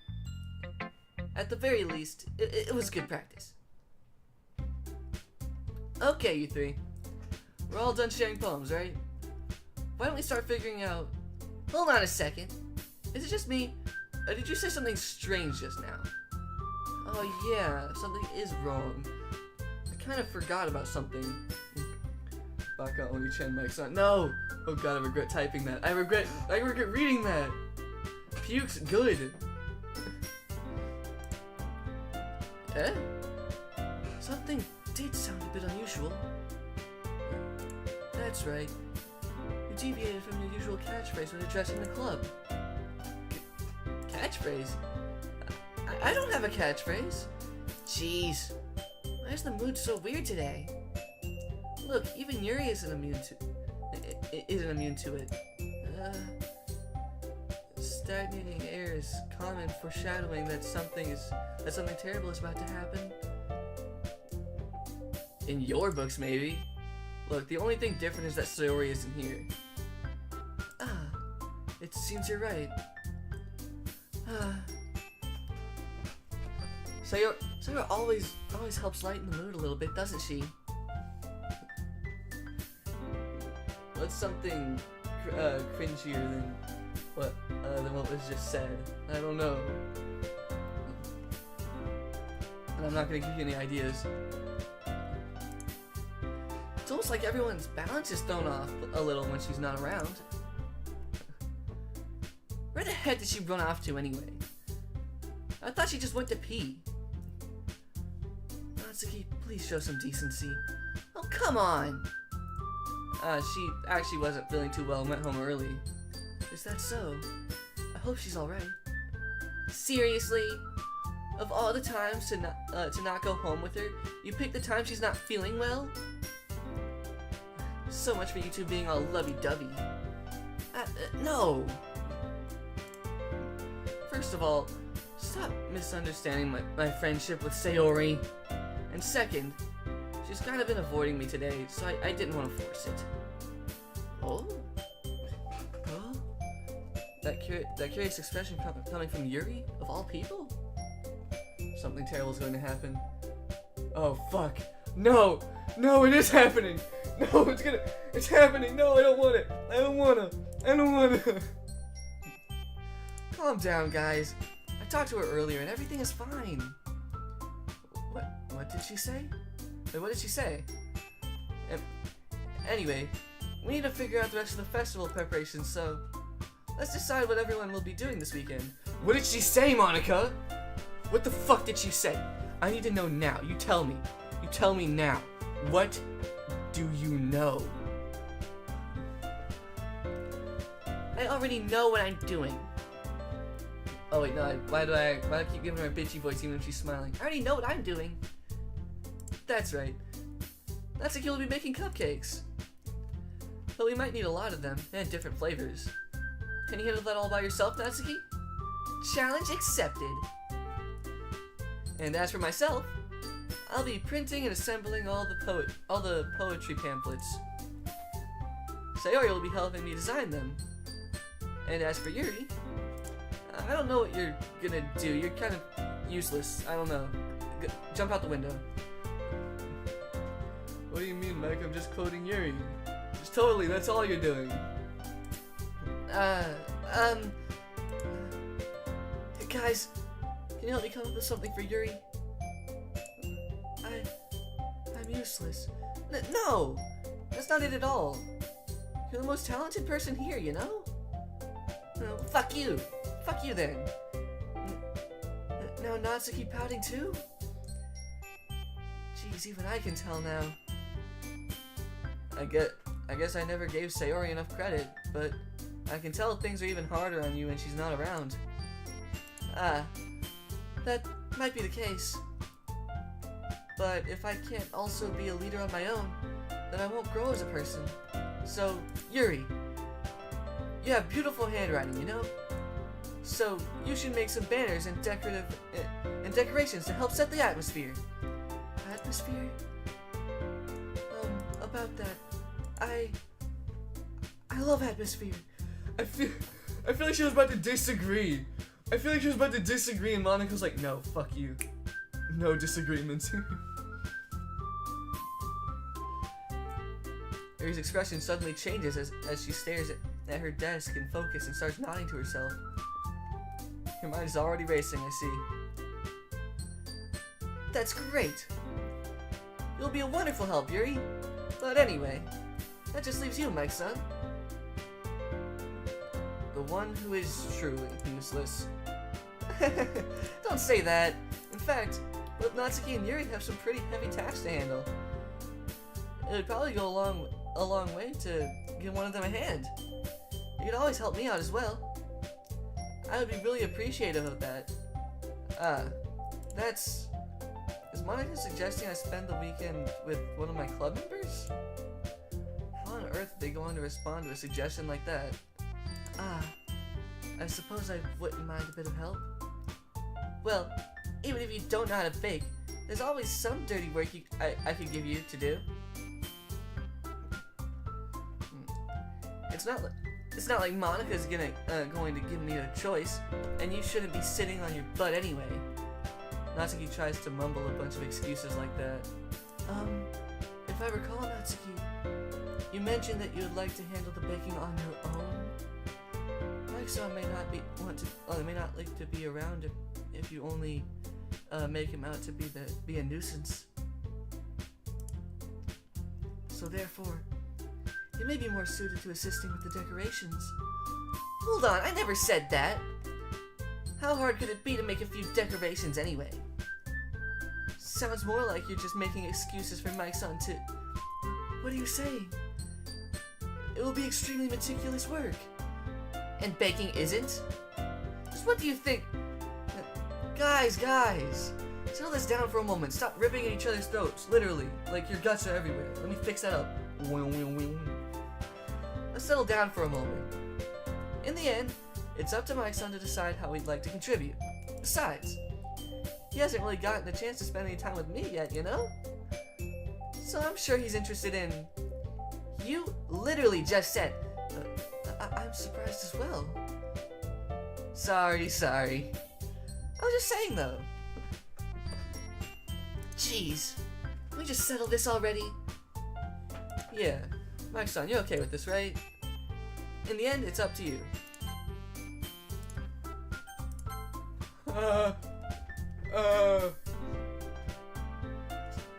At the very least, it was good practice. Okay, you three. We're all done sharing poems, right? Why don't we start figuring out... Hold on a second. Is it just me? Or did you say something strange just now? Oh yeah, something is wrong. I kind of forgot about something. Baka Oni-chan mic's on. No! Oh god, I regret typing that. I regret reading that! Puke's good. Eh? Something did sound a bit unusual. That's right. You deviated from your usual catchphrase when addressing the club. Catchphrase? I don't have a catchphrase. Jeez. Why is the mood so weird today? Look, even Yuri isn't immune to it. Stagnating air is common, foreshadowing that something terrible is about to happen. In your books, maybe. Look, the only thing different is that Sayori isn't here. It seems you're right. Sayori always helps lighten the mood a little bit, doesn't she? What's something cringier than what was just said? I don't know. And I'm not gonna give you any ideas. It's almost like everyone's balance is thrown off a little when she's not around. Where the heck did she run off to anyway? I thought she just went to pee. Natsuki, please show some decency. Oh, come on! She actually wasn't feeling too well and went home early. Is that so? I hope she's alright. Seriously? Of all the times to not go home with her, you picked the time she's not feeling well? So much for you two being all lovey-dovey. No! First of all, stop misunderstanding my friendship with Sayori. And second, she's kind of been avoiding me today, so I didn't want to force it. Oh? Oh? That curious expression coming from Yuri, of all people? Something terrible is going to happen. Oh, fuck. No! No, it is happening! No, it's happening! No, I don't want it! I don't wanna! Calm down, guys. I talked to her earlier and everything is fine. What did she say? Wait, what did she say? Anyway, we need to figure out the rest of the festival preparations, so let's decide what everyone will be doing this weekend. What did she say, Monica? What the fuck did she say? I need to know now. You tell me. You tell me now. What do you know? I already know what I'm doing. Oh wait, no, why do I keep giving her a bitchy voice even if she's smiling? I already know what I'm doing. That's right. Natsuki will be making cupcakes. But we might need a lot of them, and different flavors. Can you handle that all by yourself, Natsuki? Challenge accepted. And as for myself, I'll be printing and assembling all the poetry pamphlets. Sayori will be helping me design them. And as for Yuri, I don't know what you're gonna do. You're kind of useless. I don't know. Jump out the window. What do you mean, Mike? I'm just quoting Yuri. Just totally, that's all you're doing. Guys, can you help me come up with something for Yuri? I'm useless. No! That's not it at all. You're the most talented person here, you know? No, fuck you. Fuck you then. Now Natsuki pouting too? Jeez, even I can tell now. I guess I never gave Sayori enough credit, but I can tell things are even harder on you when she's not around. Ah, that might be the case. But if I can't also be a leader on my own, then I won't grow as a person. So, Yuri, you have beautiful handwriting, you know? So, you should make some banners and decorations to help set the atmosphere. Atmosphere? About that, I love atmosphere. I feel like she was about to disagree. And Monica's like, no, fuck you. No disagreements. Yuri's expression suddenly changes as she stares at her desk in focus and starts nodding to herself. Her mind is already racing, I see. That's great. You'll be a wonderful help, Yuri. But anyway, that just leaves you, my son. The one who is truly useless. Don't say that. In fact, both Natsuki and Yuri have some pretty heavy tasks to handle. It would probably go a long way to give one of them a hand. You could always help me out as well. I would be really appreciative of that. Is Monica suggesting I spend the weekend with one of my club members? How on earth are they going to respond to a suggestion like that? I suppose I wouldn't mind a bit of help. Well, even if you don't know how to bake, there's always some dirty work I could give you to do. It's not like Monica's going to give me a choice, and you shouldn't be sitting on your butt anyway. Natsuki tries to mumble a bunch of excuses like that. If I recall, Natsuki, you mentioned that you would like to handle the baking on your own. Mike-san may not like to be around if you only make him out to be a nuisance. So therefore, you may be more suited to assisting with the decorations. Hold on, I never said that. How hard could it be to make a few decorations anyway? Sounds more like you're just making excuses for Mike-san to... What are you saying? It will be extremely meticulous work. And baking isn't? Just what do you think? Guys! Settle this down for a moment. Stop ripping at each other's throats, literally. Like your guts are everywhere. Let me fix that up. Let's settle down for a moment. In the end, it's up to Mike-san to decide how he'd like to contribute. Besides, he hasn't really gotten a chance to spend any time with me yet, you know? So I'm sure he's interested in... You literally just said... I'm surprised as well. Sorry. I was just saying, though. Jeez. Can we just settle this already? Yeah. Mike-san, you're okay with this, right? In the end, it's up to you.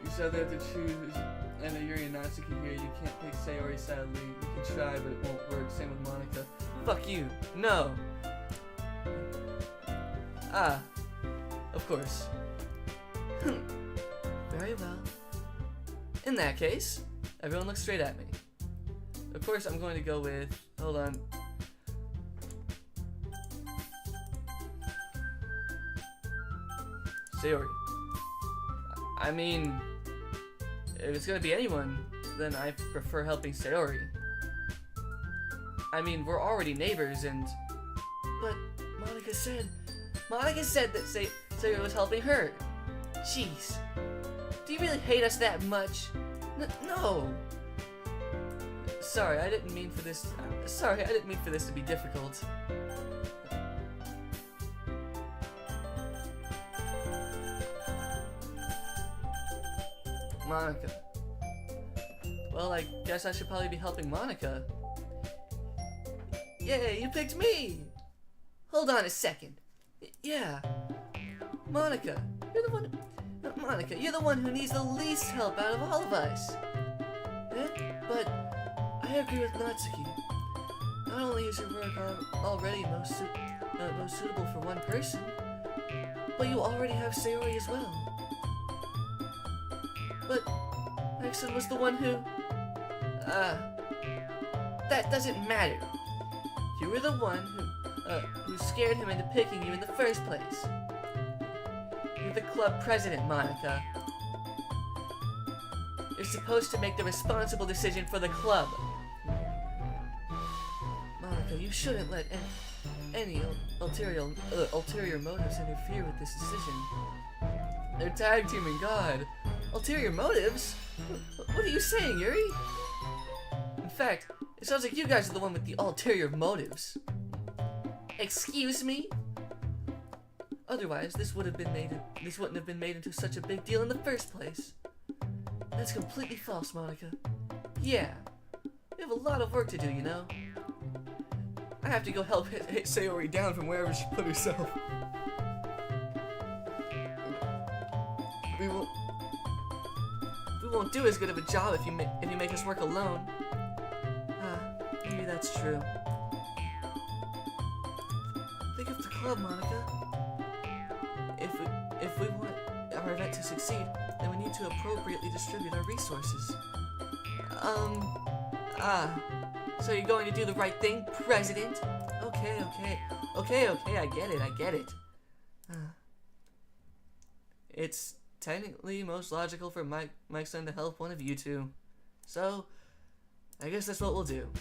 You said they have to choose. I know Yuri and Natsuki here. You can't pick Sayori, sadly. You can try, but it won't work. Same with Monica. Fuck you. No. Of course. Very well. In that case, everyone look straight at me. Of course, I'm going to go with... Hold on. Sayori. I mean, if it's going to be anyone, then I prefer helping Sayori. I mean, we're already neighbors and... But Monica said that Sayori was helping her. Jeez. Do you really hate us that much? No. Sorry, I didn't mean for this to be difficult. Monica. Well, I guess I should probably be helping Monica. Yay, you picked me! Hold on a second. Yeah. Monica, you're the one who needs the least help out of all of us. But I agree with Natsuki. Not only is your work already most suitable for one person, but you already have Sayori as well. But Nixon was the one who... that doesn't matter. You were the one who scared him into picking you in the first place. You're the club president, Monica. You're supposed to make the responsible decision for the club. Monica, you shouldn't let any ulterior motives interfere with this decision. They're tag teaming God. Ulterior motives? What are you saying, Yuri? In fact, it sounds like you guys are the one with the ulterior motives. Excuse me? Otherwise, this wouldn't have been made into such a big deal in the first place. That's completely false, Monica. Yeah, we have a lot of work to do, you know. I have to go help hit Sayori down from wherever she put herself. We won't do as good of a job if you make us work alone. Maybe that's true. Think of the club, Monica. If we want our event to succeed, then we need to appropriately distribute our resources. So you're going to do the right thing, President? Okay, I get it. It's technically most logical for Mike's son to help one of you two. So, I guess that's what we'll do.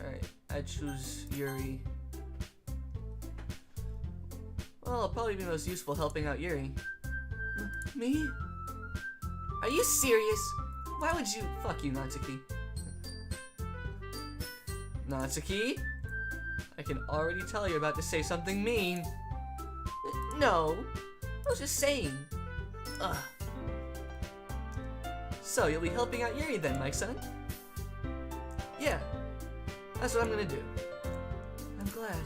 Alright, I choose Yuri. Well, I'll probably be most useful helping out Yuri. Me? Are you serious? Why would you? Fuck you, Natsuki. Natsuki? I can already tell you're about to say something mean. No, I was just saying. Ugh. So, you'll be helping out Yuri then, my son? Yeah, that's what I'm gonna do. I'm glad.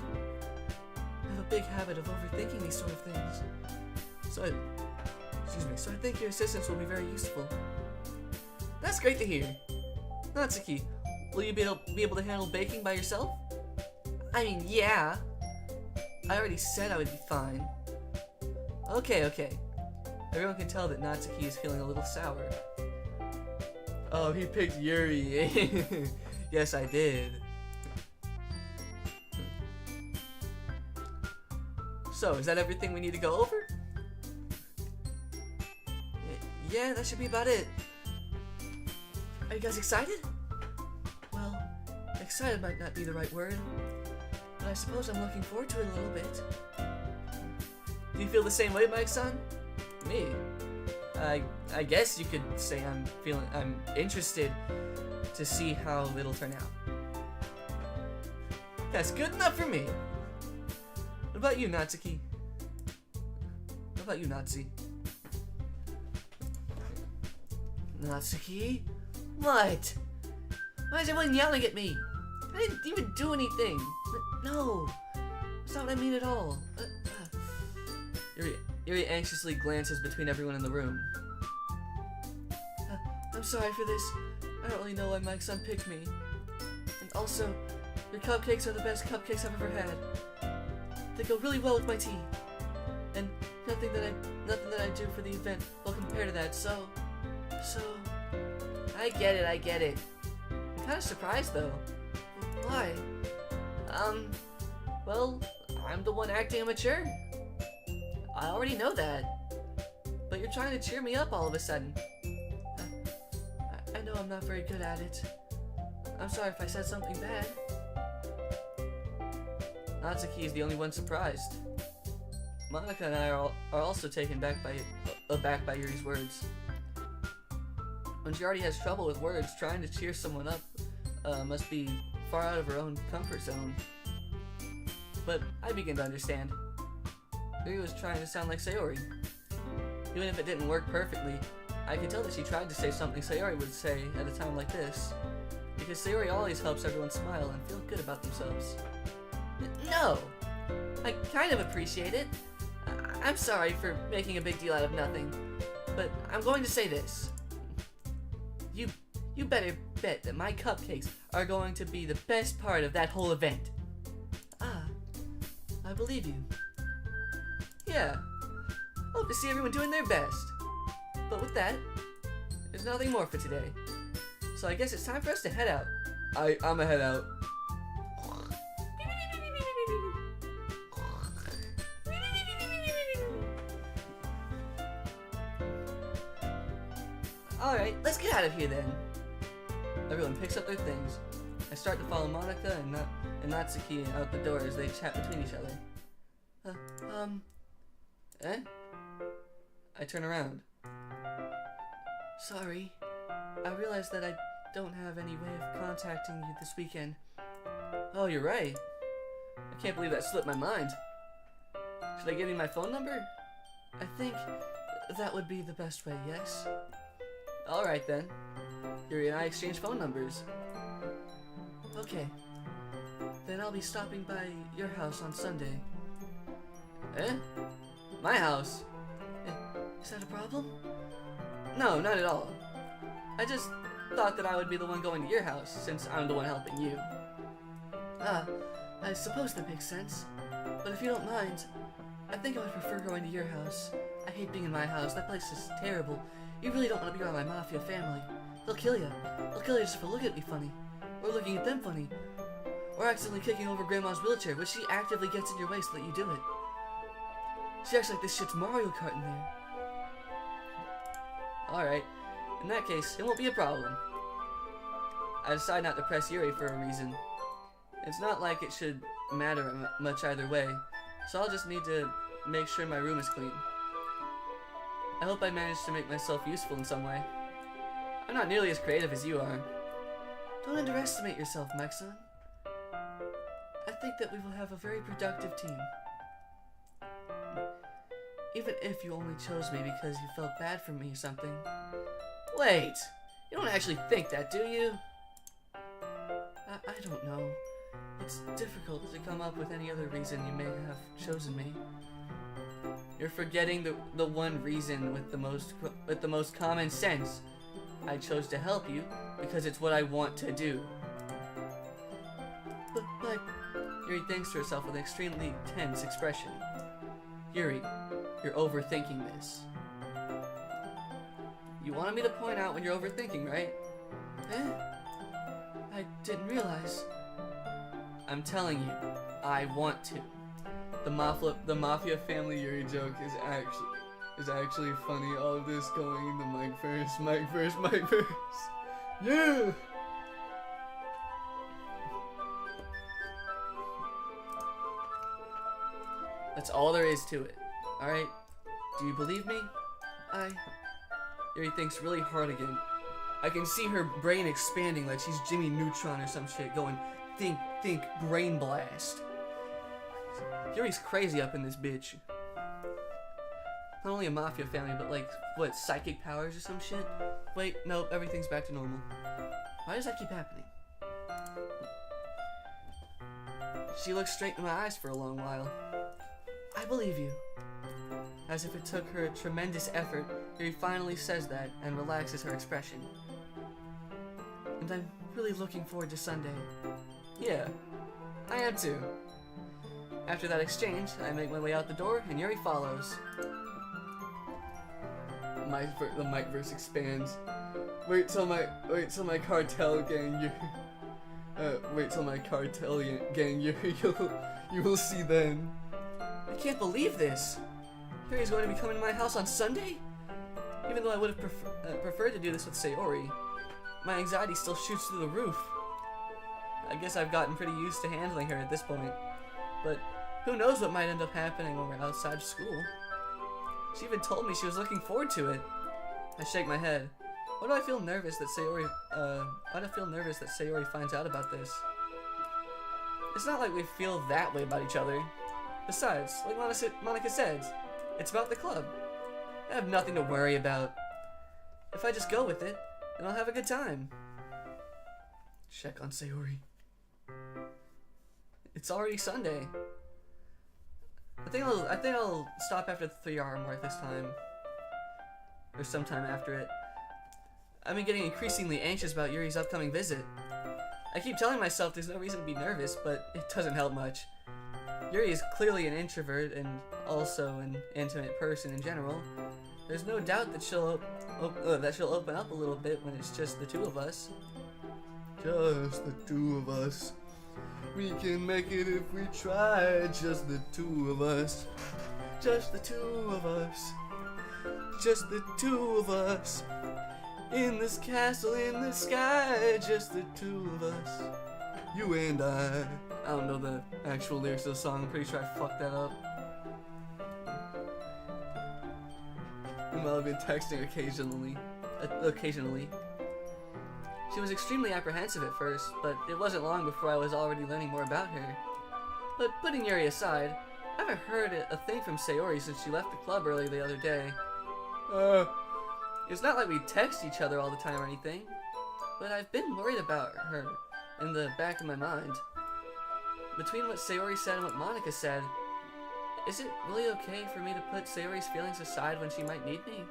I have a big habit of overthinking these sort of things. So I think your assistance will be very useful. That's great to hear. Natsuki, will you be able to handle baking by yourself? I mean, yeah. I already said I would be fine. Okay. Everyone can tell that Natsuki is feeling a little sour. Oh, he picked Yuri. Yes, I did. So, is that everything we need to go over? Yeah, that should be about it. Are you guys excited? Well, excited might not be the right word, but I suppose I'm looking forward to it a little bit. Do you feel the same way, Mike-san? Me? I guess you could say I'm interested to see how it'll turn out. That's good enough for me. What about you, Natsuki? What about you, Natsu? Natsuki? What? Why is everyone yelling at me? I didn't even do anything. No, that's not what I mean at all. Yuri anxiously glances between everyone in the room. I'm sorry for this. I don't really know why Mike's son picked me. And also, your cupcakes are the best cupcakes I've ever had. They go really well with my tea. And nothing that I do for the event will compare to that, so... I get it. I'm kind of surprised, though. Why? Well, I'm the one acting immature. I already know that. But you're trying to cheer me up all of a sudden. I know I'm not very good at it. I'm sorry if I said something bad. Natsuki is the only one surprised. Monica and I are also taken aback by Yuri's words. When she already has trouble with words, trying to cheer someone up must be far out of her own comfort zone. But I begin to understand. Yuri was trying to sound like Sayori. Even if it didn't work perfectly, I could tell that she tried to say something Sayori would say at a time like this. Because Sayori always helps everyone smile and feel good about themselves. No! I kind of appreciate it. I'm sorry for making a big deal out of nothing. But I'm going to say this. You better bet that my cupcakes are going to be the best part of that whole event. I believe you. Yeah. Hope to see everyone doing their best. But with that, there's nothing more for today. So I guess it's time for us to head out. I'ma head out. Alright, let's get out of here then. Everyone picks up their things. I start to follow Monica and Natsuki out the door as they chat between each other. I turn around. Sorry, I realized that I don't have any way of contacting you this weekend. Oh, you're right. I can't believe that slipped my mind. Should I give you my phone number? I think that would be the best way, yes? Alright then. Yuri and I exchange phone numbers. Okay. Then I'll be stopping by your house on Sunday. Eh? My house? Is that a problem? No, not at all. I just thought that I would be the one going to your house, since I'm the one helping you. I suppose that makes sense. But if you don't mind, I think I would prefer going to your house. I hate being in my house. That place is terrible. You really don't want to be around my mafia family. They'll kill you. They'll kill you just for looking at me funny. Or looking at them funny. Or accidentally kicking over Grandma's wheelchair, which she actively gets in your way so that you do it. She acts like this shit's Mario Kart in there. Alright. In that case, it won't be a problem. I decide not to press Yuri for a reason. It's not like it should matter much either way, so I'll just need to make sure my room is clean. I hope I managed to make myself useful in some way. I'm not nearly as creative as you are. Don't underestimate yourself, Mike-san. I think that we will have a very productive team. Even if you only chose me because you felt bad for me or something. Wait! You don't actually think that, do you? I don't know. It's difficult to come up with any other reason you may have chosen me. You're forgetting the one reason with the most common sense. I chose to help you because it's what I want to do. But Yuri thinks to herself with an extremely tense expression. Yuri, you're overthinking this. You wanted me to point out when you're overthinking, right? Eh? I didn't realize. I'm telling you, I want to. The mafia family Yuri joke is actually funny. All of this going into Mike verse. Yeah! That's all there is to it. Alright? Do you believe me? Yuri thinks really hard again. I can see her brain expanding like she's Jimmy Neutron or some shit, going, think, brain blast. Yuri's crazy up in this bitch. Not only a mafia family, but like, what, psychic powers or some shit? Wait, nope, everything's back to normal. Why does that keep happening? She looks straight in my eyes for a long while. I believe you. As if it took her a tremendous effort, Yuri finally says that and relaxes her expression. And I'm really looking forward to Sunday. Yeah, I am too. After that exchange, I make my way out the door and Yuri follows. The Mike verse expands. Wait till my cartel gang, wait till my cartel gang, you will see then. I can't believe this. Yuri's going to be coming to my house on Sunday? Even though I would have preferred to do this with Sayori, my anxiety still shoots through the roof. I guess I've gotten pretty used to handling her at this point, but who knows what might end up happening when we're outside of school. She even told me she was looking forward to it. I shake my head. Why do I feel nervous that Sayori finds out about this? It's not like we feel that way about each other. Besides, like Monica said, it's about the club. I have nothing to worry about. If I just go with it, then I'll have a good time. Check on Sayori. It's already Sunday. I think I'll stop after the 3-hour mark this time. Or sometime after it. I've been getting increasingly anxious about Yuri's upcoming visit. I keep telling myself there's no reason to be nervous, but it doesn't help much. Yuri is clearly an introvert and also an intimate person in general, There's no doubt that she'll open up a little bit when it's just the two of us. Just the two of us. We can make it if we try. Just the two of us. Just the two of us. Just the two of us. In this castle in the sky. Just the two of us. You and I. I don't know the actual lyrics of the song. I'm pretty sure I fucked that up. Meanwhile, I've been texting occasionally. She was extremely apprehensive at first, but it wasn't long before I was already learning more about her. But putting Yuri aside, I haven't heard a thing from Sayori since she left the club early the other day. It's not like we text each other all the time or anything, but I've been worried about her in the back of my mind. Between what Sayori said and what Monica said, is it really okay for me to put Sayori's feelings aside when she might need me?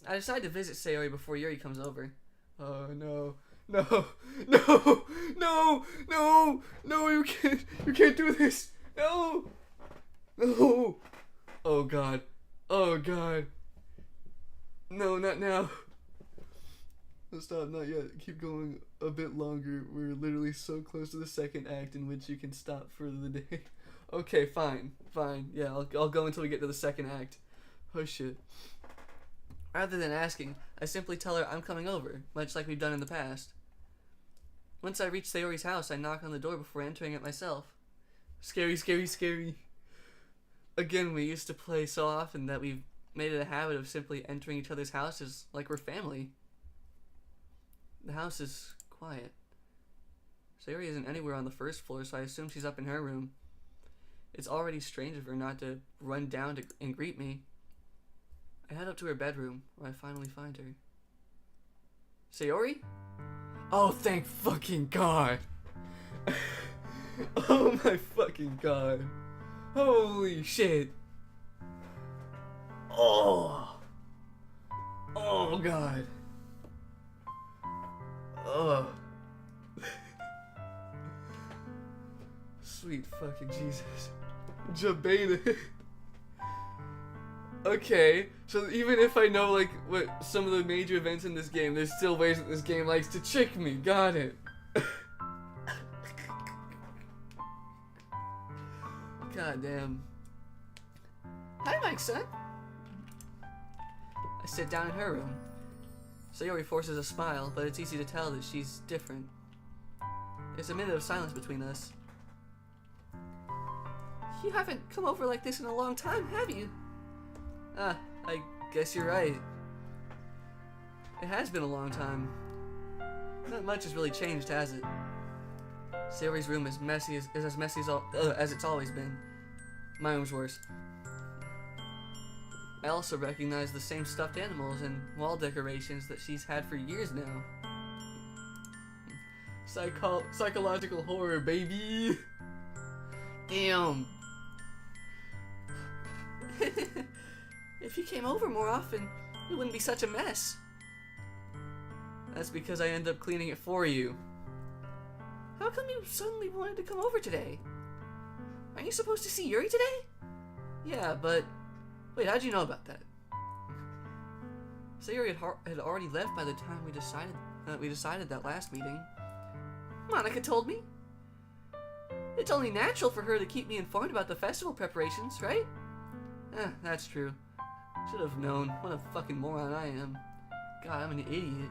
I decide to visit Sayori before Yuri comes over. Oh no. No, no, no, no, no, you can't do this. No, no. Oh God, oh God. No, not now. No, stop, not yet. Keep going a bit longer. We're literally so close to the second act in which you can stop for the day. Okay, fine. Yeah, I'll go until we get to the second act. Oh shit. Rather than asking, I simply tell her I'm coming over, much like we've done in the past. Once I reach Sayori's house, I knock on the door before entering it myself. Scary, scary, scary. Again, we used to play so often that we've made it a habit of simply entering each other's houses like we're family. The house is quiet. Sayori isn't anywhere on the first floor, so I assume she's up in her room. It's already strange of her not to run down and greet me. I head up to her bedroom, where I finally find her. Sayori? Oh, thank fucking God! Oh my fucking God! Holy shit! Oh! Oh God! Oh! Sweet fucking Jesus. Jabeta. Okay, so even if I know like what some of the major events in this game, there's still ways that this game likes to trick me. Got it. God damn. Hi, Mike, son. I sit down in her room. Sayori forces a smile, but it's easy to tell that she's different. There's a minute of silence between us. You haven't come over like this in a long time, have you? I guess you're right. It has been a long time. Not much has really changed, has it? Sayori's room is as messy as it's always been. My room's worse. I also recognize the same stuffed animals and wall decorations that she's had for years now. Psychological horror, baby! Damn! If you came over more often, it wouldn't be such a mess. That's because I end up cleaning it for you. How come you suddenly wanted to come over today? Aren't you supposed to see Yuri today? Yeah, but... Wait, how'd you know about that? Sayori had already left by the time we decided that last meeting. Monica told me. It's only natural for her to keep me informed about the festival preparations, right? That's true. Should have known. What a fucking moron I am. God, I'm an idiot.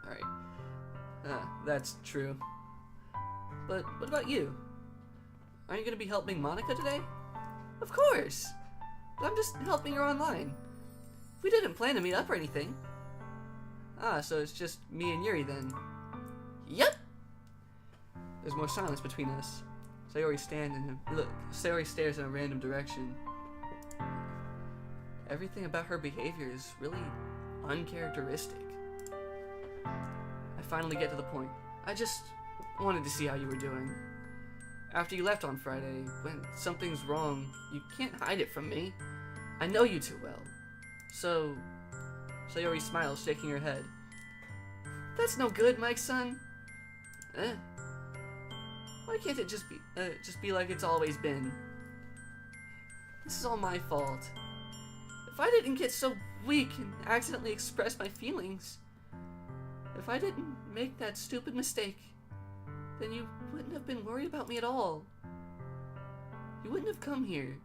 Alright. That's true. But what about you? Aren't you going to be helping Monica today? Of course! But I'm just helping her online. We didn't plan to meet up or anything. So it's just me and Yuri then. Yep! There's more silence between us. Sayori stares in a random direction. Everything about her behavior is really uncharacteristic. I finally get to the point. I just wanted to see how you were doing. After you left on Friday, when something's wrong, you can't hide it from me. I know you too well. So, Sayori smiles, shaking her head. That's no good, Mike's son. Why can't it just be like it's always been? This is all my fault. If I didn't get so weak and accidentally express my feelings, if I didn't make that stupid mistake, then you wouldn't have been worried about me at all. You wouldn't have come here.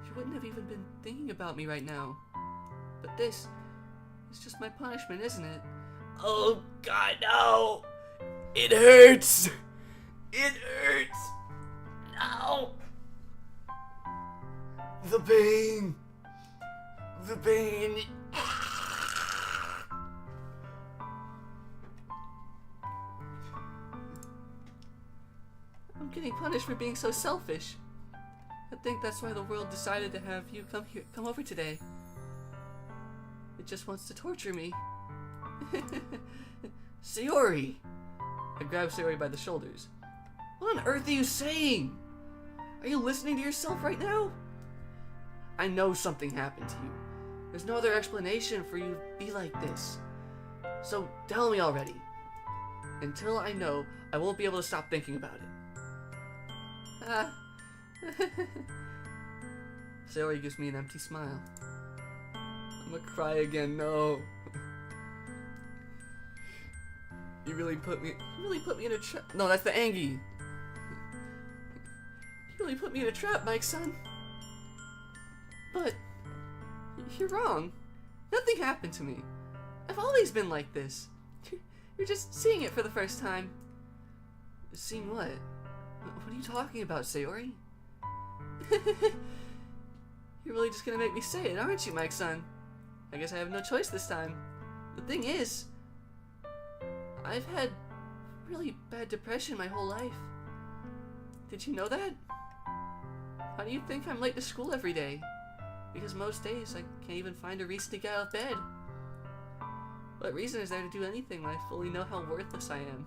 You wouldn't have even been thinking about me right now. But this is just my punishment, isn't it? Oh God, no! It hurts! It hurts! No! The pain! The pain! I'm getting punished for being so selfish. I think that's why the world decided to have you come over today. It just wants to torture me. Sayori! I grabbed Sayori by the shoulders. What on earth are you saying? Are you listening to yourself right now? I know something happened to you. There's no other explanation for you to be like this. So tell me already. Until I know, I won't be able to stop thinking about it. Sayori gives me an empty smile. I'm gonna cry again, no. You really put me in a trap. No, that's the Angie. You really put me in a trap, Mike's son. But you're wrong. Nothing happened to me. I've always been like this. You're just seeing it for the first time. Seeing what? What are you talking about, Sayori? You're really just gonna make me say it, aren't you, Mike's son? I guess I have no choice this time. The thing is, I've had really bad depression my whole life. Did you know that? How do you think I'm late to school every day? Because most days I can't even find a reason to get out of bed. What reason is there to do anything when I fully know how worthless I am?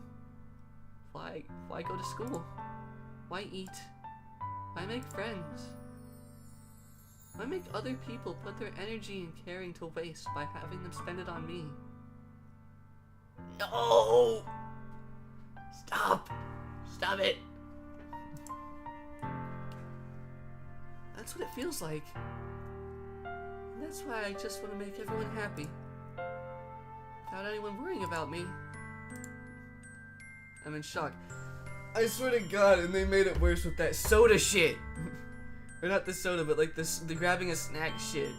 Why go to school? Why eat? Why make friends? Why make other people put their energy and caring to waste by having them spend it on me? No! Stop! Stop it! That's what it feels like. And that's why I just want to make everyone happy. Without anyone worrying about me. I'm in shock. I swear to God, and they made it worse with that soda shit. Or not the soda, but like the grabbing a snack shit.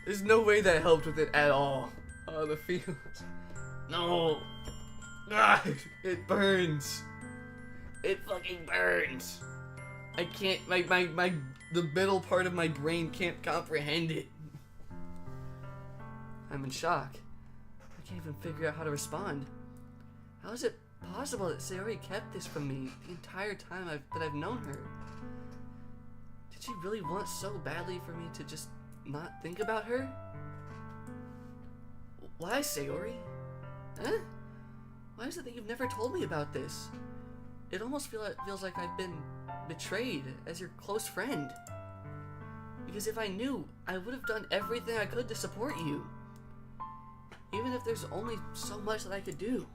There's no way that helped with it at all. Oh, the feels. No. Ah, it burns. It fucking burns. I can't, the middle part of my brain can't comprehend it. I'm in shock. I can't even figure out how to respond. How is it possible that Sayori kept this from me the entire time that I've known her? Did she really want so badly for me to just not think about her? Why, Sayori? Huh? Why is it that you've never told me about this? It almost feels like I've been betrayed as your close friend. Because if I knew, I would have done everything I could to support you. Even if there's only so much that I could do.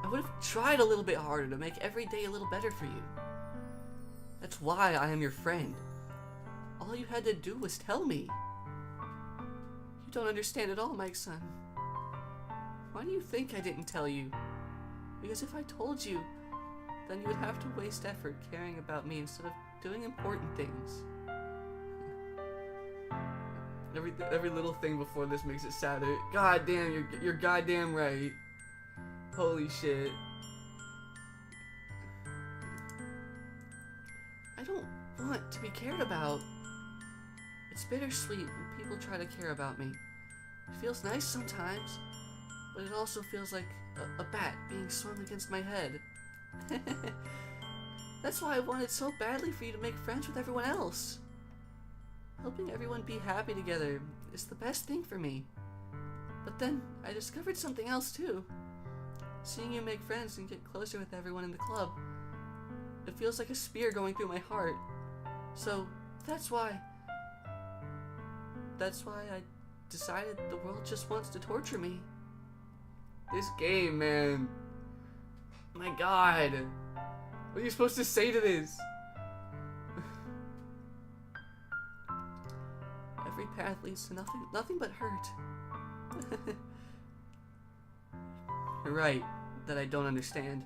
I would have tried a little bit harder to make every day a little better for you. That's why I am your friend. All you had to do was tell me. You don't understand at all, Mike's son. Why do you think I didn't tell you? Because if I told you, then you would have to waste effort caring about me instead of doing important things. Every little thing before this makes it sadder. God damn, you're goddamn right. Holy shit. I don't want to be cared about. It's bittersweet when people try to care about me. It feels nice sometimes, but it also feels like a bat being swung against my head. That's why I wanted so badly for you to make friends with everyone else. Helping everyone be happy together is the best thing for me. But then I discovered something else too. Seeing you make friends and get closer with everyone in the club, it feels like a spear going through my heart. So that's why I decided the world just wants to torture me. This game, man. My God. What are you supposed to say to this? path leads to nothing but hurt. You're right that I don't understand.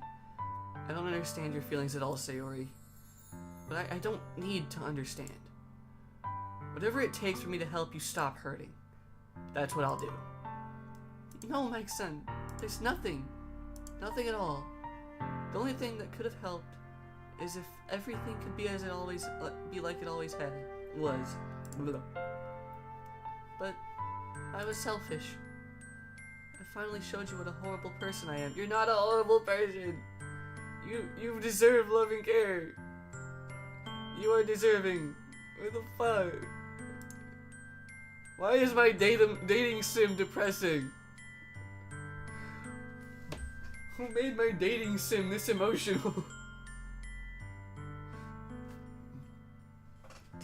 I don't understand your feelings at all, Sayori. But I don't need to understand. Whatever it takes for me to help you stop hurting, that's what I'll do. No, Mike-san, there's nothing. Nothing at all. The only thing that could have helped is if everything could be as it always be like it always was. Blah. But I was selfish. I finally showed you what a horrible person I am. You're not a horrible person. You deserve love and care. You are deserving. What the fuck? Why is my dating sim depressing? Who made my dating sim this emotional?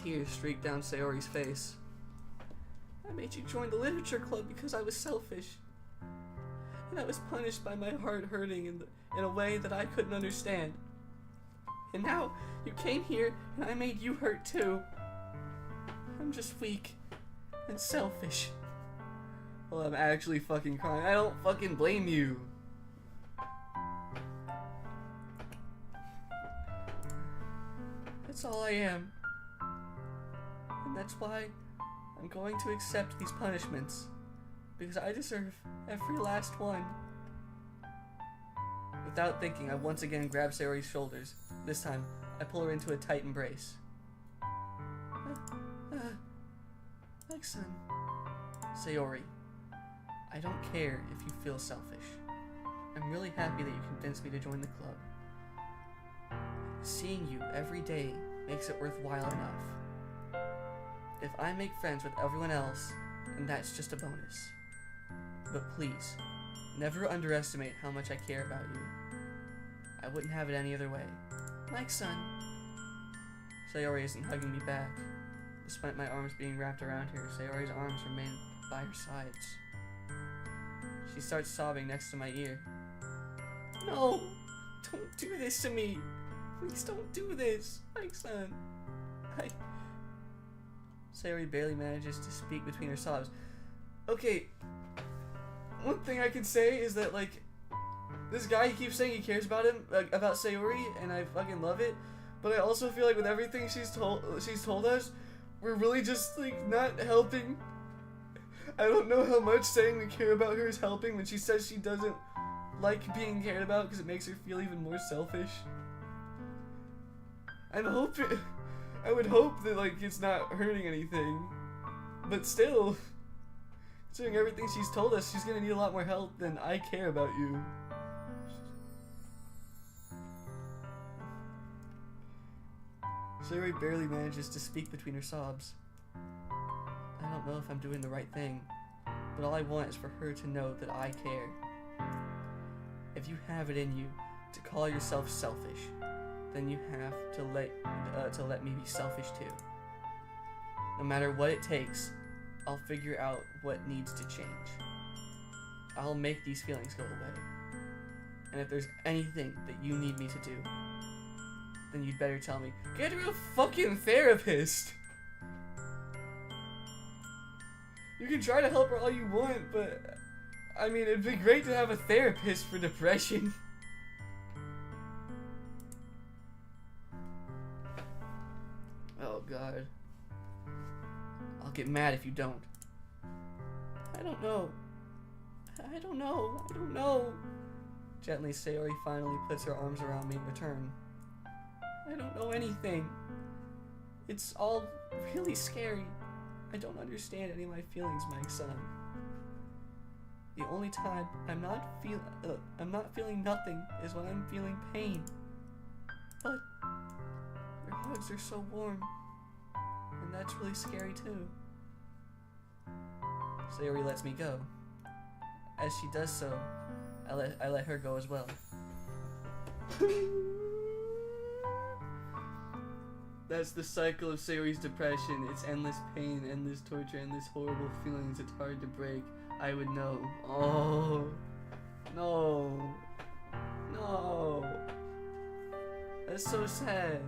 Tears streaked down Sayori's face. I made you join the literature club because I was selfish. And I was punished by my heart hurting in a way that I couldn't understand. And now, you came here and I made you hurt too. I'm just weak and selfish. Well, I'm actually fucking crying. I don't fucking blame you. That's all I am. And that's why I'm going to accept these punishments. Because I deserve every last one. Without thinking, I once again grab Sayori's shoulders. This time, I pull her into a tight embrace. Like-san. Sayori, I don't care if you feel selfish. I'm really happy that you convinced me to join the club. Seeing you every day makes it worthwhile enough. If I make friends with everyone else, then that's just a bonus. But please, never underestimate how much I care about you. I wouldn't have it any other way. Mike-san. Sayori isn't hugging me back. Despite my arms being wrapped around her, Sayori's arms remain by her sides. She starts sobbing next to my ear. No! Don't do this to me! Please don't do this! Mike-san! Sayori barely manages to speak between her sobs. Okay, one thing I can say is that, like, this guy, he keeps saying he cares about him, like, about Sayori, and I fucking love it. But I also feel like with everything she's told us, we're really just, like, not helping. I don't know how much saying we care about her is helping when she says she doesn't like being cared about because it makes her feel even more selfish. I would hope that, like, it's not hurting anything. But still, considering everything she's told us, she's gonna need a lot more help than I care about you. Sayori barely manages to speak between her sobs. I don't know if I'm doing the right thing, but all I want is for her to know that I care. If you have it in you to call yourself selfish, then you have to let me be selfish too. No matter what it takes, I'll figure out what needs to change. I'll make these feelings go away. And if there's anything that you need me to do, then you'd better tell me. Get a real fucking therapist! You can try to help her all you want, but I mean, it'd be great to have a therapist for depression. Oh god. I'll get mad if you don't. I don't know. Gently, Sayori finally puts her arms around me in return. I don't know anything. It's all really scary. I don't understand any of my feelings, Mike-san. The only time I'm not feeling nothing is when I'm feeling pain. But your hugs are so warm, and that's really scary too. Sayori lets me go. As she does so, I let her go as well. That's the cycle of Sayori's depression. It's endless pain, endless torture, endless horrible feelings. It's hard to break. I would know. Oh, no. No. That's so sad.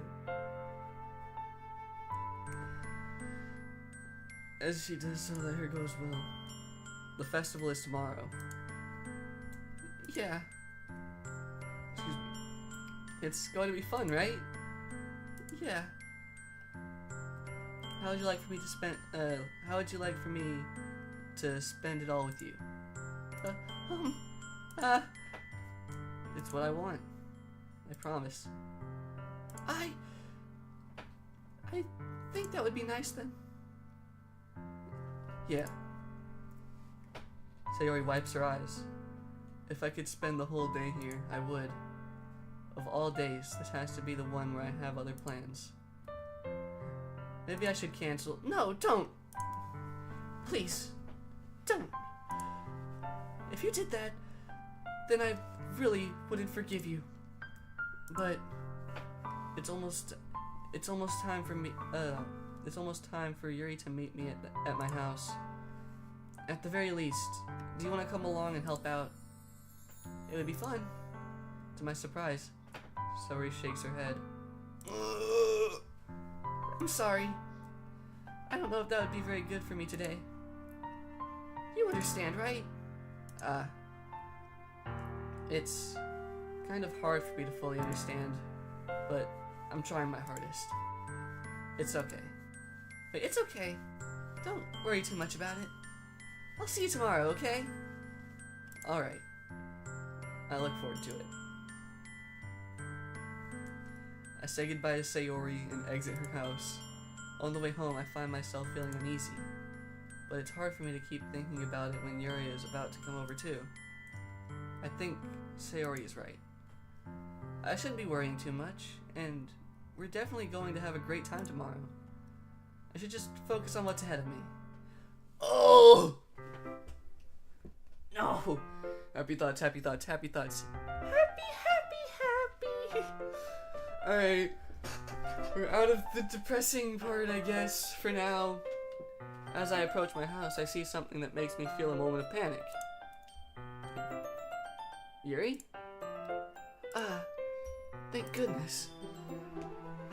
As she does so, that her goes well. The festival is tomorrow. Yeah. Excuse me. It's going to be fun, right? Yeah. How would you like for me to spend, how would you like for me to spend it all with you? It's what I want. I promise. I think that would be nice then. Yeah. Sayori wipes her eyes. If I could spend the whole day here, I would. Of all days, this has to be the one where I have other plans. Maybe I should cancel. No, don't! Please, don't. If you did that, then I really wouldn't forgive you. But it's almost time for me. It's almost time for Yuri to meet me at my house. At the very least, do you want to come along and help out? It would be fun. To my surprise, Sayori shakes her head. I'm sorry. I don't know if that would be very good for me today. You understand, right? It's kind of hard for me to fully understand, but I'm trying my hardest. It's okay. Wait, it's okay. Don't worry too much about it. I'll see you tomorrow, okay? Alright. I look forward to it. I say goodbye to Sayori and exit her house. On the way home, I find myself feeling uneasy, but it's hard for me to keep thinking about it when Yuri is about to come over too. I think Sayori is right. I shouldn't be worrying too much, and we're definitely going to have a great time tomorrow. I should just focus on what's ahead of me. Oh! No! Happy thoughts, happy thoughts, happy thoughts. Happy. Alright. We're out of the depressing part, I guess, for now. As I approach my house, I see something that makes me feel a moment of panic. Yuri? Thank goodness.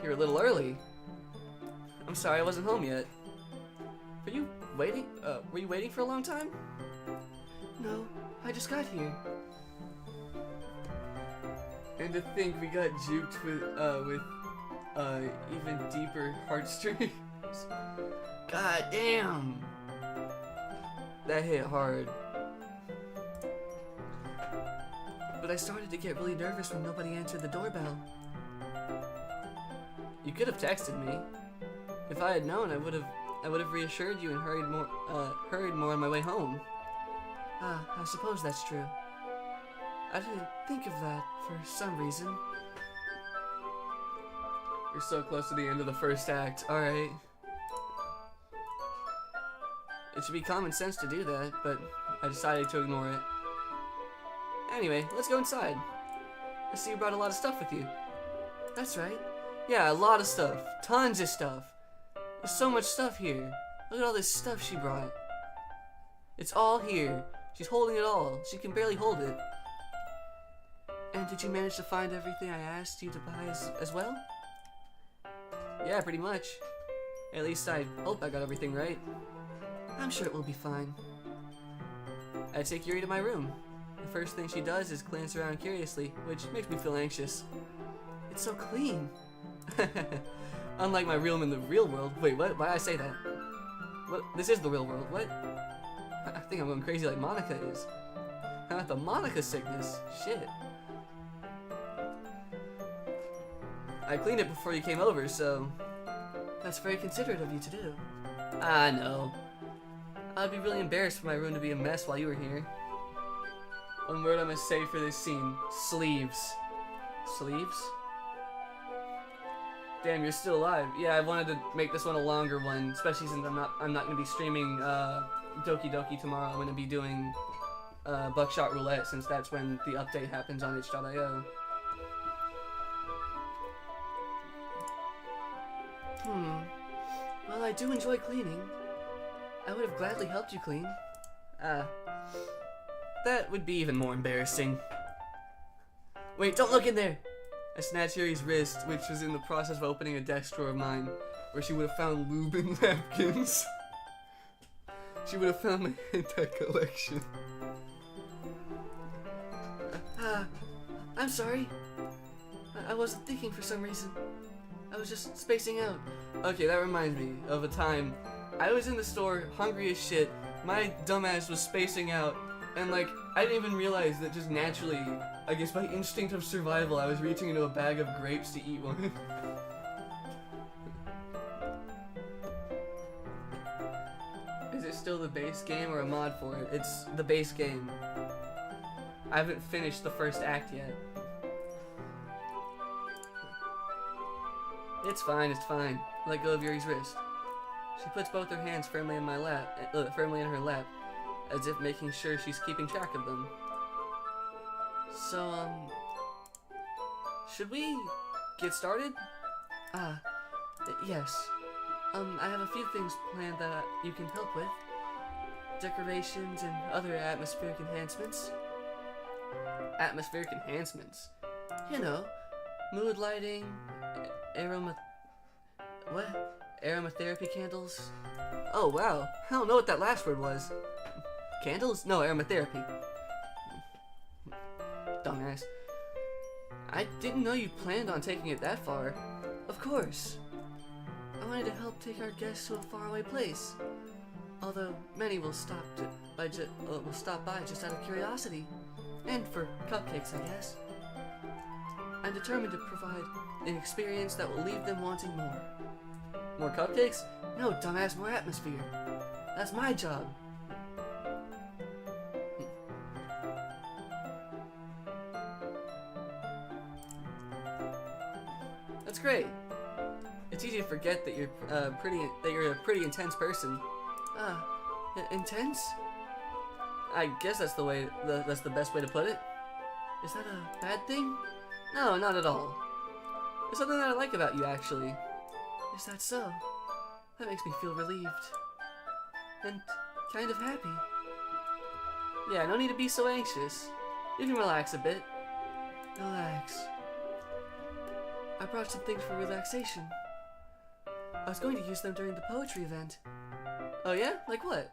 You're a little early. I'm sorry I wasn't home yet. Were you waiting for a long time? No, I just got here. And to think we got juked with even deeper heartstrings. God damn. That hit hard. But I started to get really nervous when nobody answered the doorbell. You could have texted me. If I had known, I would have reassured you and hurried more on my way home. I suppose that's true. I didn't think of that for some reason. We're so close to the end of the first act. Alright. It should be common sense to do that, but I decided to ignore it. Anyway, let's go inside. I see you brought a lot of stuff with you. That's right. Yeah, a lot of stuff. Tons of stuff. There's so much stuff here. Look at all this stuff she brought. It's all here. She's holding it all. She can barely hold it. And did you manage to find everything I asked you to buy as well? Yeah, pretty much. At least I hope I got everything right. I'm sure it will be fine. I take Yuri to my room. The first thing she does is glance around curiously, which makes me feel anxious. It's so clean. Unlike my room in the real world. Wait, what? Why did I say that? What? This is the real world. What? I think I'm going crazy like Monica is. I'm at the Monica sickness. Shit. I cleaned it before you came over, so that's very considerate of you to do. I know. I'd be really embarrassed for my room to be a mess while you were here. One word I must say for this scene. Sleeves. Sleeves? Damn, you're still alive. Yeah, I wanted to make this one a longer one, especially since I'm not gonna be streaming Doki Doki tomorrow. I'm gonna be doing Buckshot Roulette, since that's when the update happens on itch.io. Well, I do enjoy cleaning. I would have gladly helped you clean. That would be even more embarrassing. Wait, don't look in there! I snatched Yuri's wrist, which was in the process of opening a desk drawer of mine, where she would have found lube and napkins. She would have found my hentai collection. I'm sorry. I wasn't thinking for some reason. I was just spacing out. Okay, that reminds me of a time I was in the store, hungry as shit. My dumbass was spacing out, and like, I didn't even realize that just naturally, I guess by instinct of survival, I was reaching into a bag of grapes to eat one. Is it still the base game or a mod for it? It's the base game. I haven't finished the first act yet. It's fine, it's fine. Let go of Yuri's wrist. She puts both her hands firmly in my lap, firmly in her lap, as if making sure she's keeping track of them. So, should we get started? Yes. I have a few things planned that you can help with. Decorations and other atmospheric enhancements. Atmospheric enhancements? You know, mood lighting, aromatherapy candles. Oh wow, I don't know what that last word was. Candles? No, aromatherapy. Dumbass. I didn't know you planned on taking it that far. Of course. I wanted to help take our guests to a faraway place. Although many will stop by just out of curiosity. And for cupcakes, I guess. I'm determined to provide an experience that will leave them wanting more. More cupcakes? No, dumbass, more atmosphere. That's my job. That's great. It's easy to forget that you're a pretty intense person. Intense? I guess that's that's the best way to put it. Is that a bad thing? No, not at all. It's something that I like about you, actually. Is that so? That makes me feel relieved. And kind of happy. Yeah, no need to be so anxious. You can relax a bit. Relax. I brought some things for relaxation. I was going to use them during the poetry event. Oh yeah? Like what?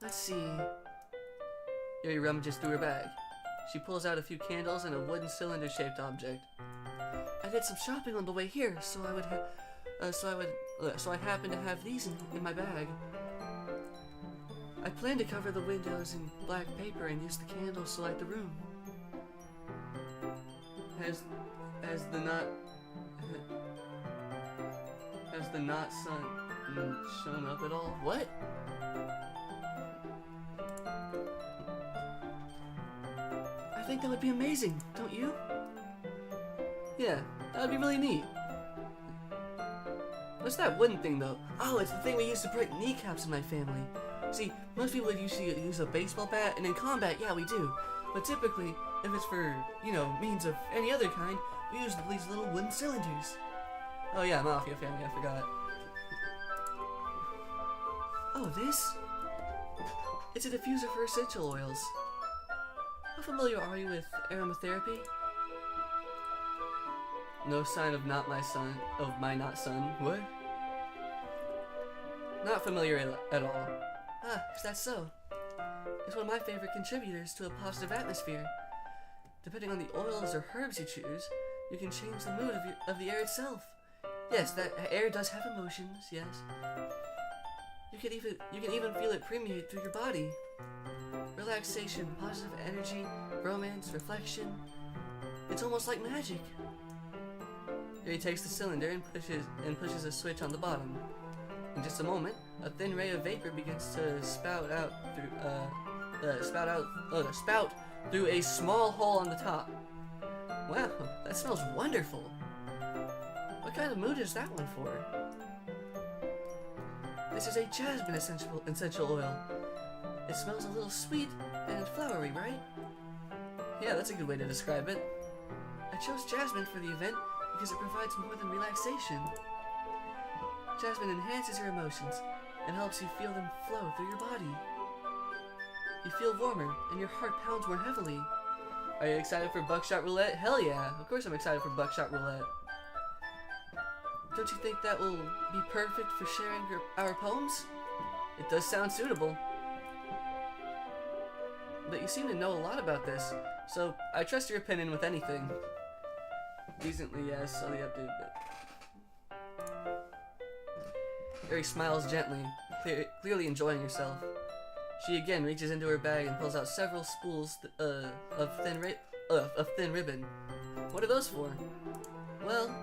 Let's see. Yuri rummages through her bag. She pulls out a few candles and a wooden cylinder-shaped object. I did some shopping on the way here, so I happen to have these in my bag. I plan to cover the windows in black paper and use the candles to light the room. Has the not sun shown up at all? What? I think that would be amazing, don't you? Yeah, that would be really neat. What's that wooden thing, though? Oh, it's the thing we use to break kneecaps in my family. See, most people usually use a baseball bat, and in combat, yeah, we do. But typically, if it's for, means of any other kind, we use these little wooden cylinders. Oh yeah, Mafia family, I forgot. Oh, this? It's a diffuser for essential oils. How familiar are you with aromatherapy? No sign of not son. What? Not familiar at all. Is that so? It's one of my favorite contributors to a positive atmosphere. Depending on the oils or herbs you choose, you can change the mood of the air itself. Yes, that air does have emotions, yes. You can even feel it permeate through your body. Relaxation, positive energy, romance, reflection. It's almost like magic. He takes the cylinder and pushes a switch on the bottom. In just a moment, a thin ray of vapor begins to spout through a small hole on the top. Wow, that smells wonderful. What kind of mood is that one for? This is a jasmine essential oil. It smells a little sweet and flowery, right? Yeah, that's a good way to describe it. I chose jasmine for the event because it provides more than relaxation. Jasmine enhances your emotions and helps you feel them flow through your body. You feel warmer and your heart pounds more heavily. Are you excited for Buckshot Roulette? Hell yeah! Of course I'm excited for Buckshot Roulette. Don't you think that will be perfect for sharing our poems? It does sound suitable. but you seem to know a lot about this, so I trust your opinion with anything. Decently, yes, I'll be up to it. Yuri smiles gently, clearly enjoying herself. She again reaches into her bag and pulls out several spools of thin ribbon. What are those for? Well,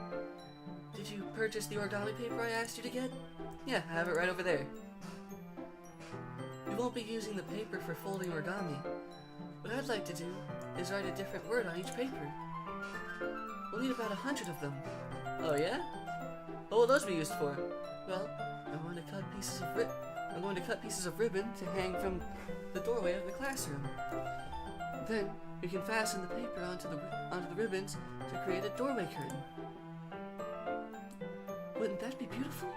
did you purchase the origami paper I asked you to get? Yeah, I have it right over there. We won't be using the paper for folding origami. What I'd like to do is write a different word on each paper. We'll need about 100 of them. Oh yeah? What will those be used for? Well, I'm going to cut pieces of ribbon to hang from the doorway of the classroom. Then we can fasten the paper onto the ribbons to create a doorway curtain. Wouldn't that be beautiful?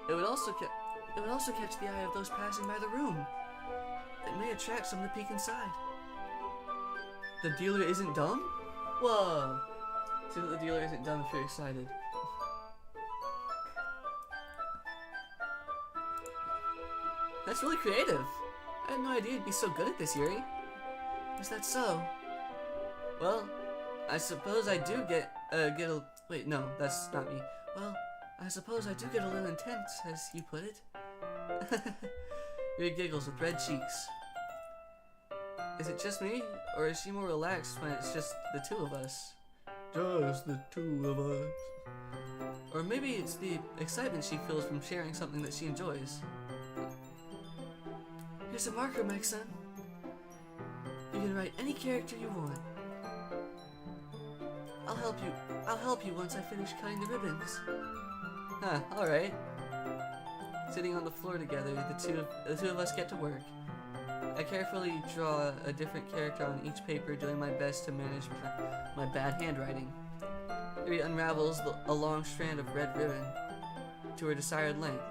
It would also catch the eye of those passing by the room. It may attract some to peek inside. The dealer isn't dumb? Whoa! See that the dealer isn't dumb if you're excited. That's really creative. I had no idea you'd be so good at this, Yuri. Is that so? Well, I suppose I do get a... Wait, no, that's not me. Well, I suppose I do get a little intense, as you put it. Yuri giggles with red cheeks. Is it just me, or is she more relaxed when it's just the two of us? Just the two of us. Or maybe it's the excitement she feels from sharing something that she enjoys. Here's a marker, my son. You can write any character you want. I'll help you once I finish cutting the ribbons. Huh, alright. Sitting on the floor together, the two of us get to work. I carefully draw a different character on each paper, doing my best to manage my bad handwriting. Yuri unravels a long strand of red ribbon to her desired length.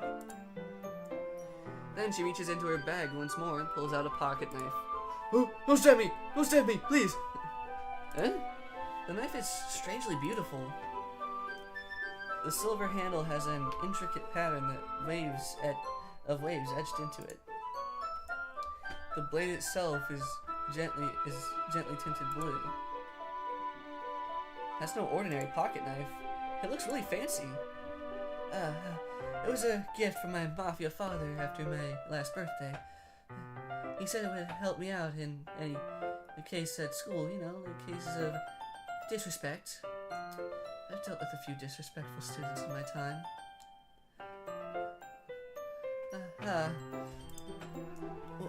Then she reaches into her bag once more and pulls out a pocket knife. Oh, don't stab me! Don't stab me, please! Eh? The knife is strangely beautiful. The silver handle has an intricate pattern of waves etched into it. The blade itself is gently tinted blue. That's no ordinary pocket knife. It looks really fancy. It was a gift from my mafia father after my last birthday. He said it would help me out in any case at school, you know, in cases of disrespect. I've dealt with a few disrespectful students in my time.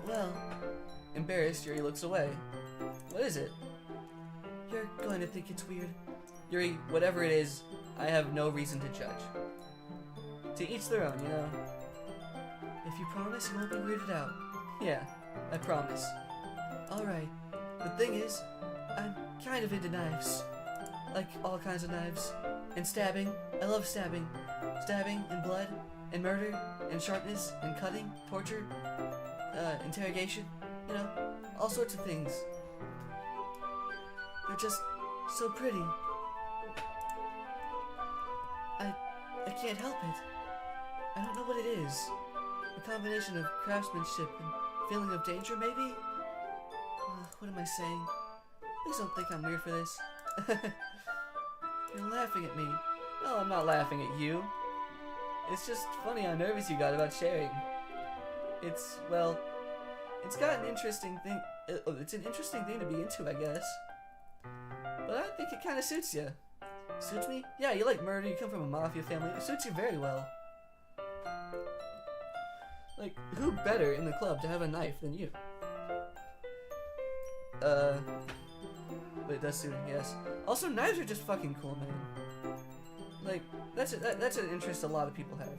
Well, embarrassed, Yuri looks away. What is it? You're going to think it's weird. Yuri, whatever it is, I have no reason to judge. To each their own, you know. If you promise you won't be weirded out. Yeah, I promise. Alright, the thing is, I'm kind of into knives. Like all kinds of knives. And stabbing. I love stabbing. Stabbing and blood and murder and sharpness and cutting, torture, interrogation, you know, all sorts of things. They're just so pretty. I can't help it. I don't know what it is. A combination of craftsmanship and feeling of danger, maybe? What am I saying? Please don't think I'm weird for this. You're laughing at me. No, I'm not laughing at you. It's just funny how nervous you got about sharing. It's got an interesting thing. It's an interesting thing to be into, I guess. But I think it kind of suits you. Suits me? Yeah, you like murder, you come from a mafia family. It suits you very well. Like, who better in the club to have a knife than you? But it does suit him, yes. Also, knives are just fucking cool, man. Like, that's an interest a lot of people have.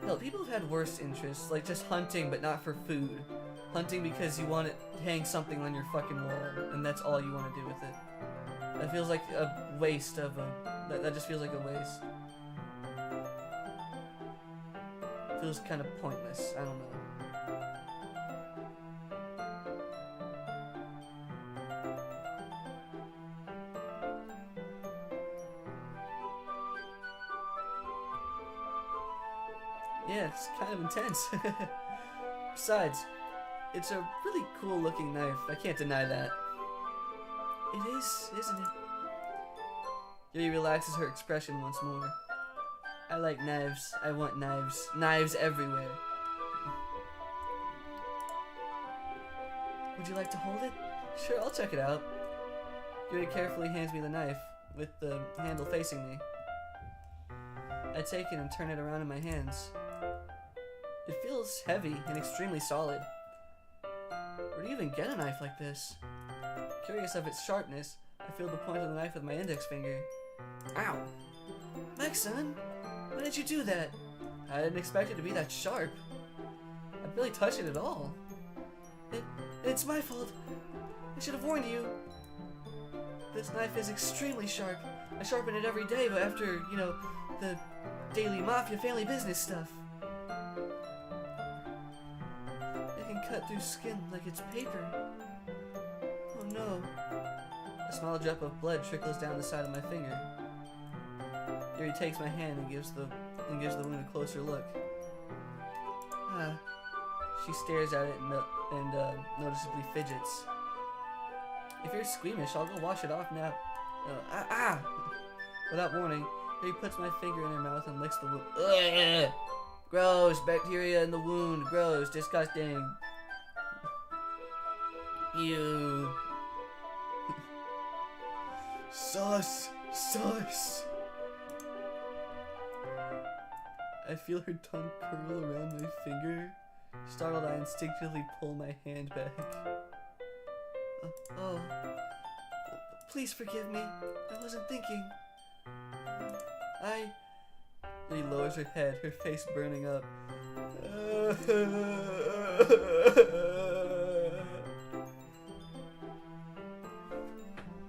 Hell, people have had worse interests, like just hunting but not for food. Hunting because you want to hang something on your fucking wall, and that's all you want to do with it. That feels like a waste of a... That just feels like a waste. Feels kind of pointless, I don't know. Yeah, it's kind of intense. Besides, It's a really cool looking knife. I can't deny that. It is, isn't it? Yuri relaxes her expression once more. I like knives. I want knives. Knives everywhere. Would you like to hold it? Sure, I'll check it out. Yuri carefully hands me the knife, with the handle facing me. I take it and turn it around in my hands. It feels heavy and extremely solid. Where do you even get a knife like this? Curious of its sharpness, I feel the point of the knife with my index finger. Ow! Mike, son, why did you do that? I didn't expect it to be that sharp. I barely touched it at all. It's my fault. I should have warned you. This knife is extremely sharp. I sharpen it every day, but after, you know, the daily mafia family business stuff. It can cut through skin like it's paper. Oh no. A small drop of blood trickles down the side of my finger. Yuri takes my hand and gives the wound a closer look. She stares at it and noticeably fidgets. If you're squeamish, I'll go wash it off now. Without warning, Yuri puts my finger in her mouth and licks the wound. Ugh! Gross, bacteria in the wound. Gross, disgusting. Ew. Sus. I feel her tongue curl around my finger. Startled, I instinctively pull my hand back. Oh. Please forgive me. I wasn't thinking. Lee lowers her head, her face burning up.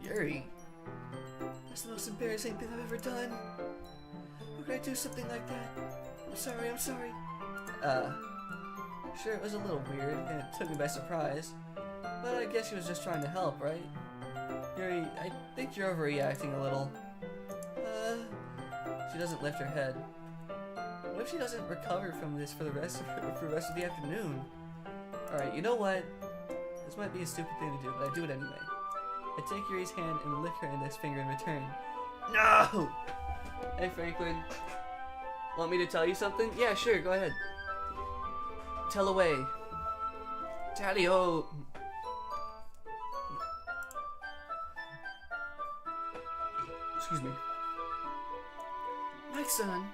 Yuri. That's the most embarrassing thing I've ever done. How could I do something like that? I'm sorry. Sure, it was a little weird, and it took me by surprise. But I guess she was just trying to help, right? Yuri, I think you're overreacting a little. She doesn't lift her head. What if she doesn't recover from this for the rest of the afternoon? Alright, you know what? This might be a stupid thing to do, but I do it anyway. I take Yuri's hand and lick her index finger in return. No! Hey, Franklin. Want me to tell you something? Yeah, sure, go ahead. Tell away. Tally-ho! Excuse me. Mike, son,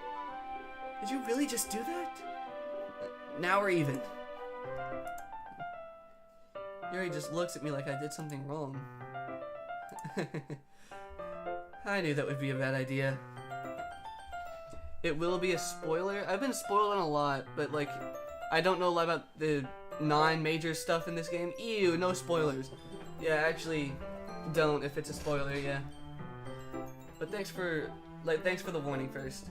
did you really just do that? Now we're even. Yuri just looks at me like I did something wrong. I knew that would be a bad idea. It will be a spoiler. I've been spoiled on a lot, but like, I don't know a lot about the non-major stuff in this game. Ew, no spoilers. Yeah, actually, don't if it's a spoiler, yeah. But thanks for the warning first.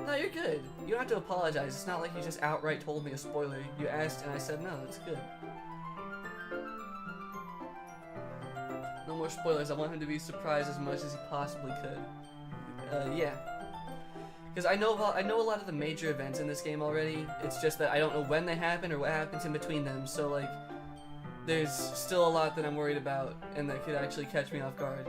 No, you're good. You don't have to apologize. It's not like you just outright told me a spoiler. You asked and I said no, it's good. No more spoilers. I want him to be surprised as much as he possibly could. Yeah. Because I know a lot of the major events in this game already. It's just that I don't know when they happen or what happens in between them. So like, there's still a lot that I'm worried about and that could actually catch me off guard.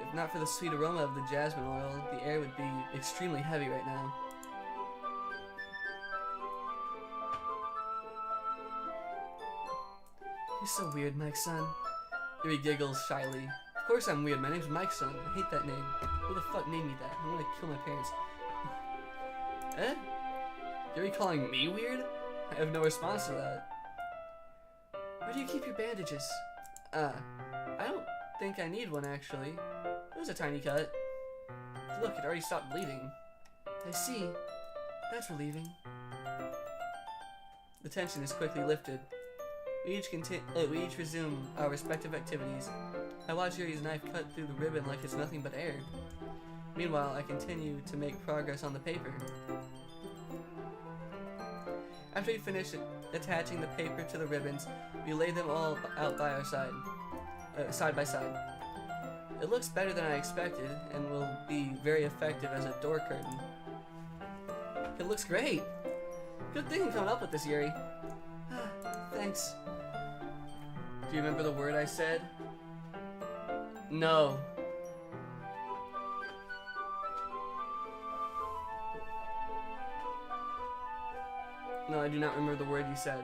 If not for the sweet aroma of the jasmine oil, the air would be extremely heavy right now. You're so weird, Mike's son. Yuri giggles shyly. Of course I'm weird. My name's Mike's son. I hate that name. Who the fuck named me that? I'm gonna kill my parents. Eh? Yuri calling me weird? I have no response to that. Where do you keep your bandages? I don't think I need one, actually. It was a tiny cut. Look, it already stopped bleeding. I see. That's relieving. The tension is quickly lifted. We each resume our respective activities. I watch Yuri's knife cut through the ribbon like it's nothing but air. Meanwhile, I continue to make progress on the paper. After we finish attaching the paper to the ribbons, we lay them all out by our side by side. It looks better than I expected, and will be very effective as a door curtain. It looks great. Good thing coming up with this, Yuri. Thanks. Do you remember the word I said? No. No, I do not remember the word you said.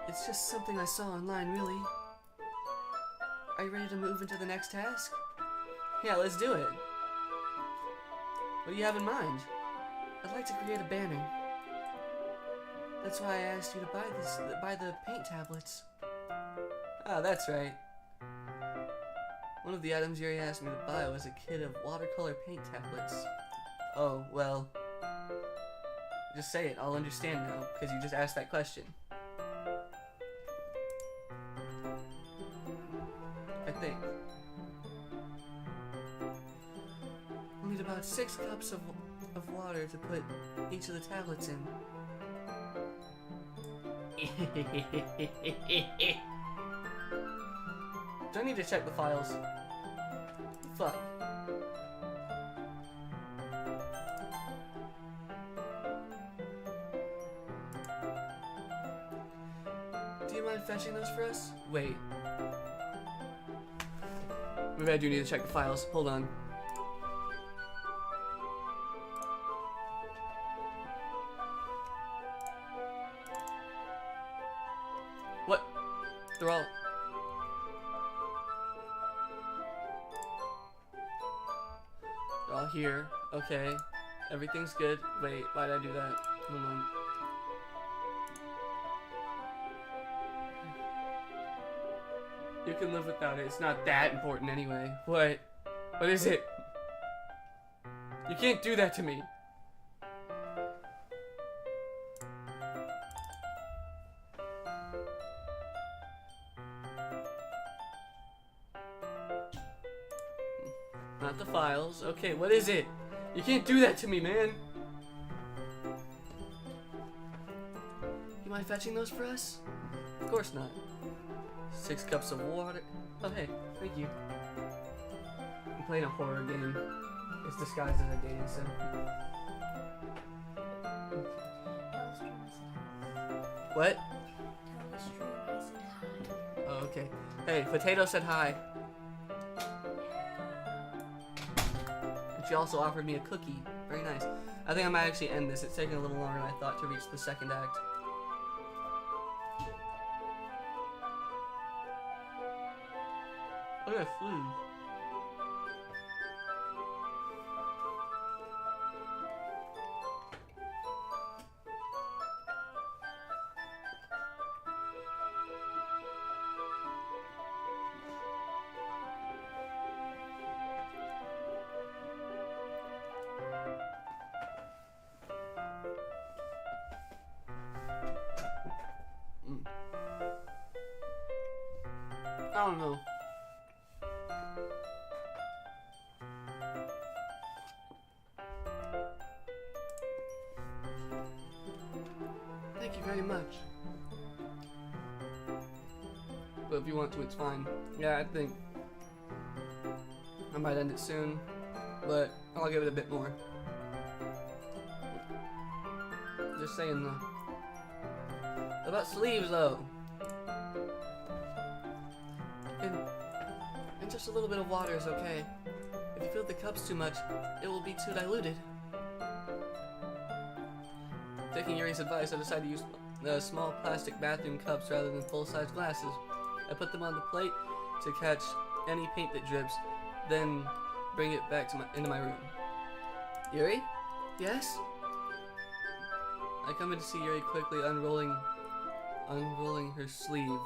It's just something I saw online, really. Are you ready to move into the next task? Yeah, let's do it. What do you have in mind? I'd like to create a banner. That's why I asked you to buy the paint tablets. Ah, that's right. One of the items Yuri asked me to buy was a kit of watercolor paint tablets. Oh, well. Just say it, I'll understand now, because you just asked that question. I think. We'll need about 6 cups of water to put each of the tablets in. Do I need to check the files? Fuck. Do you mind fetching those for us? Wait. Maybe I do need to check the files. Hold on. What? They're all... They're all here. Okay. Everything's good. Wait, why did I do that? Hold on. You can live without it. It's not that important anyway. What? What is it? You can't do that to me. Not the files. Okay, what is it? You can't do that to me, man. You mind fetching those for us? Of course not. 6 cups of water. Oh, hey, thank you. I'm playing a horror game. It's disguised as a dating sim. What? Oh, okay. Hey, Potato said hi. And she also offered me a cookie. Very nice. I think I might actually end this. It's taking a little longer than I thought to reach the second act. Look at that flue. I don't know. Thank you very much. But if you want to, it's fine. Yeah, I think I might end it soon, but I'll give it a bit more. Just saying though. About sleeves though. And just a little bit of water is okay. If you fill the cups too much, it will be too diluted. Taking Yuri's advice, I decided to use small plastic bathroom cups rather than full-size glasses. I put them on the plate to catch any paint that drips, then bring it back to into my room. Yuri? Yes? I come in to see Yuri quickly unrolling her sleeve,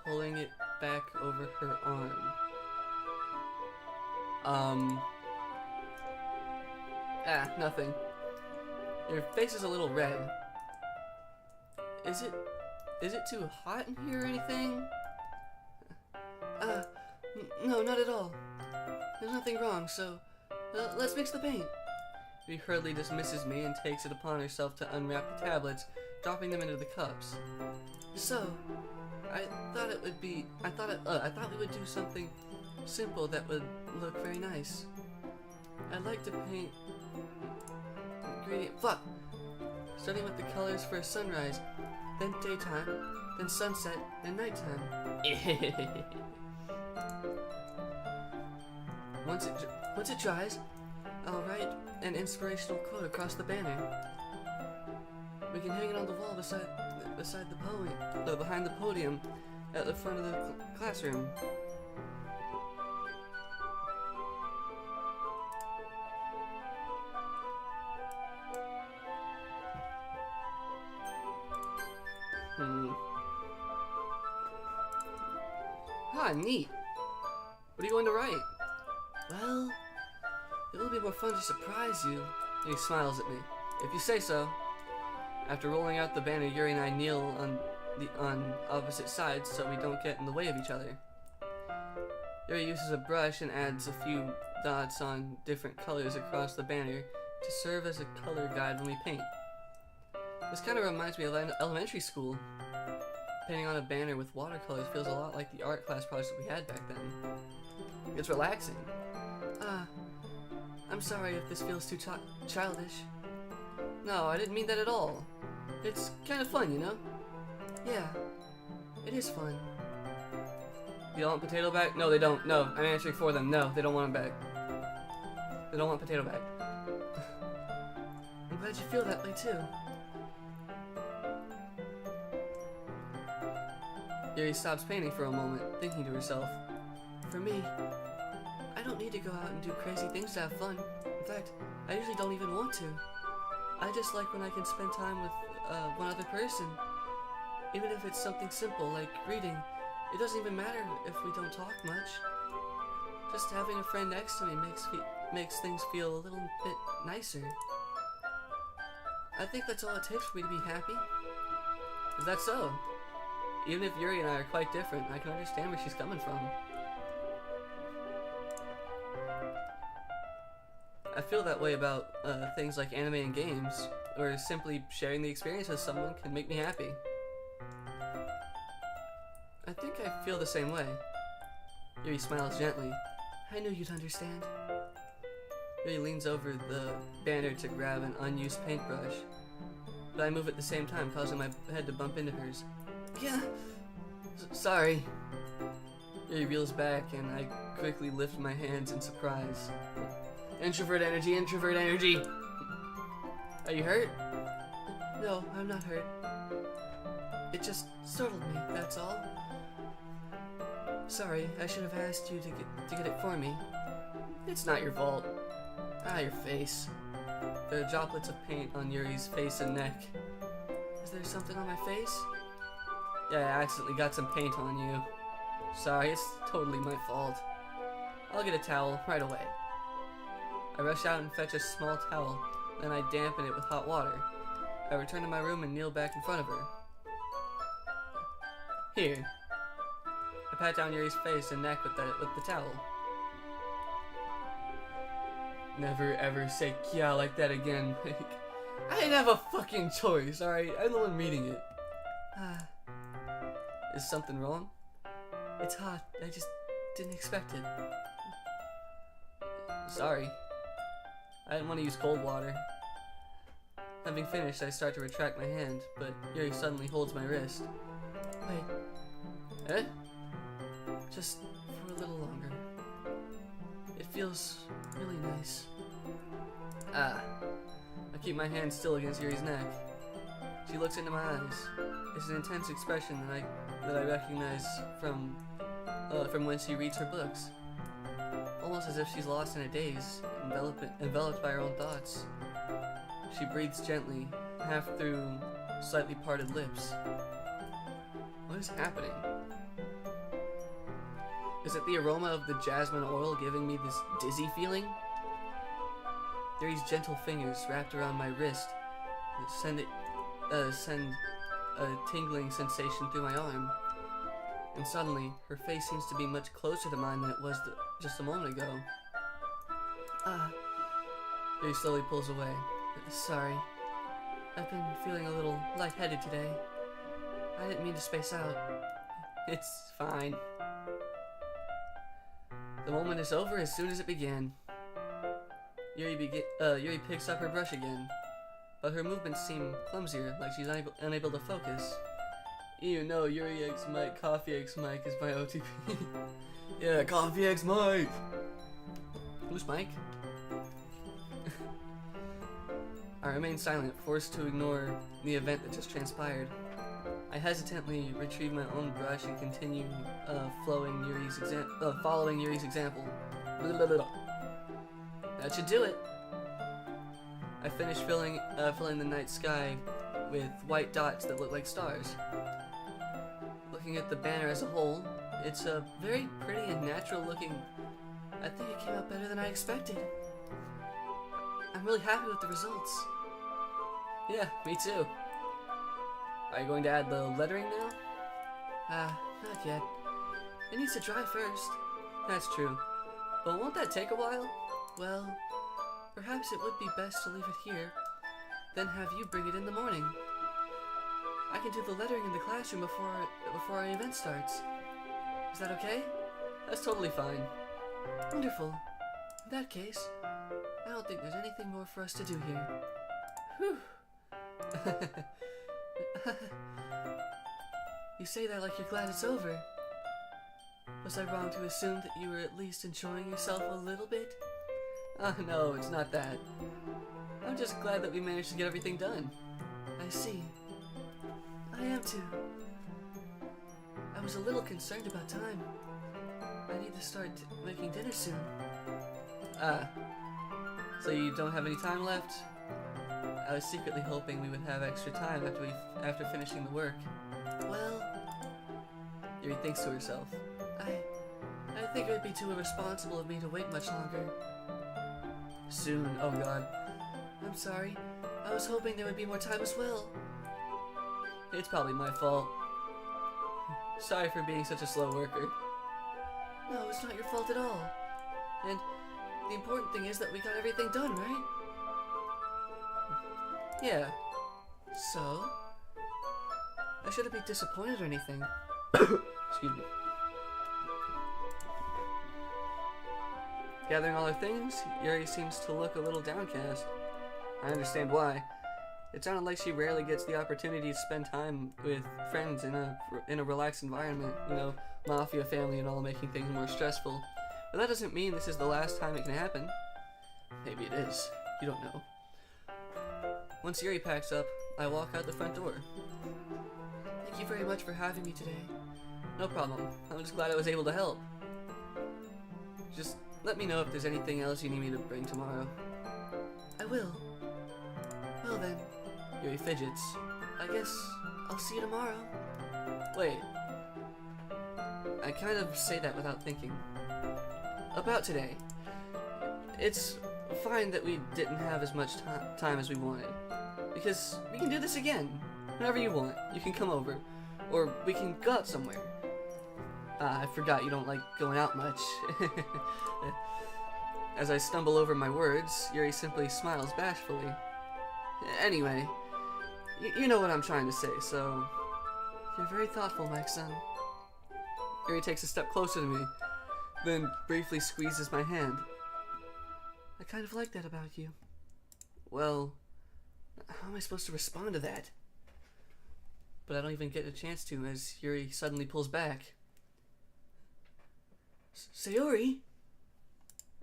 pulling it back over her arm. Nothing. Your face is a little red. Is it too hot in here or anything? No, not at all. There's nothing wrong, so let's mix the paint. She hurriedly dismisses me and takes it upon herself to unwrap the tablets, dropping them into the cups. So, I thought we would do something simple that would look very nice. I'd like to paint gradient. Fuck! Starting with the colors for sunrise, then daytime, then sunset, then nighttime. Once it dries, I'll write an inspirational quote across the banner. We can hang it on the wall beside behind the podium at the front of the classroom. Ah, neat. What are you going to write? Well, it will be more fun to surprise you. He smiles at me. If you say so. After rolling out the banner, Yuri and I kneel on opposite sides so we don't get in the way of each other. Yuri uses a brush and adds a few dots on different colors across the banner to serve as a color guide when we paint. This kind of reminds me of elementary school. Painting on a banner with watercolors feels a lot like the art class projects we had back then. It's relaxing. I'm sorry if this feels too childish. No, I didn't mean that at all. It's kind of fun, you know? Yeah, it is fun. You don't want potato back? No, they don't. No, I'm answering for them. No, they don't want him back. They don't want potato back. I'm glad you feel that way too. Yuri stops painting for a moment, thinking to herself. For me, I don't need to go out and do crazy things to have fun. In fact, I usually don't even want to. I just like when I can spend time with one other person. Even if it's something simple like reading, it doesn't even matter if we don't talk much. Just having a friend next to me makes things feel a little bit nicer. I think that's all it takes for me to be happy. Is that so? Even if Yuri and I are quite different, I can understand where she's coming from. I feel that way about things like anime and games, or simply sharing the experience with someone can make me happy. I think I feel the same way. Yuri smiles gently. I knew you'd understand. Yuri leans over the banner to grab an unused paintbrush, but I move at the same time, causing my head to bump into hers. Yeah, sorry. Yuri reels back, and I quickly lift my hands in surprise. Introvert energy, introvert energy. Are you hurt? No, I'm not hurt. It just startled me, that's all. Sorry, I should have asked you to get it for me. It's not your fault. Ah, your face. There are droplets of paint on Yuri's face and neck. Is there something on my face? Yeah, I accidentally got some paint on you. Sorry, it's totally my fault. I'll get a towel right away. I rush out and fetch a small towel, then I dampen it with hot water. I return to my room and kneel back in front of her. Here. I pat down Yuri's face and neck with the towel. Never ever say "Kya" like that again. I didn't have a fucking choice, alright? I'm the one reading it. Is something wrong? It's hot. I just didn't expect it. Sorry. I didn't want to use cold water. Having finished, I start to retract my hand, but Yuri suddenly holds my wrist. Wait. Eh? Just for a little longer. It feels really nice. I keep my hand still against Yuri's neck. She looks into my eyes. It's an intense expression that I recognize from when she reads her books. Almost as if she's lost in a daze, enveloped by her own thoughts. She breathes gently, half through slightly parted lips. What is happening? Is it the aroma of the jasmine oil giving me this dizzy feeling? Yuri's gentle fingers wrapped around my wrist send a tingling sensation through my arm. And suddenly, her face seems to be much closer to mine than it was just a moment ago. Yuri slowly pulls away. Sorry. I've been feeling a little lightheaded today. I didn't mean to space out. It's fine. The moment is over as soon as it began. Yuri picks up her brush again, but her movements seem clumsier, like she's unable to focus. You know, Yuri X Mike, Coffee X Mike is my OTP. Yeah, Coffee X Mike! Who's Mike? I remain silent, forced to ignore the event that just transpired. I hesitantly retrieve my own brush and continue following Yuri's example. That should do it. I finish filling the night sky with white dots that look like stars. Looking at the banner as a whole, it's a very pretty and natural looking. I think it came out better than I expected. I'm really happy with the results. Yeah, me too. Are you going to add the lettering now? Not yet. It needs to dry first. That's true. But won't that take a while? Well, perhaps it would be best to leave it here, then have you bring it in the morning. I can do the lettering in the classroom before our event starts. Is that okay? That's totally fine. Wonderful. In that case, I don't think there's anything more for us to do here. Whew. You say that like you're glad it's over. Was I wrong to assume that you were at least enjoying yourself a little bit? No, it's not that. I'm just glad that we managed to get everything done. I see. I am too. I was a little concerned about time. I need to start making dinner soon. So you don't have any time left? I was secretly hoping we would have extra time after finishing the work. Well, Yuri thinks to herself. I think it would be too irresponsible of me to wait much longer. Soon, oh god. I'm sorry. I was hoping there would be more time as well. It's probably my fault. Sorry for being such a slow worker. No, it's not your fault at all. And the important thing is that we got everything done, right? Yeah. So? I shouldn't be disappointed or anything. Excuse me. Gathering all her things, Yuri seems to look a little downcast. I understand why. It sounded like she rarely gets the opportunity to spend time with friends in a relaxed environment, you know, mafia family and all, making things more stressful. But that doesn't mean this is the last time it can happen. Maybe it is. You don't know. Once Yuri packs up, I walk out the front door. Thank you very much for having me today. No problem. I'm just glad I was able to help. Just let me know if there's anything else you need me to bring tomorrow. I will. Well then. Yuri fidgets. I guess I'll see you tomorrow. Wait. I kind of say that without thinking. About today. It's fine that we didn't have as much time as we wanted. Because we can do this again. Whenever you want. You can come over. Or we can go out somewhere. I forgot you don't like going out much. As I stumble over my words, Yuri simply smiles bashfully. Anyway, you know what I'm trying to say, so... You're very thoughtful, my son. Yuri takes a step closer to me, then briefly squeezes my hand. I kind of like that about you. Well, how am I supposed to respond to that? But I don't even get a chance to, as Yuri suddenly pulls back. Sayori?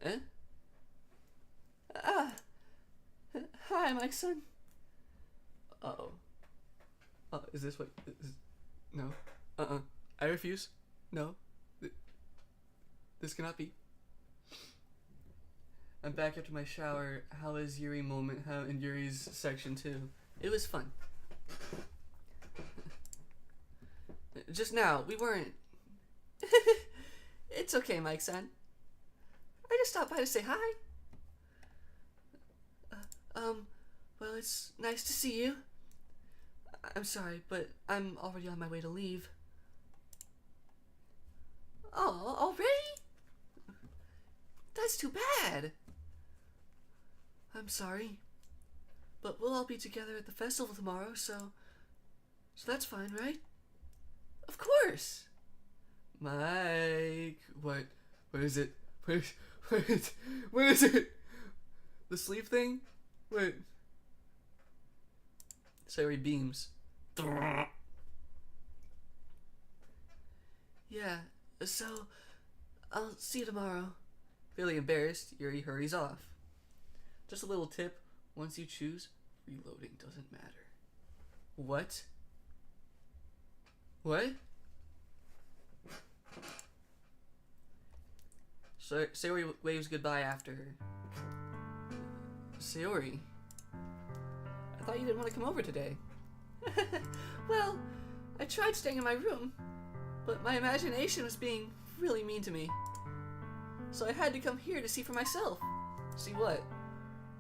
Eh? Hi, my son. Uh-oh. Is this what... No. I refuse. No. This cannot be. I'm back after my shower. How is Yuri moment in Yuri's section 2? It was fun. Just now, we weren't... It's okay, Mike-san. I just stopped by to say hi. Well, it's nice to see you. I'm sorry, but I'm already on my way to leave. Oh, already? That's too bad. I'm sorry. But we'll all be together at the festival tomorrow, so that's fine, right? Of course. Mike, what is it? Wait, wait, what is it? The sleeve thing? Wait. Sayori beams. Yeah, so I'll see you tomorrow. Feeling embarrassed, Yuri hurries off. Just a little tip, once you choose, reloading doesn't matter. What? What? So Sayori waves goodbye after her. Sayori, I thought you didn't want to come over today. Well, I tried staying in my room, but my imagination was being really mean to me. So I had to come here to see for myself. See what?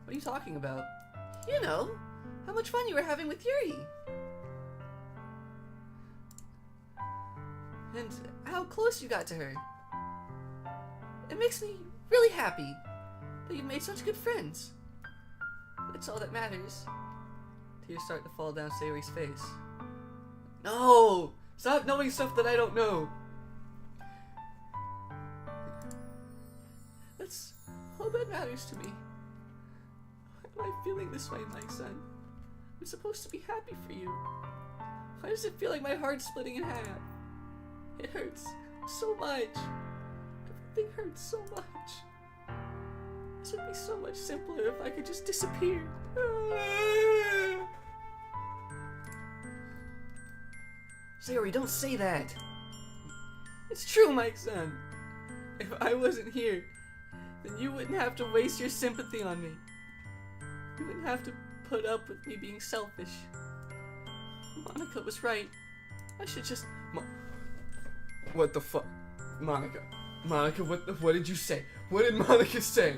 What are you talking about? You know, how much fun you were having with Yuri. And how close you got to her. It makes me really happy that you've made such good friends. That's all that matters. Tears start to fall down Sayori's face. No! Stop knowing stuff that I don't know! That's all that matters to me. Why am I feeling this way, my son? I'm supposed to be happy for you. Why does it feel like my heart's splitting in half? It hurts so much. Everything hurts so much. This would be so much simpler if I could just disappear. Sayori, don't say that. It's true, my son. If I wasn't here, then you wouldn't have to waste your sympathy on me. You wouldn't have to put up with me being selfish. Monica was right. I should just... What the fuck? Monica, what did you say? What did Monica say?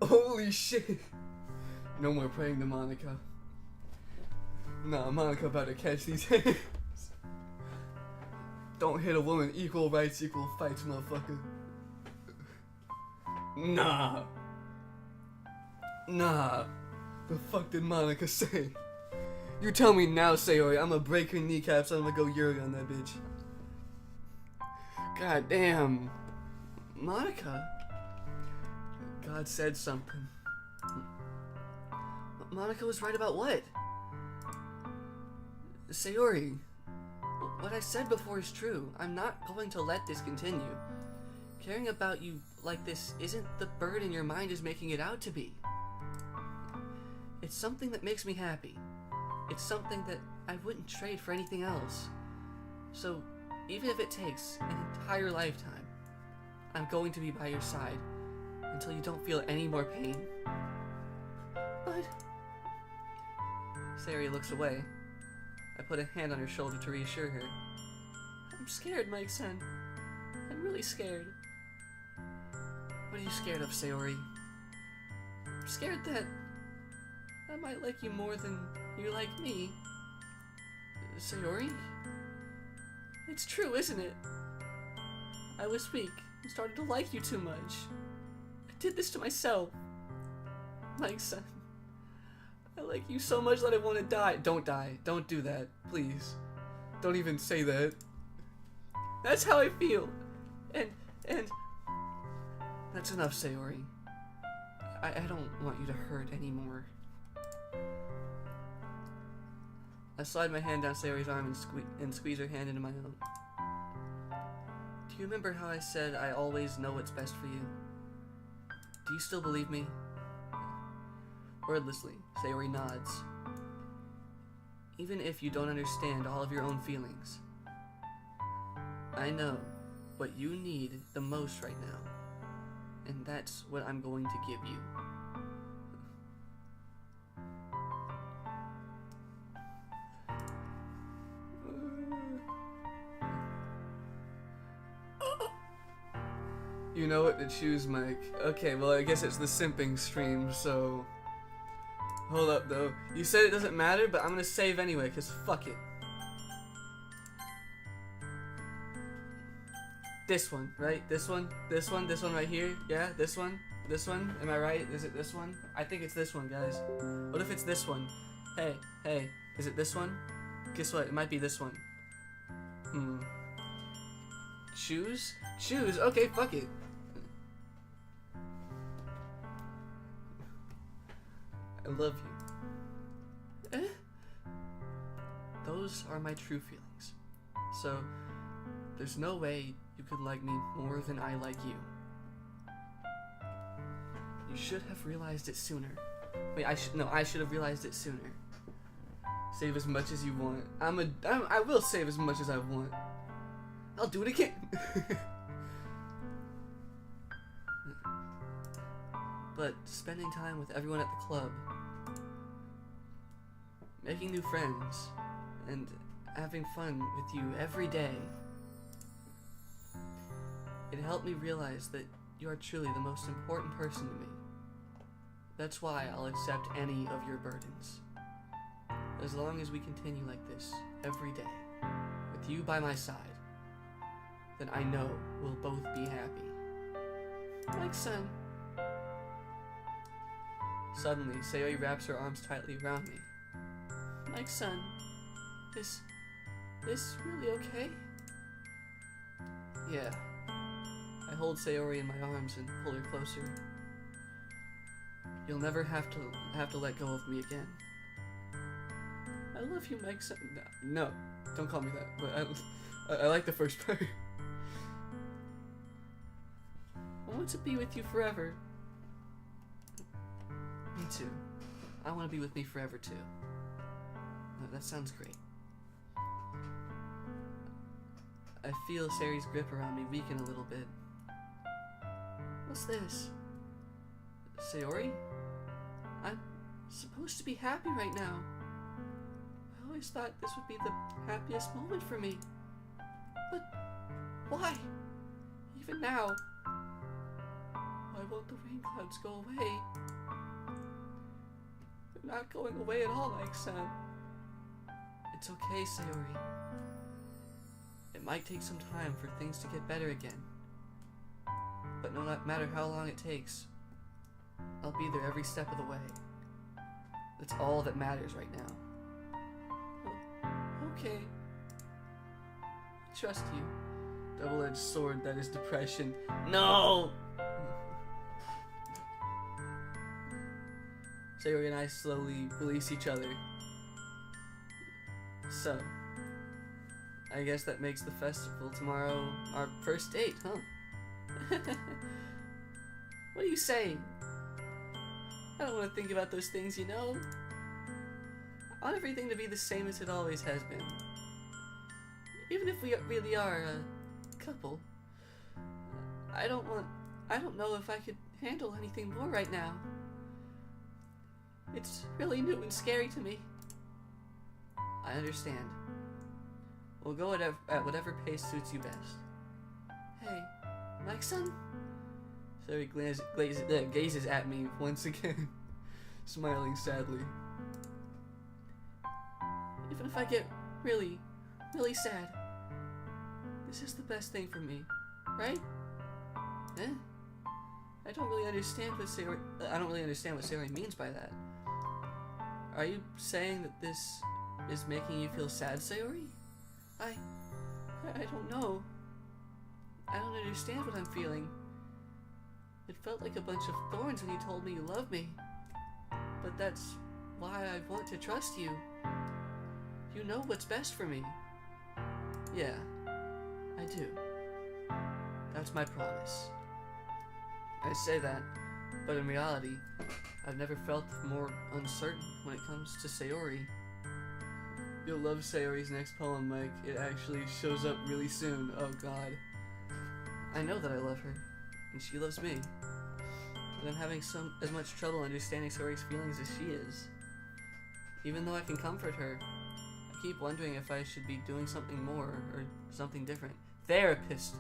Holy shit. No more praying to Monica. Nah, Monica about to catch these hands. Don't hit a woman. Equal rights, equal fights, motherfucker. Nah. The fuck did Monica say? You tell me now, Sayori. I'm gonna break her kneecaps and I'm gonna go Yuri on that bitch. God damn. Monica? God said something. Monica was right about what? Sayori, what I said before is true. I'm not going to let this continue. Caring about you like this isn't the burden your mind is making it out to be. It's something that makes me happy. It's something that I wouldn't trade for anything else. So, even if it takes an entire lifetime, I'm going to be by your side until you don't feel any more pain. But... Sayori looks away. I put a hand on her shoulder to reassure her. I'm scared, Mike-san. I'm really scared. What are you scared of, Sayori? I'm scared that I might like you more than you like me. Sayori? It's true, isn't it? I was weak and started to like you too much. I did this to myself. Mike-san, I like you so much that I want to die. Don't die. Don't do that. Please. Don't even say that. That's how I feel. And... That's enough, Sayori. I don't want you to hurt anymore. I slide my hand down Sayori's arm and squeeze her hand into my own. Do you remember how I said I always know what's best for you? Do you still believe me? Wordlessly, Sayori nods. Even if you don't understand all of your own feelings, I know what you need the most right now, and that's what I'm going to give you. You know what to choose, Mike. Okay, well, I guess it's the simping stream, so... Hold up, though. You said it doesn't matter, but I'm gonna save anyway, because fuck it. This one, right? This one right here? Yeah, this one? Am I right? Is it this one? I think it's this one, guys. What if it's this one? Hey, is it this one? Guess what? It might be this one. Choose? Okay, fuck it. I love you. Those are my true feelings. So, there's no way you could like me more than I like you. You should have realized it sooner. Wait, I should have realized it sooner. Save as much as you want. I will save as much as I want. I'll do it again. But spending time with everyone at the club, making new friends, and having fun with you every day, it helped me realize that you are truly the most important person to me. That's why I'll accept any of your burdens. As long as we continue like this every day, with you by my side, then I know we'll both be happy. Like son. Suddenly, Sayori wraps her arms tightly around me. Like son, is really okay? Yeah. I hold Sayori in my arms and pull her closer. You'll never have to let go of me again. I love you, Mike-san. No, don't call me that. But I like the first part. I want to be with you forever. Me too. I want to be with me forever too. No, that sounds great. I feel Sayori's grip around me weaken a little bit. What's this? Sayori? I'm supposed to be happy right now. I always thought this would be the happiest moment for me. But why? Even now. Why won't the rain clouds go away? They're not going away at all, Mike-san. It's okay, Sayori. It might take some time for things to get better again. But no matter how long it takes, I'll be there every step of the way. That's all that matters right now. Oh, okay. I trust you. Double-edged sword that is depression. No! Sayori and I slowly release each other. So, I guess that makes the festival tomorrow our first date, huh? What are you saying? I don't want to think about those things, you know? I want everything to be the same as it always has been. Even if we really are a couple. I don't know if I could handle anything more right now. It's really new and scary to me. I understand. We'll go at whatever pace suits you best. Hey, Mike-san? Sayori gazes at me once again, smiling sadly. Even if I get really, really sad, this is the best thing for me, right? Eh? I don't really understand what Sayori means by that. Are you saying that this is making you feel sad, Sayori? I don't know. I don't understand what I'm feeling. It felt like a bunch of thorns when you told me you love me. But that's why I want to trust you. You know what's best for me. Yeah, I do. That's my promise. I say that, but in reality, I've never felt more uncertain when it comes to Sayori. You'll love Sayori's next poem, Mike. It actually shows up really soon. Oh god. I know that I love her, and she loves me. But I'm having as much trouble understanding Sayori's feelings as she is. Even though I can comfort her, I keep wondering if I should be doing something more, or something different. Therapist!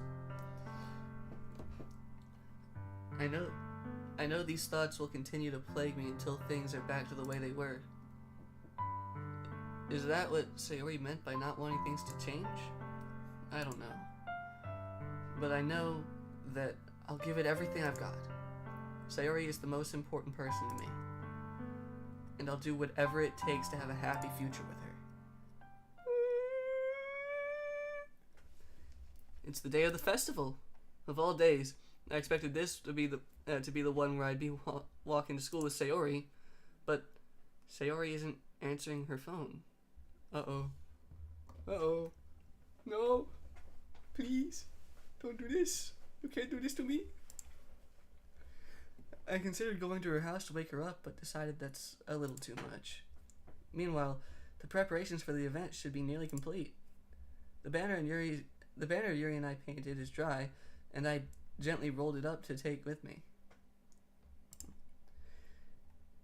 I know these thoughts will continue to plague me until things are back to the way they were. Is that what Sayori meant by not wanting things to change? I don't know. But I know that I'll give it everything I've got. Sayori is the most important person to me. And I'll do whatever it takes to have a happy future with her. It's the day of the festival. Of all days, I expected this to be the one where I'd be walking to school with Sayori, but Sayori isn't answering her phone. Uh-oh. Uh-oh. No. Please. Don't do this. You can't do this to me. I considered going to her house to wake her up, but decided that's a little too much. Meanwhile, the preparations for the event should be nearly complete. The banner Yuri and I painted is dry, and I gently rolled it up to take with me.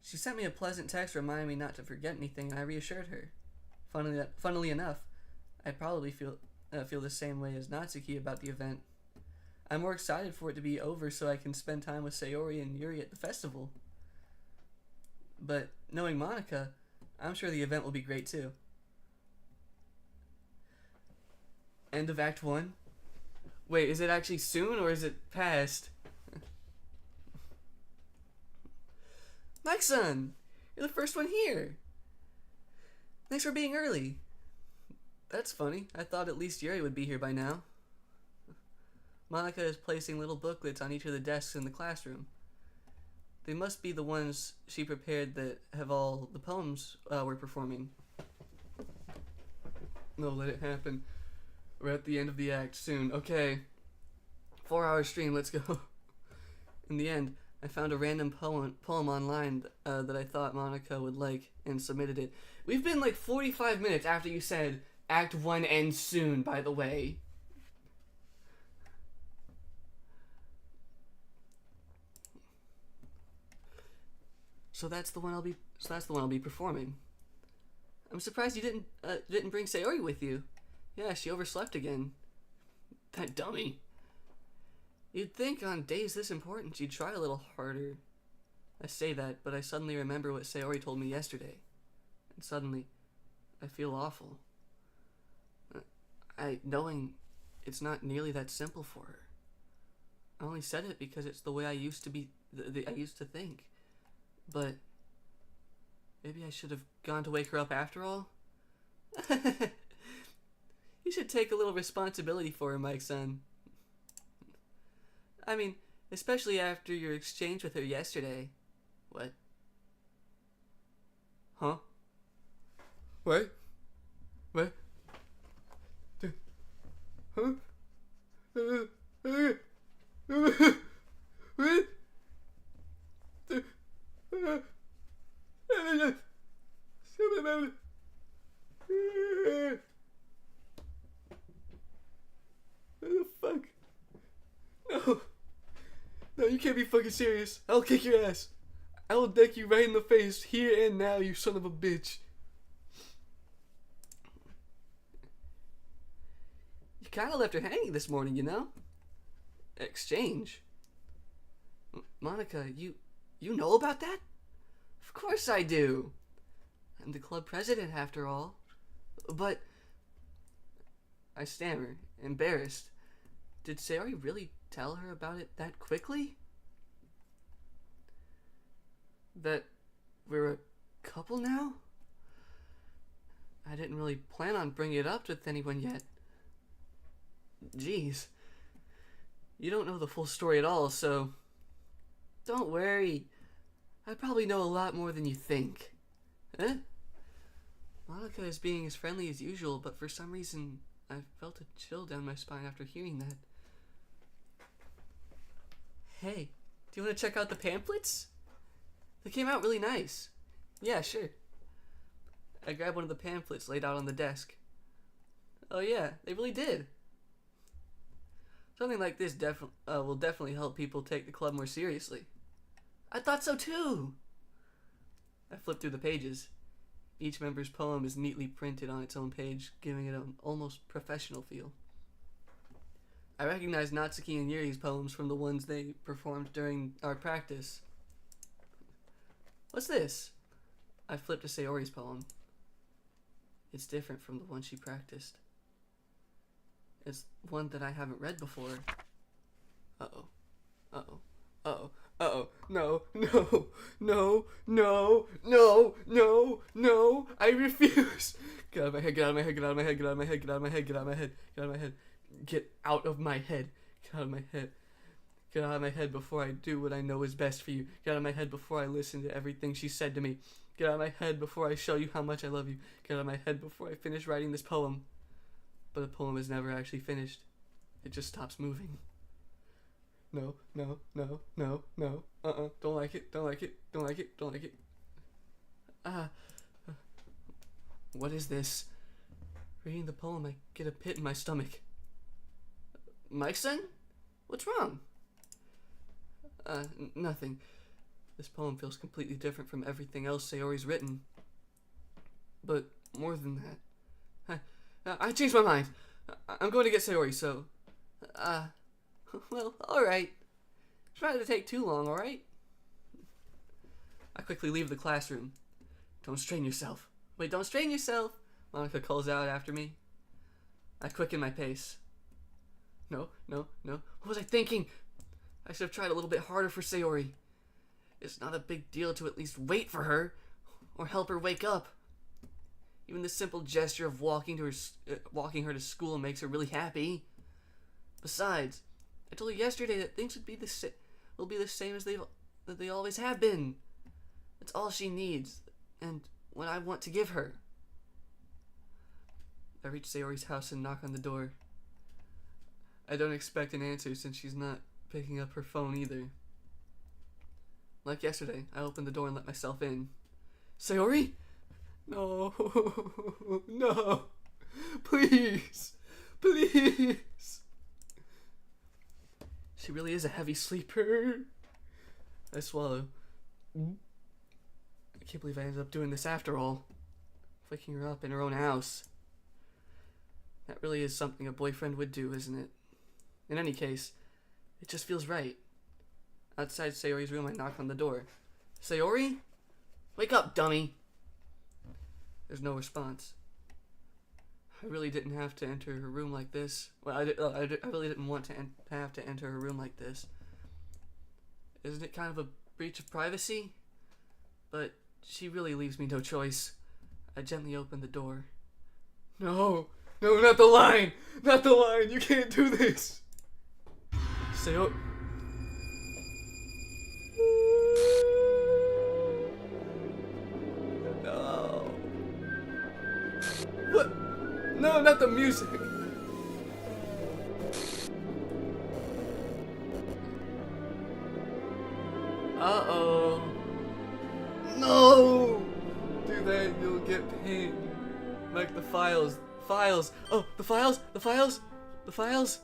She sent me a pleasant text reminding me not to forget anything, and I reassured her. Funnily enough, I probably feel the same way as Natsuki about the event. I'm more excited for it to be over so I can spend time with Sayori and Yuri at the festival. But knowing Monica, I'm sure the event will be great too. End of Act 1. Wait, is it actually soon or is it past? Mike-san, you're the first one here. Thanks for being early. That's funny. I thought at least Yuri would be here by now. Monica is placing little booklets on each of the desks in the classroom. They must be the ones she prepared that have all the poems we're performing. No, let it happen. We're at the end of the act soon. Okay. 4-hour stream, let's go. In the end, I found a random poem online that I thought Monica would like and submitted it. We've been like 45 minutes after you said Act 1 ends soon, by the way. So that's the one I'll be performing. I'm surprised you didn't bring Sayori with you. Yeah, she overslept again. That dummy. You'd think on days this important she'd try a little harder. I say that, but I suddenly remember what Sayori told me yesterday. And suddenly, I feel awful. Knowing it's not nearly that simple for her. I only said it because it's the way I used to be, I used to think. But maybe I should have gone to wake her up after all? You should take a little responsibility for her, Mike-san. I mean, especially after your exchange with her yesterday. What? Huh? What? What? Huh? What? What the fuck? No. No, you can't be fucking serious. I'll kick your ass. I will deck you right in the face, here and now, you son of a bitch. You kinda left her hanging this morning, you know? Exchange? Monica, you know about that? Of course I do. I'm the club president, after all. But... I stammer, embarrassed. Did Sayori really tell her about it that quickly? That we're a couple now? I didn't really plan on bringing it up with anyone yet. Jeez. You don't know the full story at all, so... Don't worry. I probably know a lot more than you think. Eh? Monica is being as friendly as usual, but for some reason, I felt a chill down my spine after hearing that. Hey, do you want to check out the pamphlets? They came out really nice. Yeah, sure. I grabbed one of the pamphlets laid out on the desk. Oh yeah, they really did. Something like this will definitely help people take the club more seriously. I thought so too! I flipped through the pages. Each member's poem is neatly printed on its own page, giving it an almost professional feel. I recognized Natsuki and Yuri's poems from the ones they performed during our practice. What's this? I flipped to Sayori's poem. It's different from the one she practiced. It's one that I haven't read before. Uh-oh. Uh-oh. Uh-oh. Uh-oh. No. No. No. No. No. No. No. I refuse. Get out of my head. Get out of my head. Get out of my head. Get out of my head. Get out of my head. Get out of my head. Get out of my head. Get out of my head. Get out of my head. Get out of my head before I do what I know is best for you. Get out of my head before I listen to everything she said to me. Get out of my head before I show you how much I love you. Get out of my head before I finish writing this poem. But the poem is never actually finished. It just stops moving. No, no, no, no, no. Don't like it, don't like it, don't like it, don't like it. What is this? Reading the poem, I get a pit in my stomach. Mike-san? What's wrong? Nothing. This poem feels completely different from everything else Sayori's written. But more than that, I changed my mind. I'm going to get Sayori, so... well, alright. Try not to take too long, alright? I quickly leave the classroom. Don't strain yourself. Wait, don't strain yourself, Monica calls out after me. I quicken my pace. No. What was I thinking? I should have tried a little bit harder for Sayori. It's not a big deal to at least wait for her, or help her wake up. Even the simple gesture of walking her to school makes her really happy. Besides, I told her yesterday that things will be the same as they always have been. It's all she needs, and what I want to give her. I reach Sayori's house and knock on the door. I don't expect an answer since she's not picking up her phone either. Like yesterday, I opened the door and let myself in. Sayori? No. No. Please. Please. She really is a heavy sleeper. I swallow. I can't believe I ended up doing this after all. Waking her up in her own house. That really is something a boyfriend would do, isn't it? In any case, it just feels right. Outside Sayori's room, I knock on the door. Sayori? Wake up, dummy! There's no response. I really didn't have to enter her room like this. Well, I really didn't want to have to enter her room like this. Isn't it kind of a breach of privacy? But she really leaves me no choice. I gently open the door. No, not the line! Not the line! You can't do this! Sayori... No. What? No, not the music. Uh-oh. No! Do that, you'll get pain. Like the files. Files. Oh, the files? The files? The files?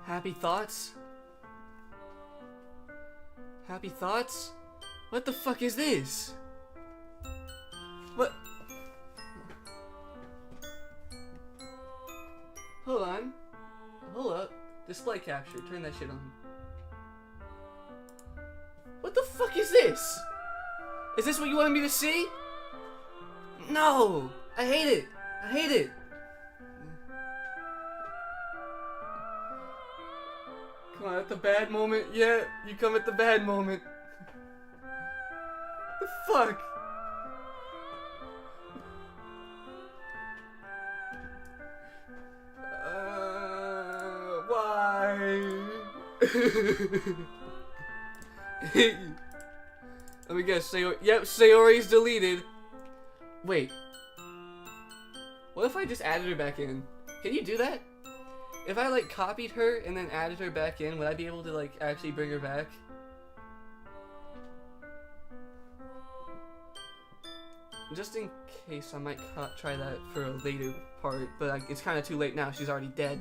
Happy thoughts? Happy thoughts? What the fuck is this? What? Hold on. Hold up. Display capture. Turn that shit on. What the fuck is this? Is this what you wanted me to see? No! I hate it! I hate it! Come on, at the bad moment? Yeah, you come at the bad moment. The fuck? Why? Let me guess. Yep, Sayori's deleted. Wait. What if I just added her back in? Can you do that? If I, like, copied her and then added her back in, would I be able to, like, actually bring her back? Just in case, I might try that for a later part, but like, it's kind of too late now. She's already dead.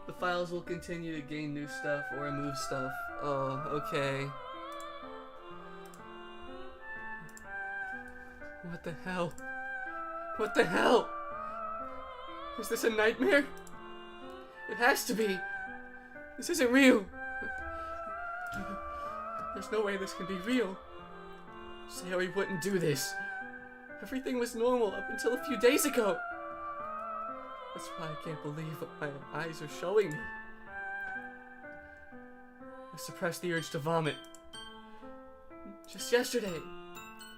The files will continue to gain new stuff or remove stuff. Oh, okay. What the hell? What the hell? Is this a nightmare? It has to be. This isn't real. There's no way this can be real. Sayori wouldn't do this. Everything was normal up until a few days ago. That's why I can't believe what my eyes are showing me. I suppressed the urge to vomit. Just yesterday,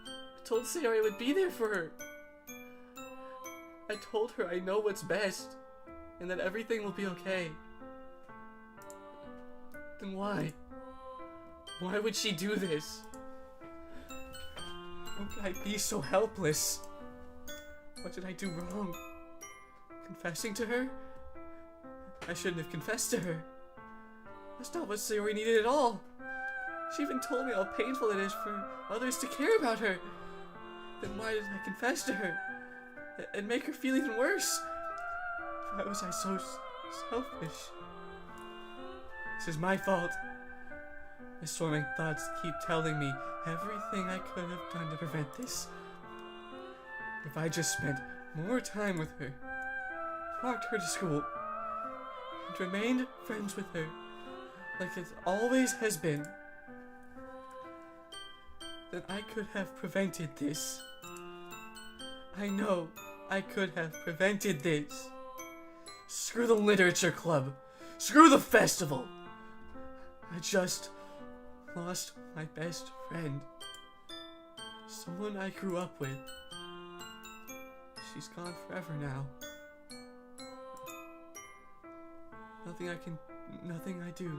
I told Sayori I would be there for her. I told her I know what's best, and that everything will be okay. Then why? Why would she do this? How could I be so helpless? What did I do wrong? Confessing to her? I shouldn't have confessed to her. That's not what Sayori needed at all. She even told me how painful it is for others to care about her. Then why did I confess to her? And make her feel even worse? Why was I so selfish? This is my fault. My swarming thoughts keep telling me everything I could have done to prevent this. If I just spent more time with her, walked her to school, and remained friends with her, like it always has been, then I could have prevented this. I know I could have prevented this. Screw the literature club. Screw the festival. I just lost my best friend. Someone I grew up with. She's gone forever now. Nothing I do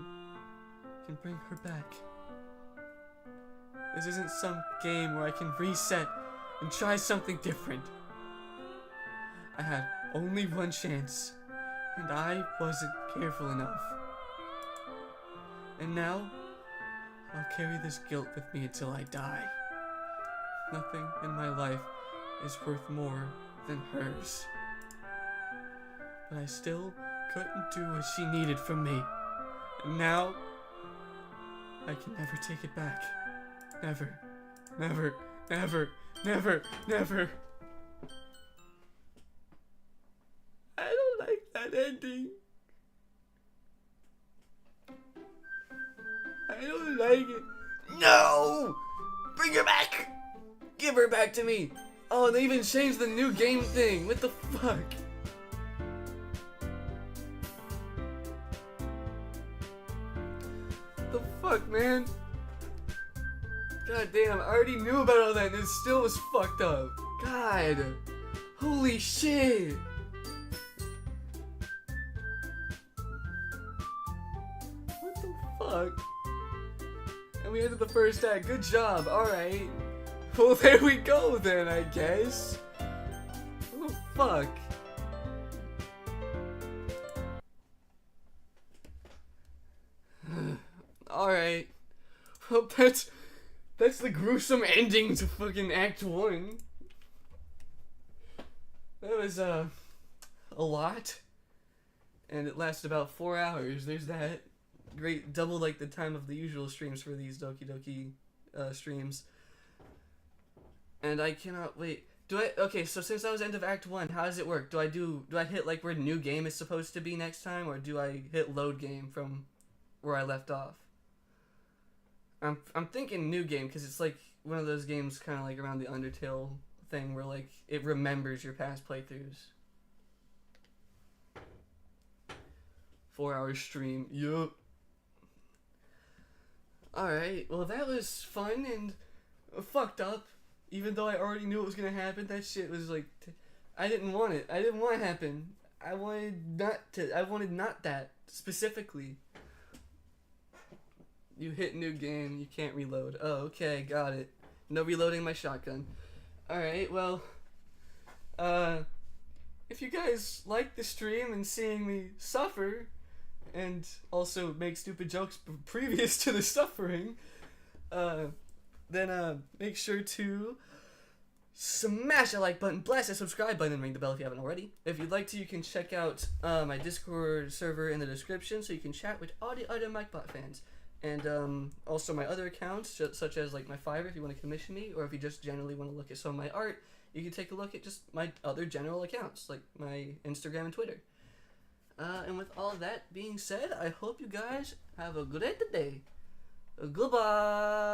can bring her back. This isn't some game where I can reset and try something different. I had only one chance, and I wasn't careful enough. And now, I'll carry this guilt with me until I die. Nothing in my life is worth more than hers. But I still couldn't do what she needed from me. And now, I can never take it back. Never, never, never, never, never. I don't like that ending. I don't like it. No! Bring her back! Give her back to me! Oh, and they even changed the new game thing. What the fuck? The fuck, man? God damn, I already knew about all that and it still was fucked up. God. Holy shit. What the fuck? And we ended the first act. Good job. Alright. Well, there we go then, I guess. What the fuck? Alright. Well, that's the gruesome ending to fucking Act 1. That was, a lot. And it lasted about 4 hours. There's that. Great, double like the time of the usual streams for these Doki Doki streams. And I cannot wait. Okay, so since that was end of Act 1, how does it work? Do I hit like where new game is supposed to be next time, or do I hit load game from where I left off? I'm thinking new game, because it's like one of those games kind of like around the Undertale thing where like it remembers your past playthroughs. 4 hour stream, yup. Alright, well that was fun and fucked up. Even though I already knew it was gonna happen, that shit was like, I didn't want it. I didn't want it to happen. I wanted not that, specifically. You hit new game, you can't reload. Oh, okay, got it. No reloading my shotgun. Alright, well, if you guys like the stream and seeing me suffer, and also make stupid jokes previous to the suffering, then make sure to smash that like button, blast that subscribe button, and ring the bell if you haven't already. If you'd like to, you can check out my Discord server in the description so you can chat with all the other MicBot fans. And also my other accounts, such as like my Fiverr if you want to commission me, or if you just generally want to look at some of my art, you can take a look at just my other general accounts, like my Instagram and Twitter. And with all that being said, I hope you guys have a great day. Goodbye!